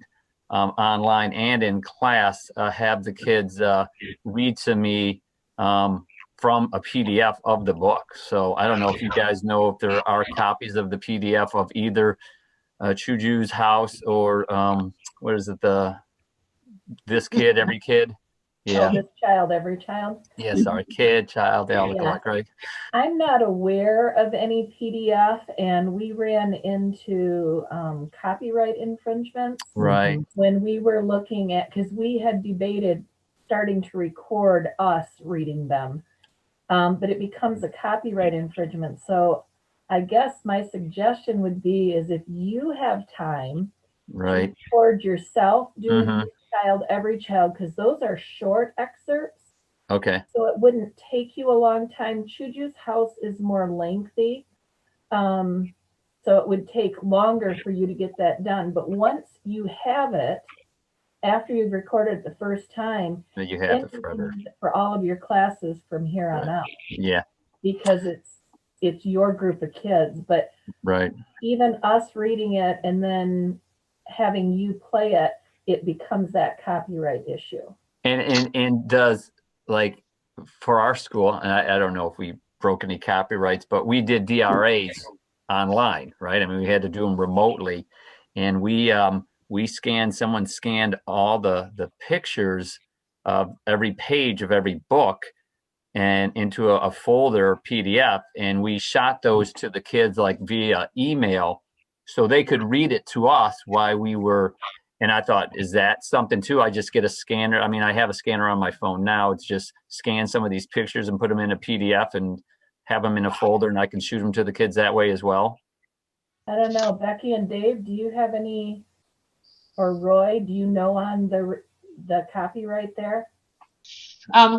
online and in class, have the kids read to me from a PDF of the book. So I don't know if you guys know if there are copies of the PDF of either Chuju's House or what is it? This Kid, Every Kid. Yeah. Oh, This Child, Every Child. Yeah. Sorry, kid, child. They all look Yeah. alike, right? I'm not aware of any PDF, and we ran into copyright infringements Right. when we were looking at, because we had debated starting to record us reading them, but it becomes a copyright infringement. So I guess my suggestion would be is if you have time Right. to record yourself doing Mhm. This Child, Every Child, because those are short excerpts. Okay. So it wouldn't take you a long time. Chuju's House is more lengthy. So it would take longer for you to get that done. But once you have it, after you've recorded it the first time, Then you then have it you can forever. use it for all of your classes from here on out, Yeah. because it's your group of kids. But Right. even us reading it and then having you play it, it becomes that copyright issue. And does, like, for our school, and I don't know if we broke any copyrights, but we did DRAs online, right? I mean, we had to do them remotely, and someone scanned all the pictures of every page of every book and into a folder PDF, and we shot those to the kids like via email so they could read it to us while we were. And I thought, is that something too? I just get a scanner. I mean, I have a scanner on my phone now. It's just scan some of these pictures and put them in a PDF and have them in a folder, and I can shoot them to the kids that way as well. I don't know, Becky and Dave, do you have any, or Roy, do you know on the copyright there?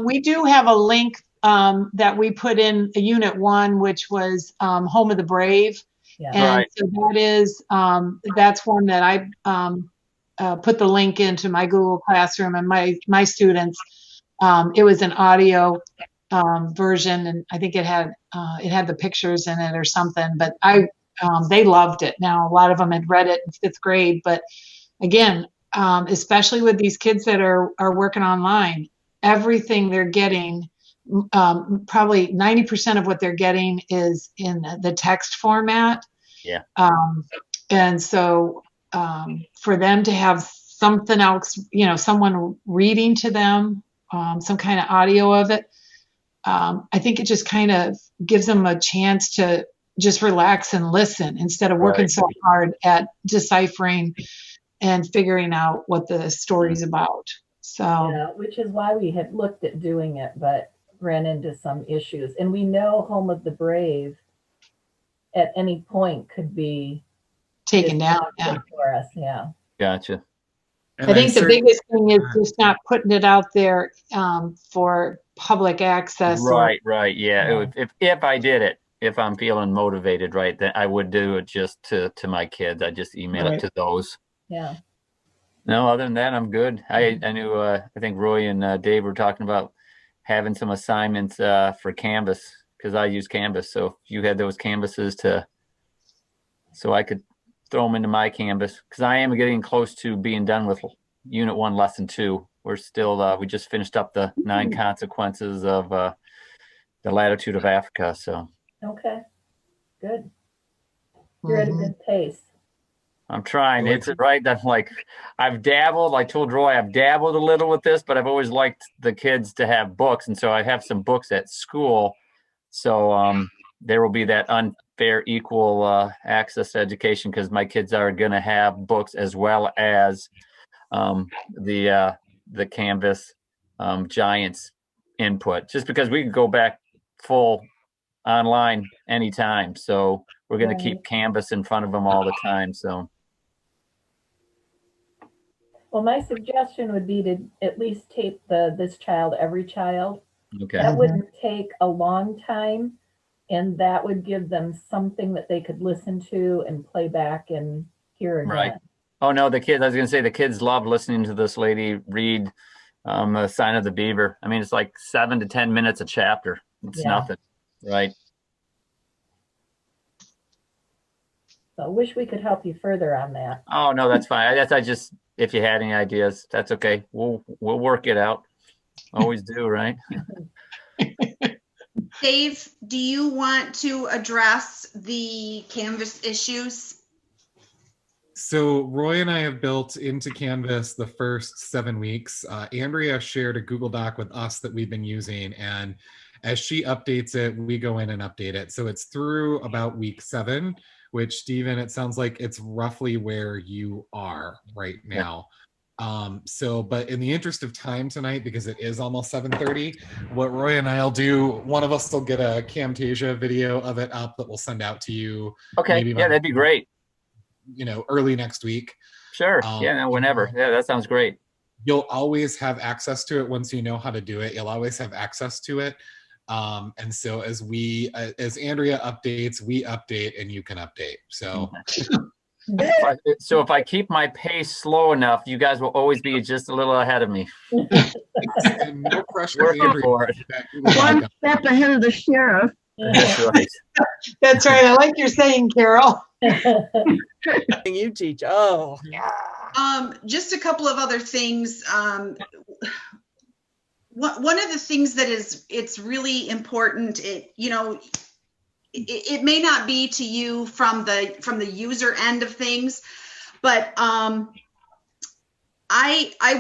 We do have a link that we put in Unit 1, which was Home of the Brave. Yeah. And Right. so that is, that's one that I put the link into my Google Classroom, and my students, it was an audio version, and I think it had the pictures in it or something, but they loved it. Now, a lot of them had read it in 5th grade, but again, especially with these kids that are working online, everything they're getting, probably 90% of what they're getting is in the text format. Yeah. And so for them to have something else, someone reading to them, some kind of audio of it, I think it just kind of gives them a chance to just relax and listen instead of working Right. so hard at deciphering and figuring out what the story's about. So Yeah, which is why we had looked at doing it, but ran into some issues. And we know Home of the Brave at any point could be taken down. Yeah. for us. Yeah. Gotcha. I think the biggest thing is just not putting it out there for public access. Right. Yeah. If I did it, if I'm feeling motivated, right, then I would do it just to my kids. I just email Right. it to those. Yeah. No, other than that, I'm good. I knew, I think Roy and Dave were talking about having some assignments for Canvas, because I use Canvas. So if you had those canvases so I could throw them into my Canvas, because I am getting close to being done with Unit 1, Lesson 2. We're still, we just finished up the 9 consequences of the latitude of Africa. So Okay. Good. You're at a good pace. I'm trying. It's right. That's like, I've dabbled. I told Roy I've dabbled a little with this, but I've always liked the kids to have books, and so I have some books at school. So there will be that unfair equal access to education, because my kids are going to have books as well as the Canvas Giants input, just because we can go back full online anytime. So we're going to keep Canvas in front of them all the time. So. Well, my suggestion would be to at least tape This Child, Every Child. Okay. That wouldn't take a long time, and that would give them something that they could listen to and play back and hear again. Right. Oh no, I was going to say the kids love listening to this lady read A Sign of the Beaver. I mean, it's like 7 to 10 minutes a chapter. It's nothing, right? So I wish we could help you further on that. Oh no, that's fine. I just, if you had any ideas, that's okay. We'll work it out. Always do, right? Dave, do you want to address the Canvas issues? So Roy and I have built into Canvas the first 7 weeks. Andrea shared a Google Doc with us that we've been using, and as she updates it, we go in and update it. So it's through about week 7, which, Stephen, it sounds like it's roughly where you are right now. But in the interest of time tonight, because it is almost 7:30, what Roy and I'll do, one of us will get a Camtasia video of it up that we'll send out to you. Okay, yeah, that'd be great. Early next week. Sure, yeah, whenever. Yeah, that sounds great. You'll always have access to it once you know how to do it. You'll always have access to it. And so as Andrea updates, we update and you can update. So if I keep my pace slow enough, you guys will always be just a little ahead of me. No pressure, Andrea. One step ahead of the sheriff. That's right. That's right. I like your saying, Carol. You teach. Oh, just a couple of other things. One of the things that it's really important. It may not be to you from the user end of things, but I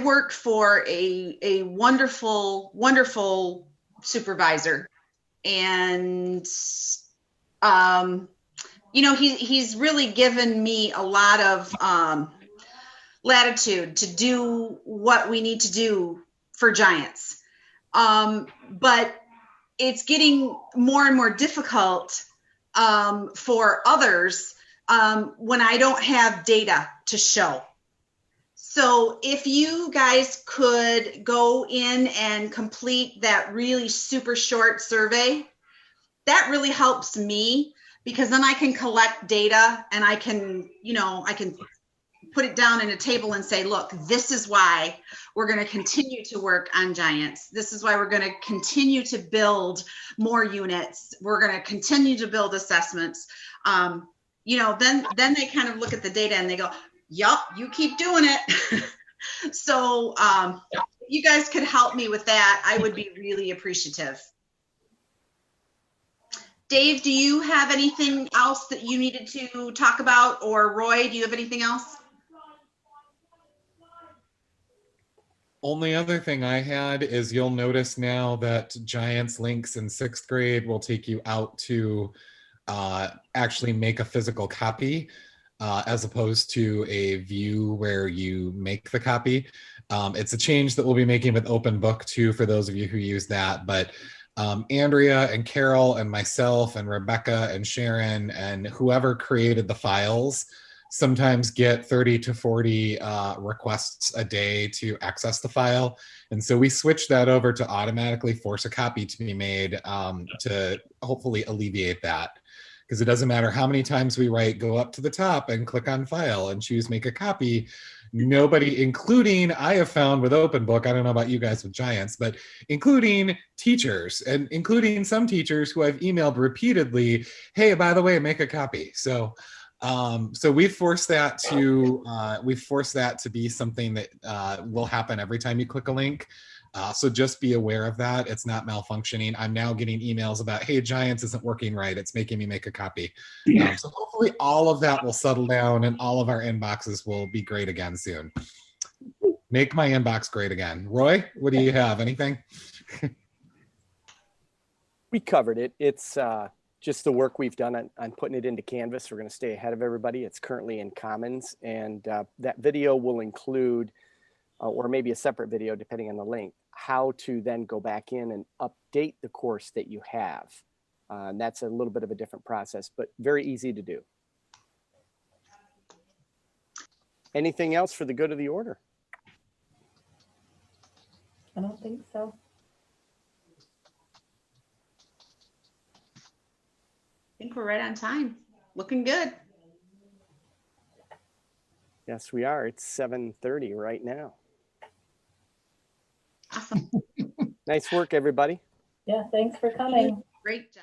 work for a wonderful supervisor, and he's really given me a lot of latitude to do what we need to do for Giants. But it's getting more and more difficult for others when I don't have data to show. So if you guys could go in and complete that really super short survey, that really helps me, because then I can collect data and I can put it down in a table and say, look, this is why we're going to continue to work on Giants. This is why we're going to continue to build more units. We're going to continue to build assessments. Then they kind of look at the data and they go, yup, you keep doing it. So if you guys could help me with that, I would be really appreciative. Dave, do you have anything else that you needed to talk about? Or Roy, do you have anything else? Only other thing I had is you'll notice now that Giants links in 6th grade will take you out to actually make a physical copy as opposed to a view where you make the copy. It's a change that we'll be making with Open Book too, for those of you who use that. But Andrea and Carol and myself and Rebecca and Sharon and whoever created the files sometimes get 30 to 40 requests a day to access the file. And so we switched that over to automatically force a copy to be made to hopefully alleviate that. Because it doesn't matter how many times we write, go up to the top and click on file and choose make a copy. Nobody, including I have found with Open Book, I don't know about you guys with Giants, but including teachers and including some teachers who I've emailed repeatedly, hey, by the way, make a copy. So we've forced that to be something that will happen every time you click a link. So just be aware of that. It's not malfunctioning. I'm now getting emails about, hey, Giants isn't working right. It's making me make a copy. So hopefully all of that will settle down and all of our inboxes will be great again soon. Make my inbox great again. Roy, what do you have? Anything? We covered it. It's just the work we've done on putting it into Canvas. We're going to stay ahead of everybody. It's currently in Commons, and that video will include, or maybe a separate video depending on the link, how to then go back in and update the course that you have. And that's a little bit of a different process, but very easy to do. Anything else for the good of the order? I don't think so. I think we're right on time. Looking good. Yes, we are. It's 7:30 right now. Awesome. Nice work, everybody. Yeah, thanks for coming. Great job.